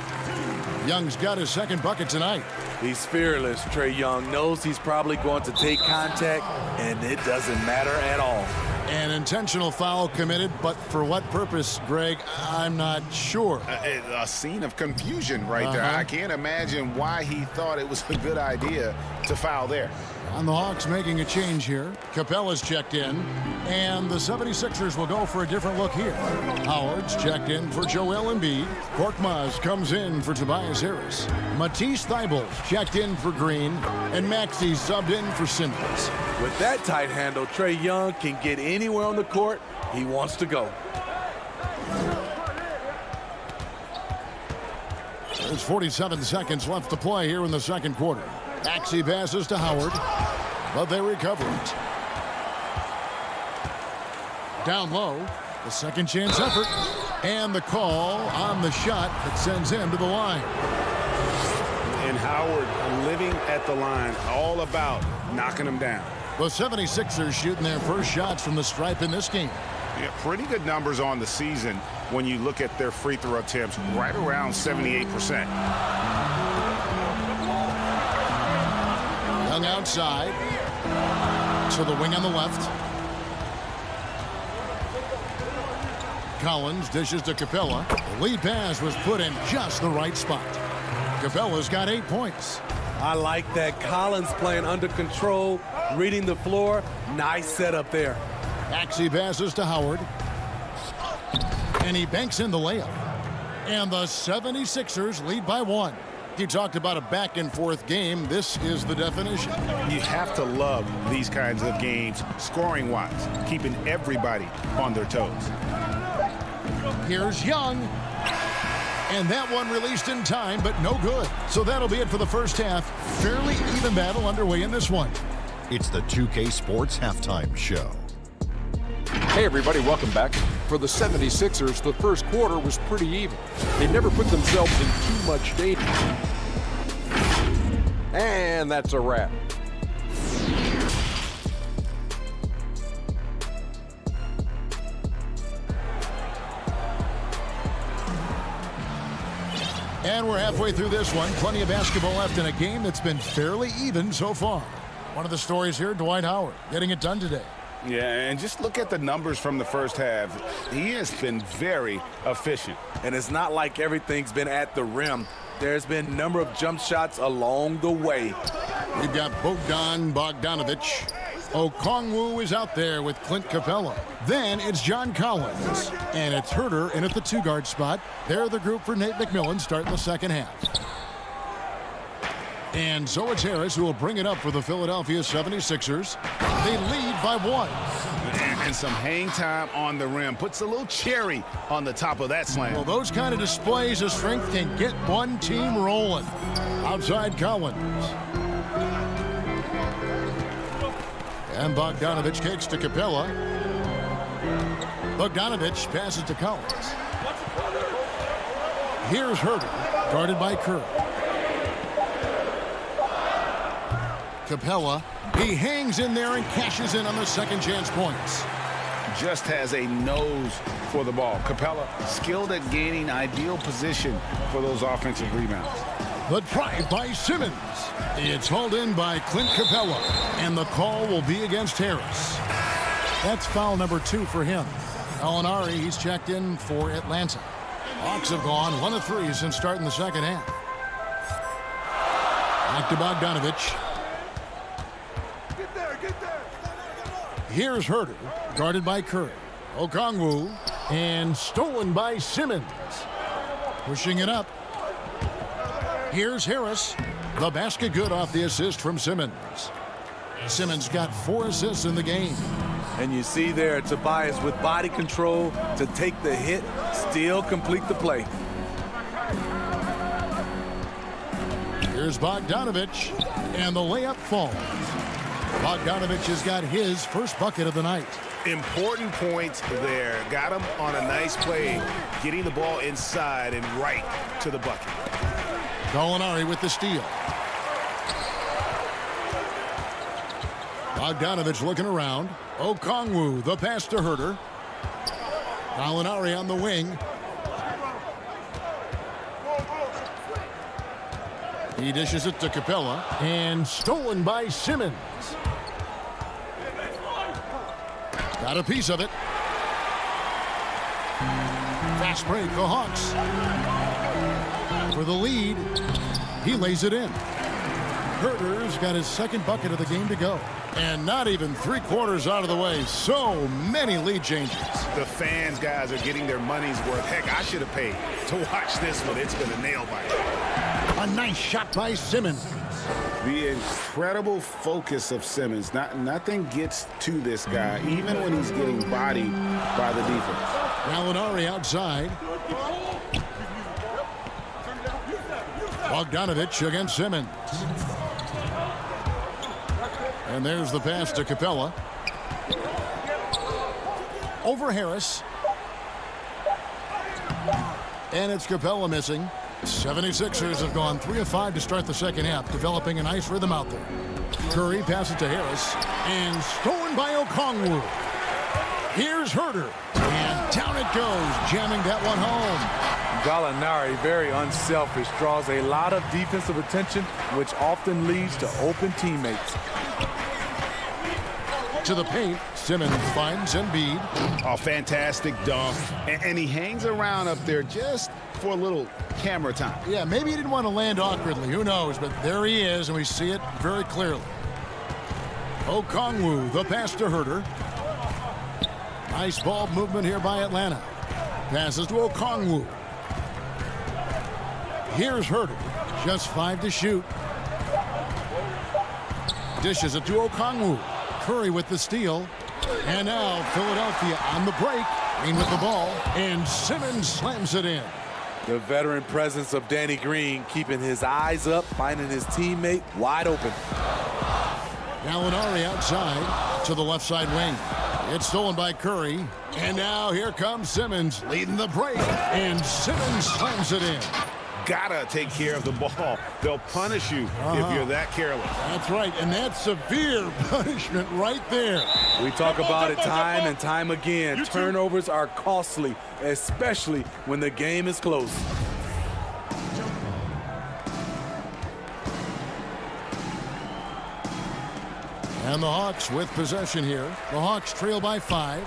Young's got his second bucket tonight. He's fearless. Trae Young knows he's probably going to take contact, and it doesn't matter at all. An intentional foul committed, but for what purpose, Greg? I'm not sure. A scene of confusion right there. I can't imagine why he thought it was a good idea to foul there. And the Hawks making a change here. Capella's checked in, and the 76ers will go for a different look here. Howard's checked in for Joel Embiid. Korkmaz comes in for Tobias Harris. Matisse Thybulle's checked in for Green, and Maxey subbed in for Simmons. With that tight handle, Trae Young can get anywhere on the court he wants to go. There's 47 seconds left to play here in the second quarter. Maxey passes to Howard, but they recover it. Down low, the second chance effort, and the call on the shot that sends him to the line. And Howard living at the line, all about knocking him down. The 76ers shooting their first shots from the stripe in this game. Yeah, pretty good numbers on the season when you look at their free throw attempts, right around 78%. Young outside to the wing on the left. Collins dishes to Capella. The lead pass was put in just the right spot. Capella's got 8 points. I like that. Collins playing under control, reading the floor. Nice setup there. Maxey passes to Howard. And he banks in the layup. And the 76ers lead by 1. You talked about a back-and-forth game. This is the definition. You have to love these kinds of games, scoring-wise, keeping everybody on their toes. Here's Young. And that one released in time, but no good. So that'll be it for the first half. Fairly even battle underway in this one. It's the 2K Sports Halftime Show. Hey everybody, welcome back. For the 76ers, the first quarter was pretty even. They never put themselves in too much danger. And that's a wrap. And we're halfway through this one. Plenty of basketball left in a game that's been fairly even so far. One of the stories here, Dwight Howard getting it done today. Yeah, and just look at the numbers from the first half. He has been very efficient. And it's not like everything's been at the rim. There's been a number of jump shots along the way. We've got Bogdan Bogdanovic. Okongwu is out there with Clint Capella. Then it's John Collins. And it's Herter in at the 2-guard spot. They're the group for Nate McMillan starting the second half. And so it's Harris who will bring it up for the Philadelphia 76ers. They lead by 1. And some hang time on the rim. Puts a little cherry on the top of that slam. Well, those kind of displays of strength can get one team rolling. Outside Collins. And Bogdanovich kicks to Capella. Bogdanovich passes to Collins. Here's Herter, guarded by Curry. Capella, he hangs in there and cashes in on the second chance points. Just has a nose for the ball. Capella, skilled at gaining ideal position for those offensive rebounds. The drive by Simmons. It's hauled in by Clint Capella, and the call will be against Harris. That's foul number 2 for him. Alinari, he's checked in for Atlanta. Hawks have gone 1 of 3 since starting the second half. Back to Bogdanovich. Here's Herter, guarded by Curry. Okongwu, and stolen by Simmons. Pushing it up. Here's Harris. The basket good off the assist from Simmons. Simmons got 4 assists in the game. And you see there Tobias with body control to take the hit, still complete the play. Here's Bogdanovich, and the layup falls. Bogdanovich has got his first bucket of the night. Important points there. Got him on a nice play, getting the ball inside and right to the bucket. Gallinari with the steal. Bogdanovich looking around. Okongwu, the pass to Herter. Gallinari on the wing. He dishes it to Capella, and stolen by Simmons. Got a piece of it. Fast break, the Hawks. For the lead, he lays it in. Herter's got his second bucket of the game to go. And not even 3/4 out of the way. So many lead changes. The fans, guys, are getting their money's worth. Heck, I should have paid to watch this one. It's been a nail biter. A nice shot by Simmons. The incredible focus of Simmons. Nothing gets to this guy, even when he's getting bodied by the defense. Gallinari outside. Bogdanovich against Simmons. And there's the pass to Capella. Over Harris. And it's Capella missing. 76ers have gone 3 of 5 to start the second half, developing a nice rhythm out there. Curry passes to Harris, and stolen by Okongwu. Here's Herter, and down it goes, jamming that one home. Gallinari, very unselfish, draws a lot of defensive attention, which often leads to open teammates. To the paint, Simmons finds Embiid. Oh, fantastic dunk. And he hangs around up there just for a little camera time. Yeah, maybe he didn't want to land awkwardly. Who knows? But there he is, and we see it very clearly. Okongwu, the pass to Herter. Nice ball movement here by Atlanta. Passes to Okongwu. Here's Herter. Just 5 to shoot. Dishes it to Okongwu. Curry with the steal. And now Philadelphia on the break. Green with the ball. And Simmons slams it in. The veteran presence of Danny Green keeping his eyes up, finding his teammate wide open. Gallinari outside to the left side wing. It's stolen by Curry. And now here comes Simmons leading the break. And Simmons slams it in. Gotta take care of the ball. They'll punish you if you're that careless. That's right, and that's severe punishment right there. We talk about it time and time again. Turnovers are costly, especially when the game is close. And the Hawks with possession here. The Hawks trail by 5.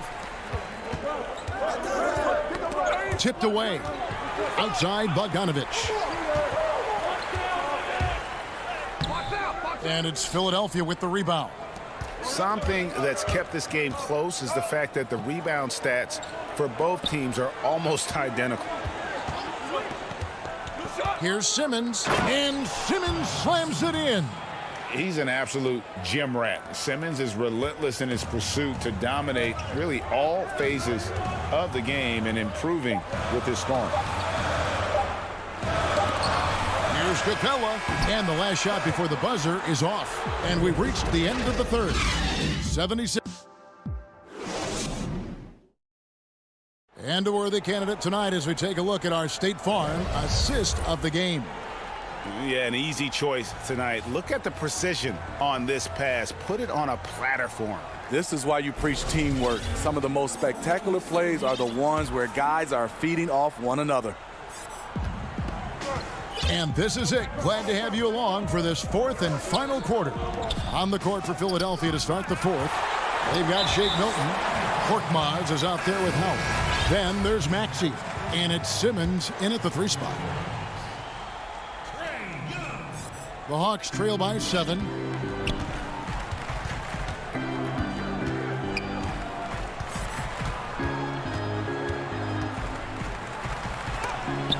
Tipped away. Outside Bogdanovich. And it's Philadelphia with the rebound. Something that's kept this game close is the fact that the rebound stats for both teams are almost identical. Here's Simmons, and Simmons slams it in. He's an absolute gym rat. Simmons is relentless in his pursuit to dominate really all phases of the game and improving with his scoring. Here's Capella, and the last shot before the buzzer is off. And we've reached the end of the third. 76. And a worthy candidate tonight as we take a look at our State Farm assist of the game. Yeah, an easy choice tonight. Look at the precision on this pass. Put it on a platter for him. This is why you preach teamwork. Some of the most spectacular plays are the ones where guys are feeding off one another. And this is it. Glad to have you along for this fourth and final quarter. On the court for Philadelphia to start the fourth. They've got Shake Milton. Korkmaz is out there with Howard. Then there's Maxey. And it's Simmons in at the 3 spot. The Hawks trail by 7.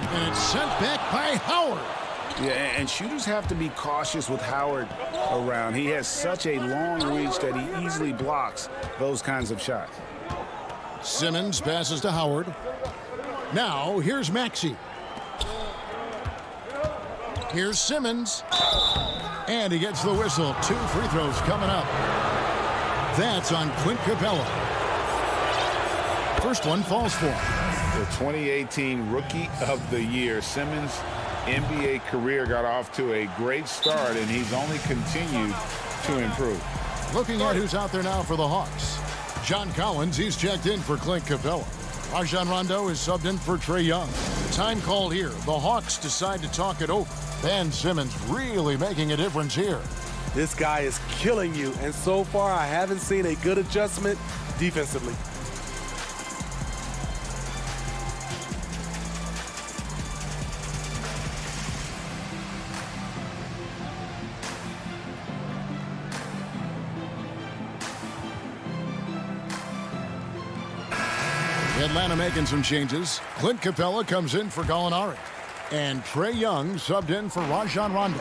And it's sent back by Howard. Yeah, and shooters have to be cautious with Howard around. He has such a long reach that he easily blocks those kinds of shots. Simmons passes to Howard. Now here's Maxey. Here's Simmons. And he gets the whistle. 2 free throws coming up. That's on Clint Capella. First one falls for him. The 2018 Rookie of the Year. Simmons' NBA career got off to a great start, and he's only continued to improve. Looking at who's out there now for the Hawks. John Collins, he's checked in for Clint Capella. Rajon Rondo is subbed in for Trae Young. Time called here. The Hawks decide to talk it over. Ben Simmons really making a difference here. This guy is killing you, and so far I haven't seen a good adjustment defensively. Atlanta making some changes. Clint Capella comes in for Gallinari. And Trae Young subbed in for Rajon Rondo.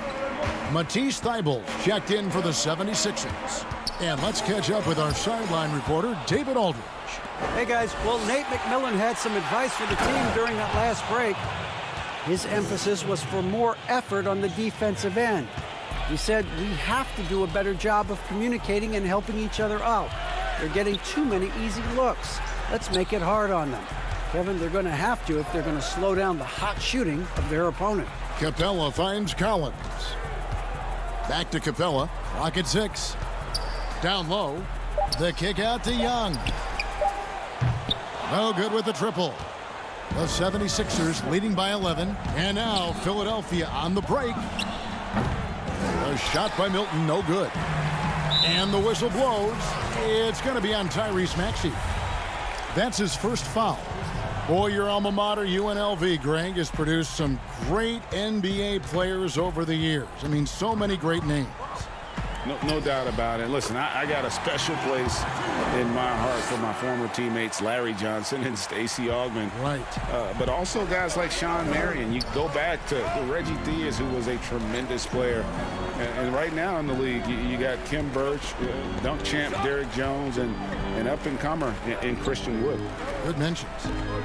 Matisse Thybulle checked in for the 76ers. And let's catch up with our sideline reporter, David Aldridge. Hey, guys. Well, Nate McMillan had some advice for the team during that last break. His emphasis was for more effort on the defensive end. He said, we have to do a better job of communicating and helping each other out. They're getting too many easy looks. Let's make it hard on them. Kevin, they're going to have to if they're going to slow down the hot shooting of their opponent. Capella finds Collins. Back to Capella. Clock at 6. Down low. The kick out to Young. No good with the triple. The 76ers leading by 11. And now Philadelphia on the break. A shot by Milton, no good. And the whistle blows. It's going to be on Tyrese Maxey. That's his first foul. Boy, your alma mater, UNLV, Greg, has produced some great NBA players over the years. I mean, so many great names. No doubt about it. Listen, I got a special place in my heart for my former teammates Larry Johnson and Stacey Augmon. Right. But also guys like Sean Marion. You go back to Reggie Diaz, who was a tremendous player. And right now in the league, you got Kim Birch, dunk champ Derrick Jones, and an up-and-comer in Christian Wood. Good mentions.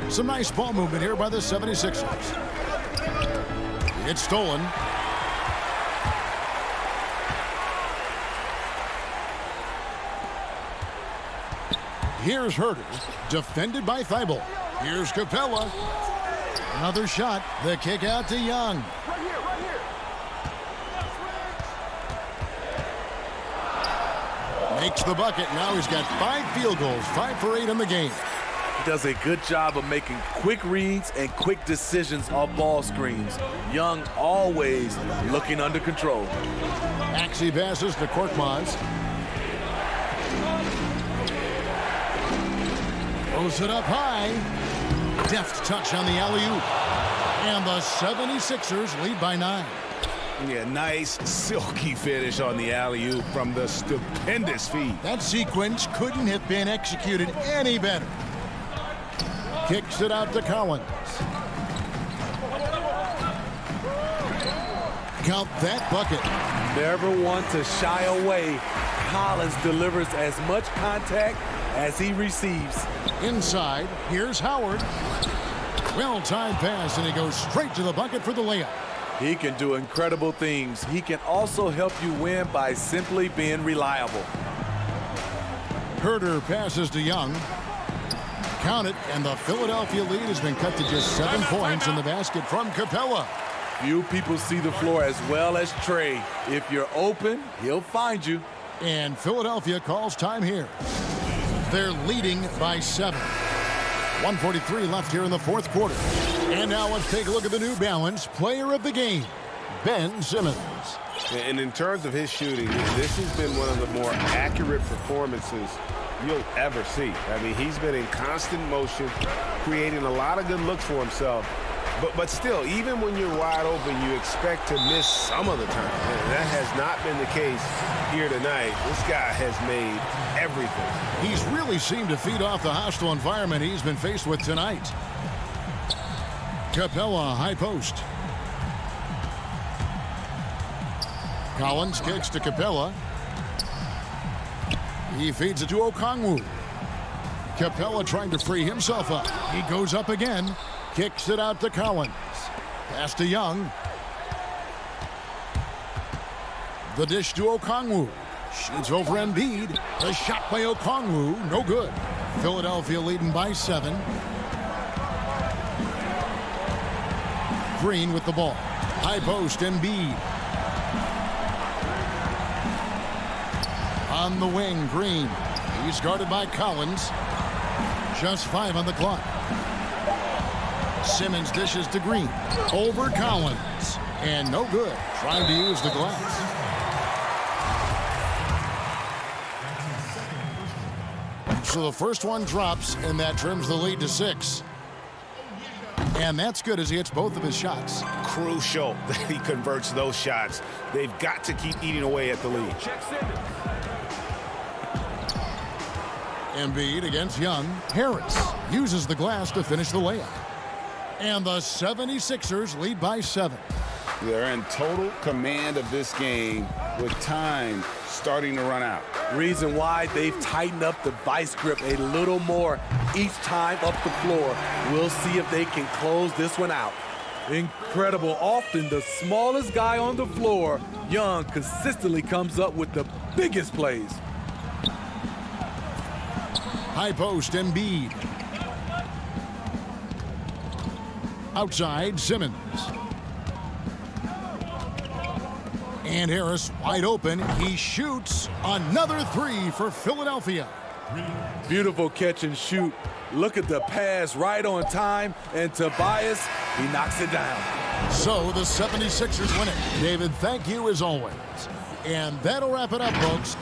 Some nice ball movement here by the 76ers. It's stolen. Here's Herter, defended by Thybulle. Here's Capella. Another shot. The kick out to Young. Right here. Makes the bucket. Now he's got 5 field goals, 5 for 8 in the game. He does a good job of making quick reads and quick decisions off ball screens. Young always looking under control. Maxey passes to Korkmaz. Throws it up high. Deft touch on the alley-oop. And the 76ers lead by 9. Yeah, nice, silky finish on the alley-oop from the stupendous feed. That sequence couldn't have been executed any better. Kicks it out to Collins. Count that bucket. Never one to shy away. Collins delivers as much contact as he receives. Inside, here's Howard. Well-timed pass, and he goes straight to the bucket for the layup. He can do incredible things. He can also help you win by simply being reliable. Herter passes to Young. Count it, and the Philadelphia lead has been cut to just 7 points in the basket from Capella. Few people see the floor as well as Trey. If you're open, he'll find you. And Philadelphia calls time here. They're leading by 7. 1:43 left here in the fourth quarter. And now let's take a look at the New Balance player of the game, Ben Simmons. And in terms of his shooting, this has been one of the more accurate performances you'll ever see. I mean, he's been in constant motion, creating a lot of good looks for himself. But still, even when you're wide open, you expect to miss some of the time. And that has not been the case here tonight. This guy has made everything. He's really seemed to feed off the hostile environment he's been faced with tonight. Capella, high post. Collins kicks to Capella. He feeds it to Okongwu. Capella trying to free himself up. He goes up again. Kicks it out to Collins. Pass to Young. The dish to Okongwu. Shoots over Embiid. The shot by Okongwu. No good. Philadelphia leading by 7. Green with the ball. High post, Embiid. On the wing, Green. He's guarded by Collins. Just 5 on the clock. Simmons dishes to Green. Over Collins. And no good. Trying to use the glass. So the first one drops, and that trims the lead to 6. And that's good as he hits both of his shots. Crucial that he converts those shots. They've got to keep eating away at the lead. Embiid against Young. Harris uses the glass to finish the layup. And the 76ers lead by 7. They're in total command of this game with time starting to run out. Reason why they've tightened up the vice grip a little more each time up the floor. We'll see if they can close this one out. Incredible. Often the smallest guy on the floor, Young, consistently comes up with the biggest plays. High post, Embiid. Outside, Simmons. And Harris wide open. He shoots another 3 for Philadelphia. Beautiful catch and shoot. Look at the pass right on time. And Tobias, he knocks it down. So the 76ers win it. David, thank you as always. And that'll wrap it up, folks.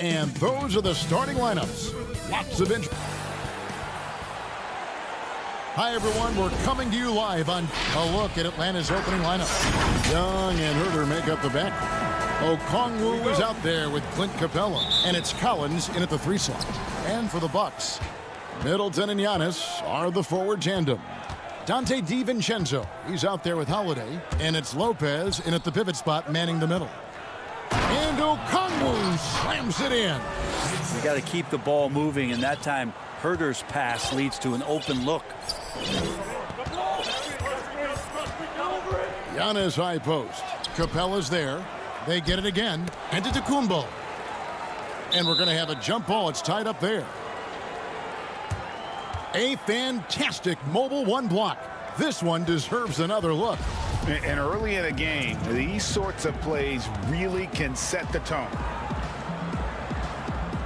And those are the starting lineups. Lots of interest. Hi, everyone. We're coming to you live on a look at Atlanta's opening lineup. Young and Herder make up the back. Okongwu is out there with Clint Capella, and it's Collins in at the 3 slot. And for the Bucks, Middleton and Giannis are the forward tandem. Dante DiVincenzo. He's out there with Holiday. And it's Lopez in at the pivot spot, manning the middle. And Okongwu slams it in. You got to keep the ball moving, and that time Herder's pass leads to an open look. Giannis high post. Capella's there. They get it again. And to Tecumbo. And we're going to have a jump ball. It's tied up there. A fantastic mobile one block. This one deserves another look. And early in a game, these sorts of plays really can set the tone.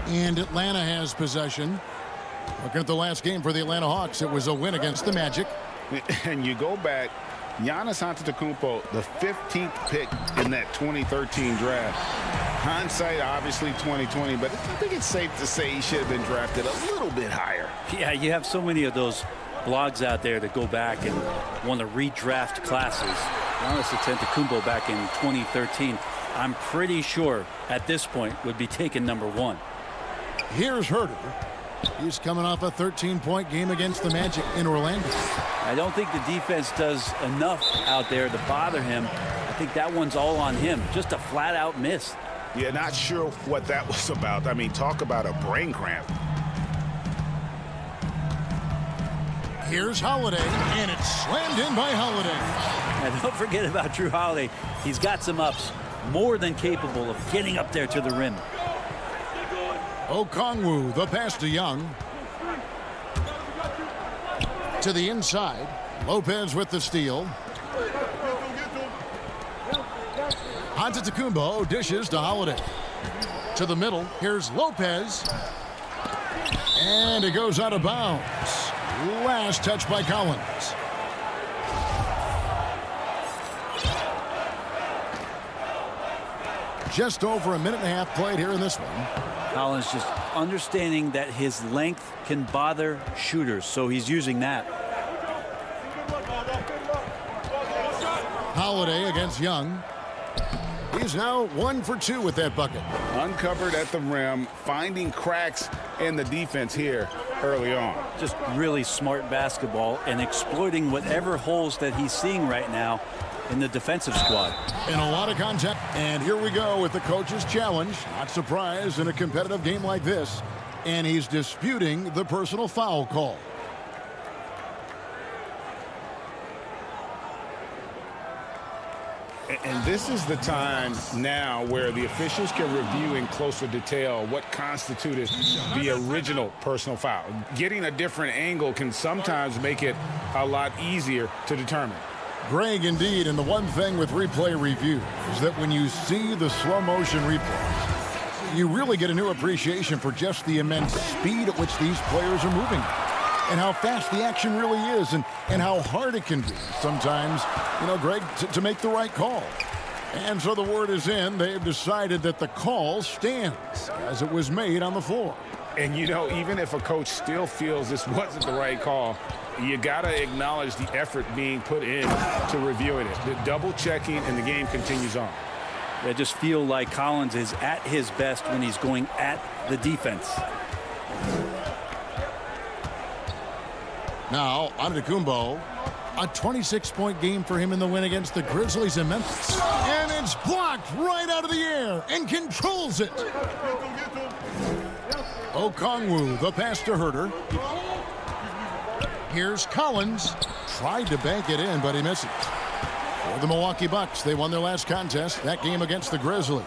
And Atlanta has possession. Looking at the last game for the Atlanta Hawks, it was a win against the Magic. And you go back, Giannis Antetokounmpo, the 15th pick in that 2013 draft. Hindsight, obviously 2020, but I think it's safe to say he should have been drafted a little bit higher. Yeah, you have so many of those blogs out there that go back and want to redraft classes. Giannis Antetokounmpo back in 2013, I'm pretty sure at this point would be taken #1. Here's Herder. He's coming off a 13-point game against the Magic in Orlando. I don't think the defense does enough out there to bother him. I think that one's all on him. Just a flat-out miss. Yeah, not sure what that was about. I mean, talk about a brain cramp. Here's Holiday, and it's slammed in by Holiday. And don't forget about Drew Holiday. He's got some ups, more than capable of getting up there to the rim. Okongwu, the pass to Young. To the inside. Lopez with the steal. Antetokounmpo dishes to Holiday. To the middle. Here's Lopez. And it goes out of bounds. Last touch by Collins. Just over a minute and a half played here in this one. Collins just understanding that his length can bother shooters, so he's using that. Holiday against Young. He's now 1 for 2 with that bucket. Uncovered at the rim, finding cracks in the defense here early on. Just really smart basketball and exploiting whatever holes that he's seeing right now in the defensive squad. And a lot of contact. And here we go with the coach's challenge. Not surprised in a competitive game like this. And he's disputing the personal foul call. And this is the time now where the officials can review in closer detail what constituted the original personal foul. Getting a different angle can sometimes make it a lot easier to determine. Greg, indeed, and the one thing with replay review is that when you see the slow motion replays, you really get a new appreciation for just the immense speed at which these players are moving and how fast the action really is and how hard it can be sometimes, you know, Greg, to make the right call. And so the word is in. They've decided that the call stands as it was made on the floor. And, you know, even if a coach still feels this wasn't the right call, you got to acknowledge the effort being put in to reviewing it. The double checking, and the game continues on. I just feel like Collins is at his best when he's going at the defense. Now, Antetokounmpo, a 26-point game for him in the win against the Grizzlies in Memphis. And it's blocked right out of the air and controls it. Okongwu, the pass to Herder. Here's Collins. Tried to bank it in, but he misses. For the Milwaukee Bucks, they won their last contest, that game against the Grizzlies.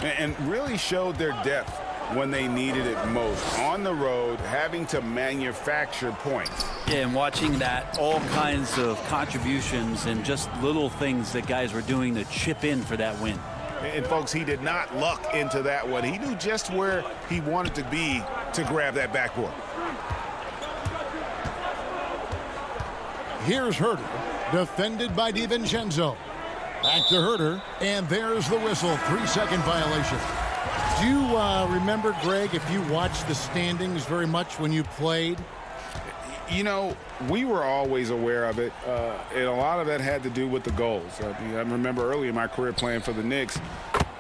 And really showed their depth when they needed it most. On the road, having to manufacture points. Yeah, and watching that, all kinds of contributions and just little things that guys were doing to chip in for that win. And folks, he did not luck into that one. He knew just where he wanted to be to grab that backboard. Here's Herder, defended by DiVincenzo. Back to Herder, and there's the whistle, 3-second violation. Do you remember, Greg, if you watched the standings very much when you played? You know, we were always aware of it, and a lot of that had to do with the goals. I remember early in my career playing for the Knicks,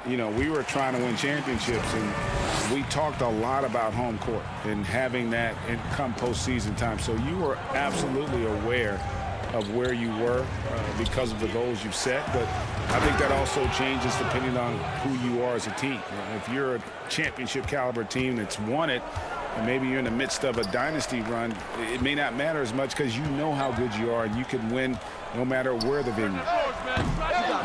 you know, we were trying to win championships, and we talked a lot about home court and having that come postseason time. So you were absolutely aware of where you were because of the goals you've set. But I think that also changes depending on who you are as a team. If you're a championship caliber team that's won it, and maybe you're in the midst of a dynasty run, it may not matter as much because you know how good you are and you can win no matter where the venue.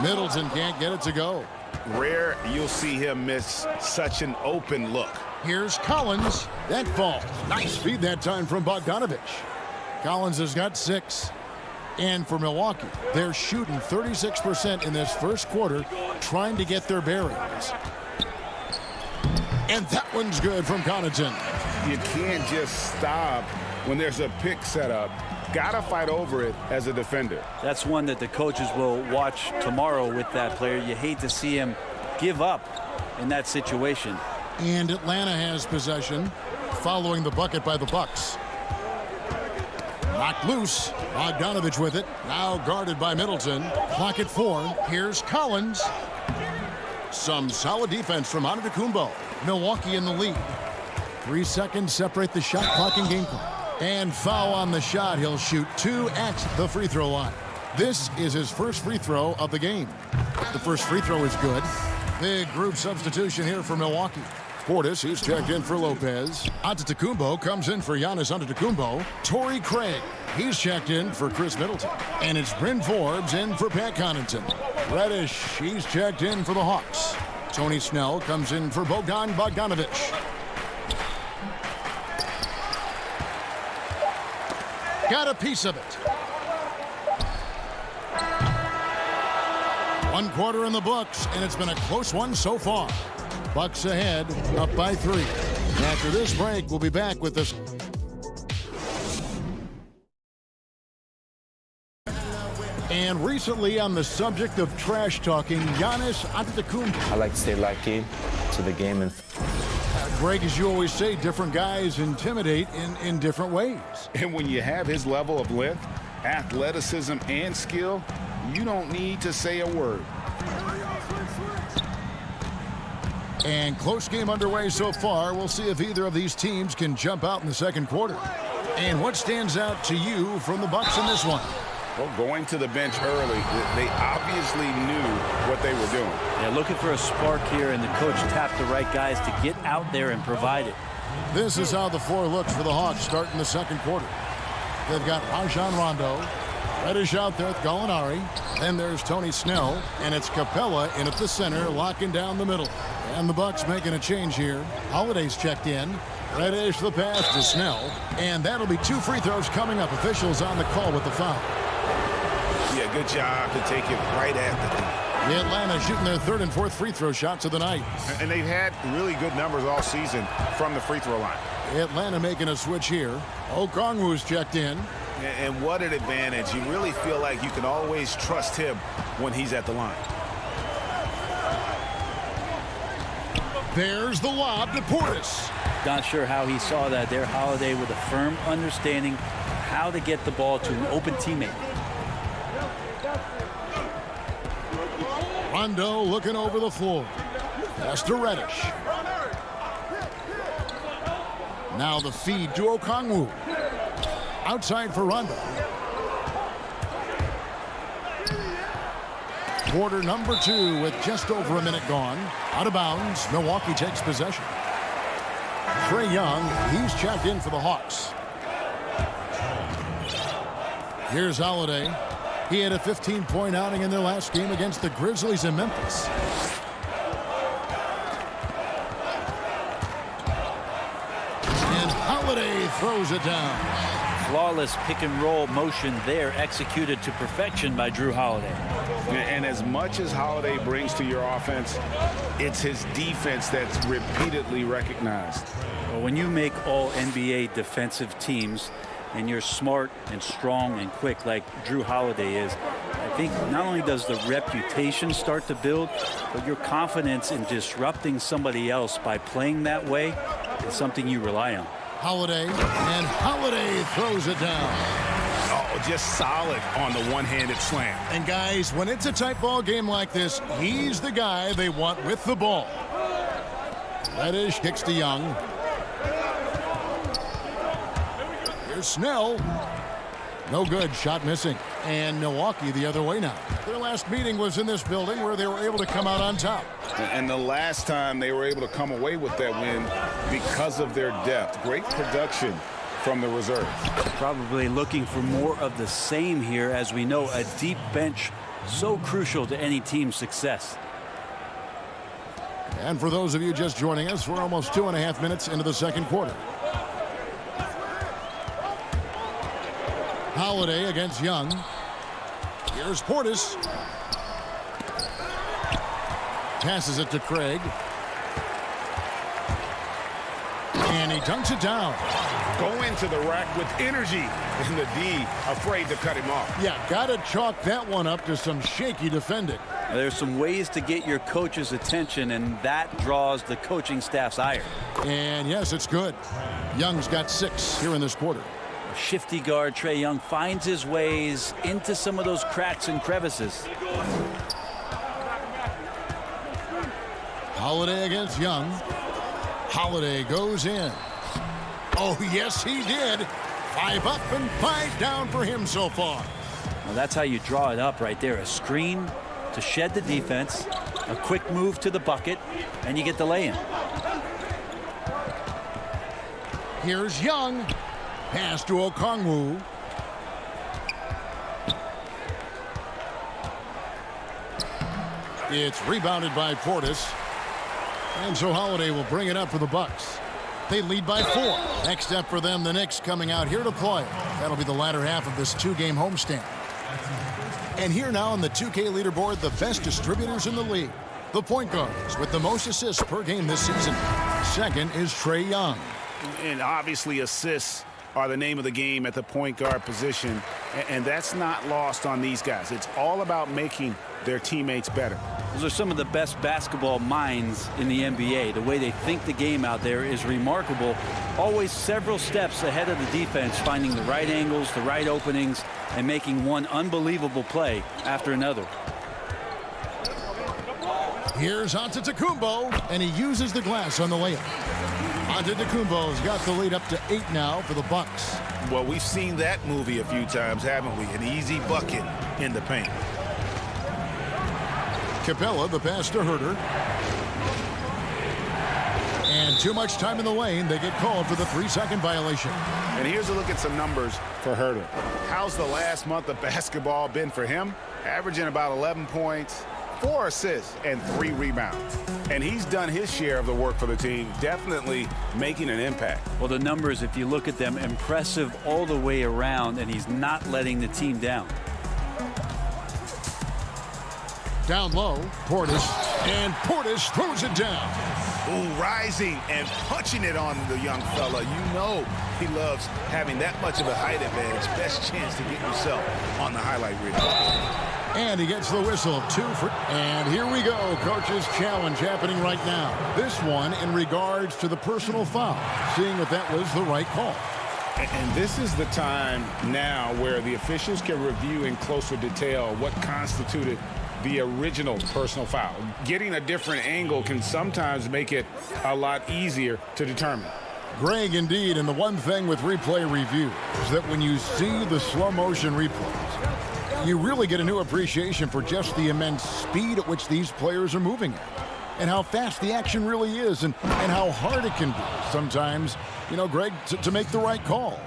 Middleton can't get it to go. Rare you'll see him miss such an open look. Here's Collins. That falls. Nice feed that time from Bogdanovich. Collins has got 6. And for Milwaukee, they're shooting 36% in this first quarter, trying to get their bearings. And that one's good from Connaughton. You can't just stop when there's a pick set up. Gotta fight over it as a defender. That's one that the coaches will watch tomorrow with that player. You hate to see him give up in that situation. And Atlanta has possession following the bucket by the Bucks. Knocked loose. Bogdanovich with it. Now guarded by Middleton. Clock at 4. Here's Collins. Some solid defense from Antetokounmpo. Milwaukee in the lead. 3 seconds separate the shot clock and game clock. And foul on the shot. He'll shoot 2 at the free throw line. This is his first free throw of the game. The first free throw is good. Big group substitution here for Milwaukee. Portis, he's checked in for Lopez. Antetokounmpo comes in for Giannis Antetokounmpo. Torrey Craig, he's checked in for Chris Middleton. And it's Bryn Forbes in for Pat Connaughton. Reddish, he's checked in for the Hawks. Tony Snell comes in for Bogdan Bogdanovich. Got a piece of it. 1 quarter in the books, and it's been a close one so far. Bucks ahead, up by 3. After this break, we'll be back with this. And recently, on the subject of trash talking, Giannis Antetokounmpo. I like to stay locked in to the game. And Greg, as you always say, different guys intimidate in different ways. And when you have his level of length, athleticism, and skill, you don't need to say a word. And close game underway so far. We'll see if either of these teams can jump out in the second quarter. And what stands out to you from the Bucks in this one? Well, going to the bench early, they obviously knew what they were doing. Yeah, looking for a spark here, and the coach tapped the right guys to get out there and provide it. This is how the floor looks for the Hawks starting the second quarter. They've got Rajon Rondo. Reddish out there with Gallinari. Then there's Tony Snell, and it's Capella in at the center, locking down the middle. And the Bucks making a change here. Holiday's checked in. Reddish the pass to Snell, and that'll be 2 free throws coming up. Officials on the call with the foul. Yeah, good job to take it right at the Atlanta shooting their 3rd and 4th free throw shots of the night. And they've had really good numbers all season from the free throw line. Atlanta making a switch here. Okongwu's checked in. And what an advantage. You really feel like you can always trust him when he's at the line. There's the lob to Portis. Not sure how he saw that there. Holiday with a firm understanding how to get the ball to an open teammate. Rondo looking over the floor. Pass to Reddish. Now the feed to Okongwu. Outside for Rondo. Quarter number 2 with just over a minute gone. Out of bounds. Milwaukee takes possession. Trae Young, he's checked in for the Hawks. Here's Holiday. He had a 15-point outing in their last game against the Grizzlies in Memphis. And Holiday throws it down. Flawless pick and roll motion there, executed to perfection by Drew Holiday. And as much as Holiday brings to your offense, it's his defense that's repeatedly recognized. Well, when you make all NBA defensive teams and you're smart and strong and quick like Drew Holiday is, I think not only does the reputation start to build, but your confidence in disrupting somebody else by playing that way is something you rely on. Holiday, and Holiday throws it down. Oh, just solid on the one-handed slam. And guys, when it's a tight ball game like this, he's the guy they want with the ball. Reddish kicks to Young. Here's Snell. No good. Shot missing. And Milwaukee the other way now. Their last meeting was in this building where they were able to come out on top. And the last time they were able to come away with that win because of their depth. Great production from the reserves. Probably looking for more of the same here. As we know, a deep bench so crucial to any team's success. And for those of you just joining us, we're almost 2.5 minutes into the second quarter. Holiday against Young. Here's Portis. Passes it to Craig. And he dunks it down. Go into the rack with energy. And the D afraid to cut him off. Yeah, got to chalk that one up to some shaky defending. There's some ways to get your coach's attention, and that draws the coaching staff's ire. And yes, it's good. Young's got 6 here in this quarter. Shifty guard Trae Young finds his ways into some of those cracks and crevices. Holiday against Young. Holiday goes in. Oh, yes, he did. 5 up and 5 down for him so far. Well, that's how you draw it up right there. A screen to shed the defense, a quick move to the bucket, and you get the lay-in. Here's Young. Pass to Okongwu. It's rebounded by Portis. And so Holiday will bring it up for the Bucks. They lead by 4. Next step for them, the Knicks coming out here to play. That'll be the latter half of this 2-game homestand. And here now on the 2K leaderboard, the best distributors in the league. The point guards with the most assists per game this season. Second is Trae Young. And obviously assists are the name of the game at the point guard position. And that's not lost on these guys. It's all about making their teammates better. Those are some of the best basketball minds in the NBA. The way they think the game out there is remarkable. Always several steps ahead of the defense, finding the right angles, the right openings, and making one unbelievable play after another. Here's Antetokounmpo, and he uses the glass on the layup. Antetokounmpo's got the lead up to 8 now for the Bucks. Well, we've seen that movie a few times, haven't we? An easy bucket in the paint. Capella, the pass to Herter. And too much time in the lane. They get called for the 3-second violation. And here's a look at some numbers for Herter. How's the last month of basketball been for him? Averaging about 11 points, 4 assists, and 3 rebounds. And he's done his share of the work for the team, definitely making an impact. Well, the numbers, if you look at them, impressive all the way around, and he's not letting the team down. Down low, Portis, and Portis throws it down. Ooh, rising and punching it on the young fella. You know he loves having that much of a height advantage. Best chance to get yourself on the highlight reel. And he gets the whistle. 2 for... And here we go. Coach's challenge happening right now. This one in regards to the personal foul. Seeing if that was the right call. And this is the time now where the officials can review in closer detail what constituted the original personal foul. Getting a different angle can sometimes make it a lot easier to determine. Greg, indeed, and the one thing with replay review is that when you see the slow motion replays, you really get a new appreciation for just the immense speed at which these players are moving at, and how fast the action really is, and how hard it can be sometimes, you know, Greg, to make the right call.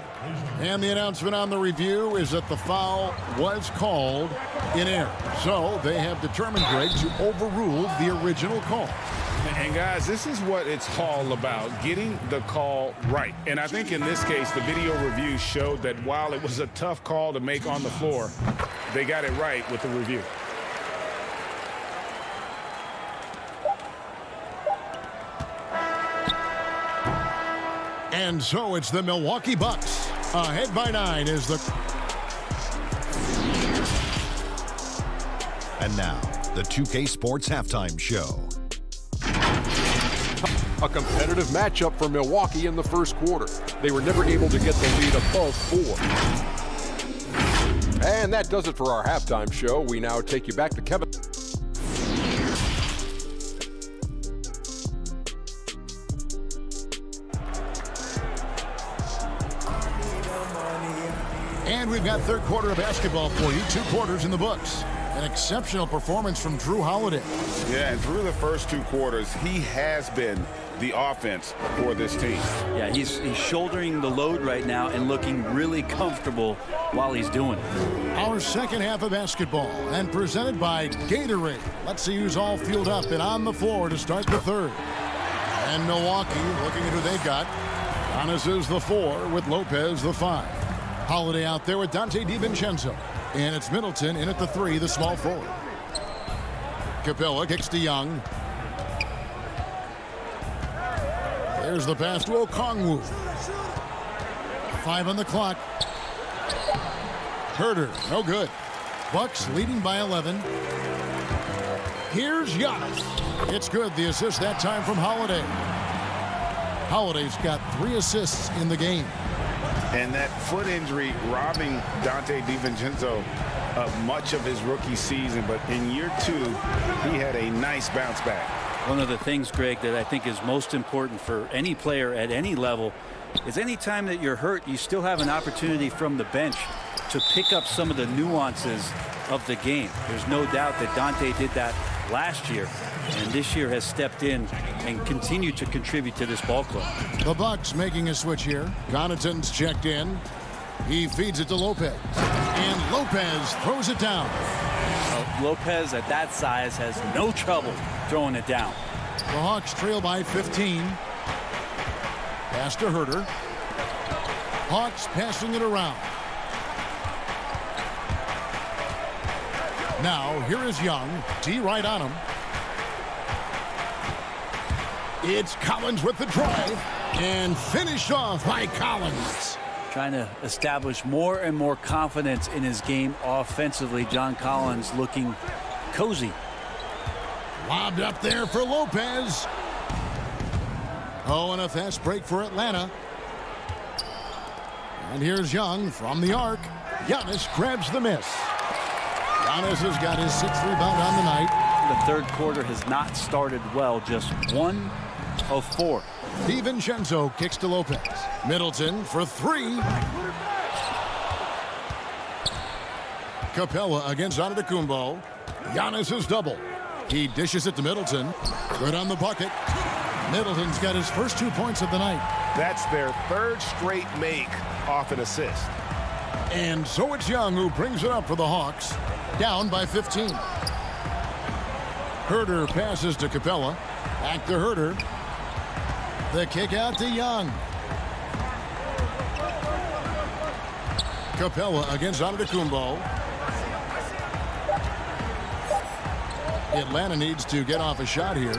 And the announcement on the review is that the foul was called in error. So they have determined, Greg, to overrule the original call. And guys, this is what it's all about, getting the call right. And I think in this case, the video review showed that while it was a tough call to make on the floor, they got it right with the review. And so it's the Milwaukee Bucks. Ahead by 9 is the... And now, the 2K Sports Halftime Show. A competitive matchup for Milwaukee in the first quarter. They were never able to get the lead above 4. And that does it for our halftime show. We now take you back to Kevin. And we've got third quarter of basketball for you. 2 quarters in the books. An exceptional performance from Drew Holiday. Yeah, and through the first 2 quarters, he has been the offense for this team. Yeah, he's shouldering the load right now and looking really comfortable while he's doing it. Our second half of basketball, and presented by Gatorade. Let's see who's all fueled up and on the floor to start the third. And Milwaukee looking at who they got. Giannis is the 4 with Lopez the 5. Holiday out there with Dante DiVincenzo. And it's Middleton in at the 3, the small forward. Capella kicks to Young. There's the pass to Okongwu. 5 on the clock. Herter, no good. Bucks leading by 11. Here's Giannis. It's good. The assist that time from Holiday. Holiday's got 3 assists in the game. And that foot injury robbing Dante DiVincenzo of much of his rookie season. But in year 2, he had a nice bounce back. One of the things, Greg, that I think is most important for any player at any level is any time that you're hurt, you still have an opportunity from the bench to pick up some of the nuances of the game. There's no doubt that Dante did that last year, and this year has stepped in and continued to contribute to this ball club. The Bucks making a switch here. Connaughton's checked in. He feeds it to Lopez. And Lopez throws it down. Lopez at that size has no trouble throwing it down. The Hawks trail by 15. Pass to Herter. Hawks passing it around. Now, here is Young. T right on him. It's Collins with the drive. And finished off by Collins. Trying to establish more and more confidence in his game offensively. John Collins looking cozy. Lobbed up there for Lopez. Oh, and a fast break for Atlanta. And here's Young from the arc. Giannis grabs the miss. Giannis has got his 6th rebound on the night. The third quarter has not started well, just 1 of 4. DiVincenzo kicks to Lopez. Middleton for 3. Capella against Antetokounmpo. Giannis is double. He dishes it to Middleton. Good on the bucket. Middleton's got his first 2 points of the night. That's their 3rd straight make off an assist. And so it's Young who brings it up for the Hawks. Down by 15. Herter passes to Capella. Back to Herter. The kick out to Young. Capella against Antetokounmpo. Atlanta needs to get off a shot here.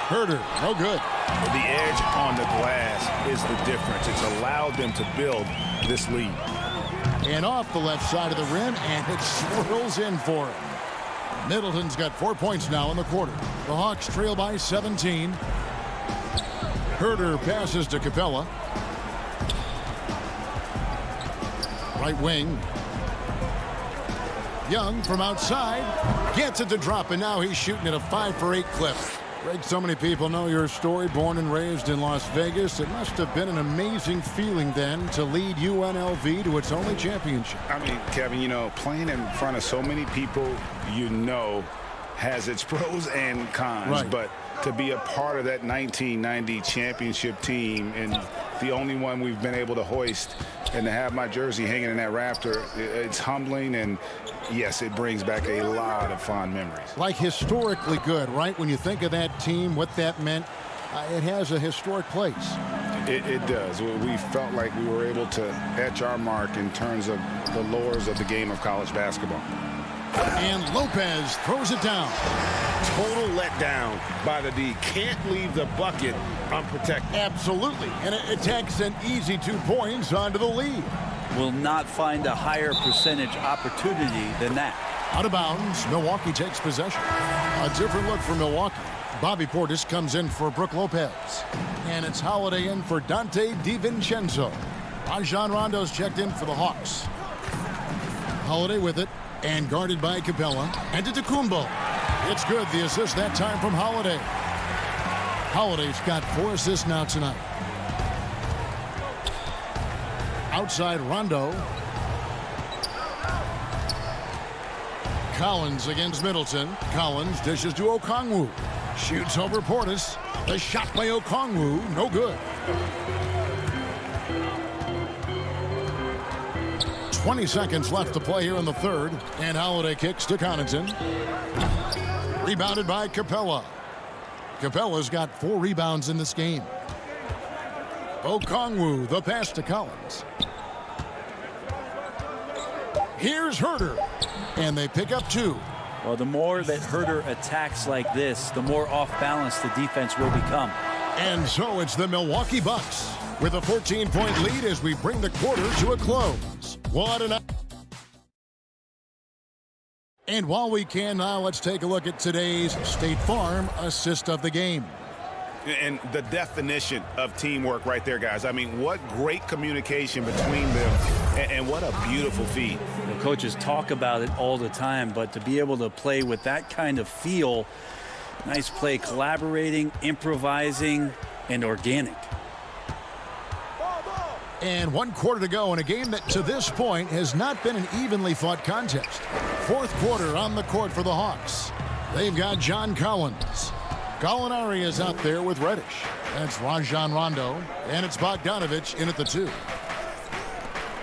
Herter, no good. The edge on the glass is the difference. It's allowed them to build this lead. And off the left side of the rim, and it swirls in for him. Middleton's got 4 points now in the quarter. The Hawks trail by 17. Herter passes to Capella. Right wing. Young from outside gets it to drop, and now he's shooting at a 5 for 8 clip. Greg, so many people know your story. Born and raised in Las Vegas. It must have been an amazing feeling then to lead UNLV to its only championship. I mean, Kevin, you know, playing in front of so many people, you know, has its pros and cons. Right. But to be a part of that 1990 championship team and the only one we've been able to hoist and to have my jersey hanging in that rafter, it's humbling, and yes, it brings back a lot of fond memories. Like historically good, right? When you think of that team, what that meant, it has a historic place. It does. We felt like we were able to etch our mark in terms of the lures of the game of college basketball. And Lopez throws it down. Total letdown by the D. Can't leave the bucket unprotected. Absolutely. And it takes an easy 2 points onto the lead. Will not find a higher percentage opportunity than that. Out of bounds, Milwaukee takes possession. A different look for Milwaukee. Bobby Portis comes in for Brook Lopez. And it's Holiday in for Dante DiVincenzo. Rajon Rondo's checked in for the Hawks. Holiday with it. And guarded by Capella. And to Antetokounmpo. It's good. The assist that time from Holiday. Holiday's got 4 assists now tonight. Outside Rondo. Collins against Middleton. Collins dishes to Okongwu. Shoots over Portis. The shot by Okongwu, no good. 20 seconds left to play here in the third. And Holiday kicks to Connaughton. Rebounded by Capella. Capella's got 4 rebounds in this game. Okongwu, the pass to Collins. Here's Herter. And they pick up 2. Well, the more that Herter attacks like this, the more off balance the defense will become. And so it's the Milwaukee Bucks with a 14-point lead as we bring the quarter to a close. What an... And while we can now, let's take a look at today's State Farm assist of the game. And the definition of teamwork right there, guys. I mean, what great communication between them, and what a beautiful feed. The coaches talk about it all the time, but to be able to play with that kind of feel, nice play, collaborating, improvising, and organic. And 1 quarter to go in a game that to this point has not been an evenly fought contest. 4th quarter on the court for the Hawks. They've got John Collins. Gallinari is out there with Reddish. That's Rajon Rondo. And it's Bogdanovich in at the 2.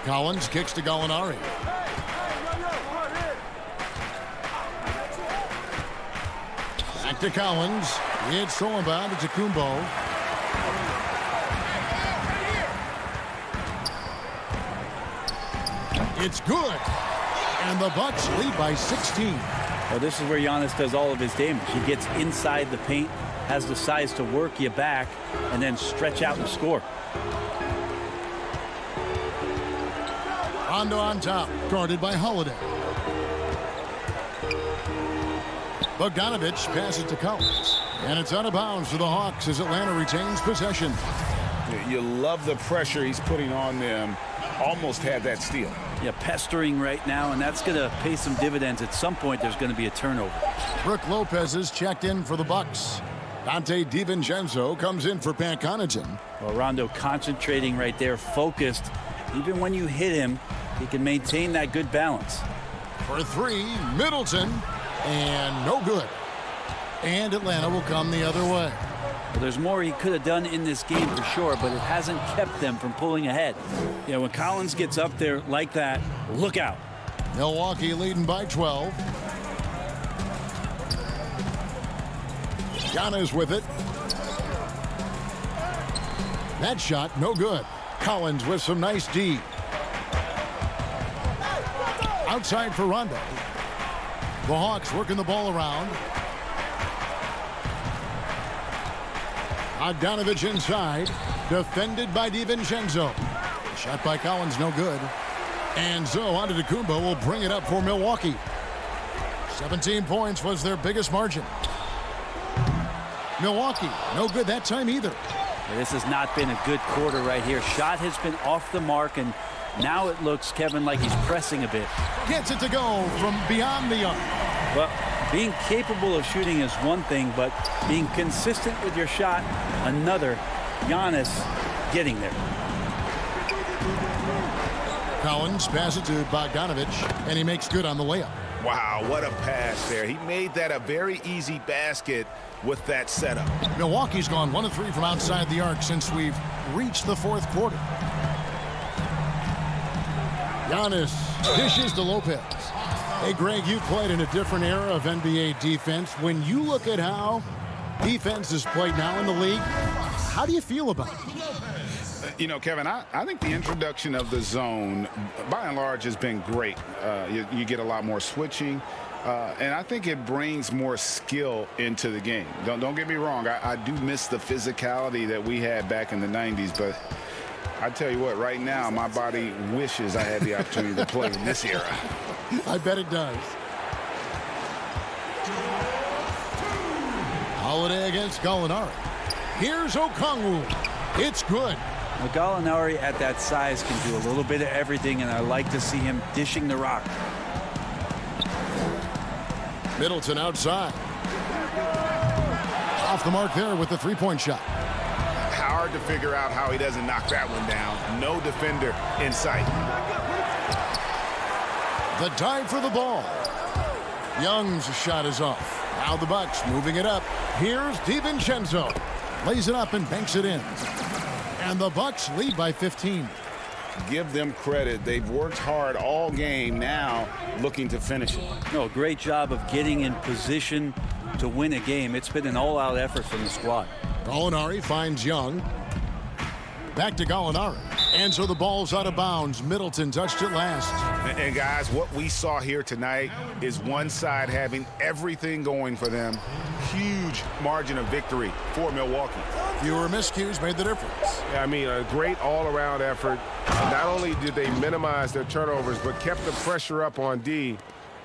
Collins kicks to Gallinari. Back to Collins. It's stolen by Antetokounmpo. It's good. And the Bucks lead by 16. Well, this is where Giannis does all of his damage. He gets inside the paint, has the size to work you back, and then stretch out and score. Rondo on top, guarded by Holiday. Bogdanovich passes to Collins. And it's out of bounds for the Hawks as Atlanta retains possession. You love the pressure he's putting on them. Almost had that steal. Yeah, pestering right now, and that's going to pay some dividends. At some point, there's going to be a turnover. Brooke Lopez is checked in for the Bucks. Dante DiVincenzo comes in for Pat Connaughton. Well, Rondo concentrating right there, focused. Even when you hit him, he can maintain that good balance. For 3, Middleton, and no good. And Atlanta will come the other way. Well, there's more he could have done in this game for sure, but it hasn't kept them from pulling ahead. You know, when Collins gets up there like that, look out. Milwaukee leading by 12. Giannis with it. That shot, no good. Collins with some nice D. Outside for Rondo. The Hawks working the ball around. Bogdanovich inside. Defended by DiVincenzo. Shot by Collins, no good. And so Antetokounmpo will bring it up for Milwaukee. 17 points was their biggest margin. Milwaukee, no good that time either. This has not been a good quarter right here. Shot has been off the mark, and now it looks, Kevin, like he's pressing a bit. Gets it to go from beyond the arc. Well, being capable of shooting is one thing, but being consistent with your shot, another. Giannis getting there. Collins passes it to Bogdanovich, and he makes good on the layup. Wow, what a pass there. He made that a very easy basket with that setup. Milwaukee's gone 1 of 3 from outside the arc since we've reached the 4th quarter. Giannis dishes to Lopez. Hey, Greg, you played in a different era of NBA defense. When you look at how defense is played now in the league, how do you feel about it? You know, Kevin, I think the introduction of the zone, by and large, has been great. You get a lot more switching, and I think it brings more skill into the game. Don't get me wrong. I do miss the physicality that we had back in the 90s, but I tell you what, right now, my body wishes I had the opportunity to play in this era. I bet it does. Holiday against Gallinari. Here's Okongwu. It's good. Now, Gallinari at that size can do a little bit of everything, and I like to see him dishing the rock. Middleton outside. Off the mark there with the three-point shot. Hard to figure out how he doesn't knock that one down. No defender in sight. The dive for the ball. Young's shot is off. Now the Bucks moving it up. Here's DiVincenzo. Lays it up and banks it in. And the Bucks lead by 15. Give them credit. They've worked hard all game, now looking to finish it. No, great job of getting in position to win a game. It's been an all-out effort from the squad. Gallinari finds Young. Back to Gallinari. And so the ball's out of bounds. Middleton touched it last. And guys, what we saw here tonight is one side having everything going for them. Huge margin of victory for Milwaukee. Fewer miscues made the difference. I mean, a great all-around effort. Not only did they minimize their turnovers, but kept the pressure up on D,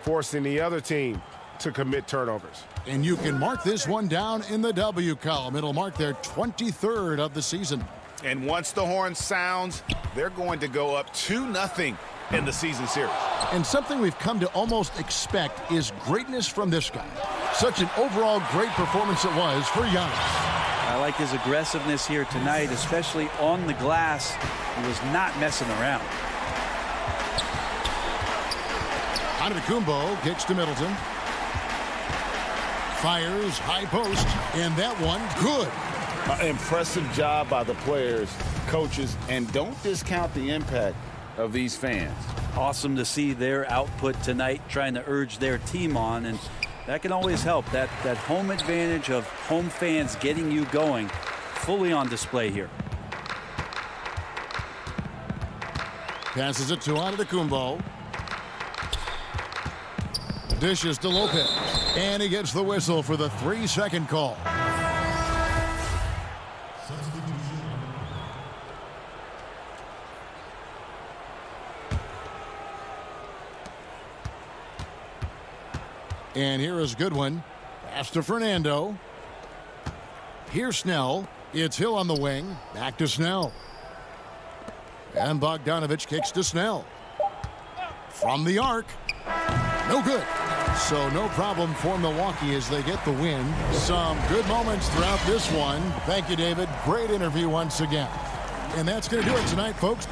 forcing the other team to commit turnovers. And you can mark this one down in the W column. It'll mark their 23rd of the season. And once the horn sounds, they're going to go up 2-0 in the season series. And something we've come to almost expect is greatness from this guy. Such an overall great performance it was for Giannis. I like his aggressiveness here tonight, especially on the glass. He was not messing around. Antetokounmpo kicks to Middleton. Fires high post, and that one good. Impressive job by the players, coaches, and don't discount the impact of these fans. Awesome to see their output tonight, trying to urge their team on, and that can always help. That home advantage of home fans getting you going, fully on display here. Passes it to Antetokounmpo. Dishes to Lopez. And he gets the whistle for the 3-second call. And here is Goodwin. Pass to Fernando. Here's Snell. It's Hill on the wing. Back to Snell. And Bogdanovich kicks to Snell. From the arc. No good. So no problem for Milwaukee as they get the win. Some good moments throughout this one. Thank you, David. Great interview once again. And that's going to do it tonight, folks.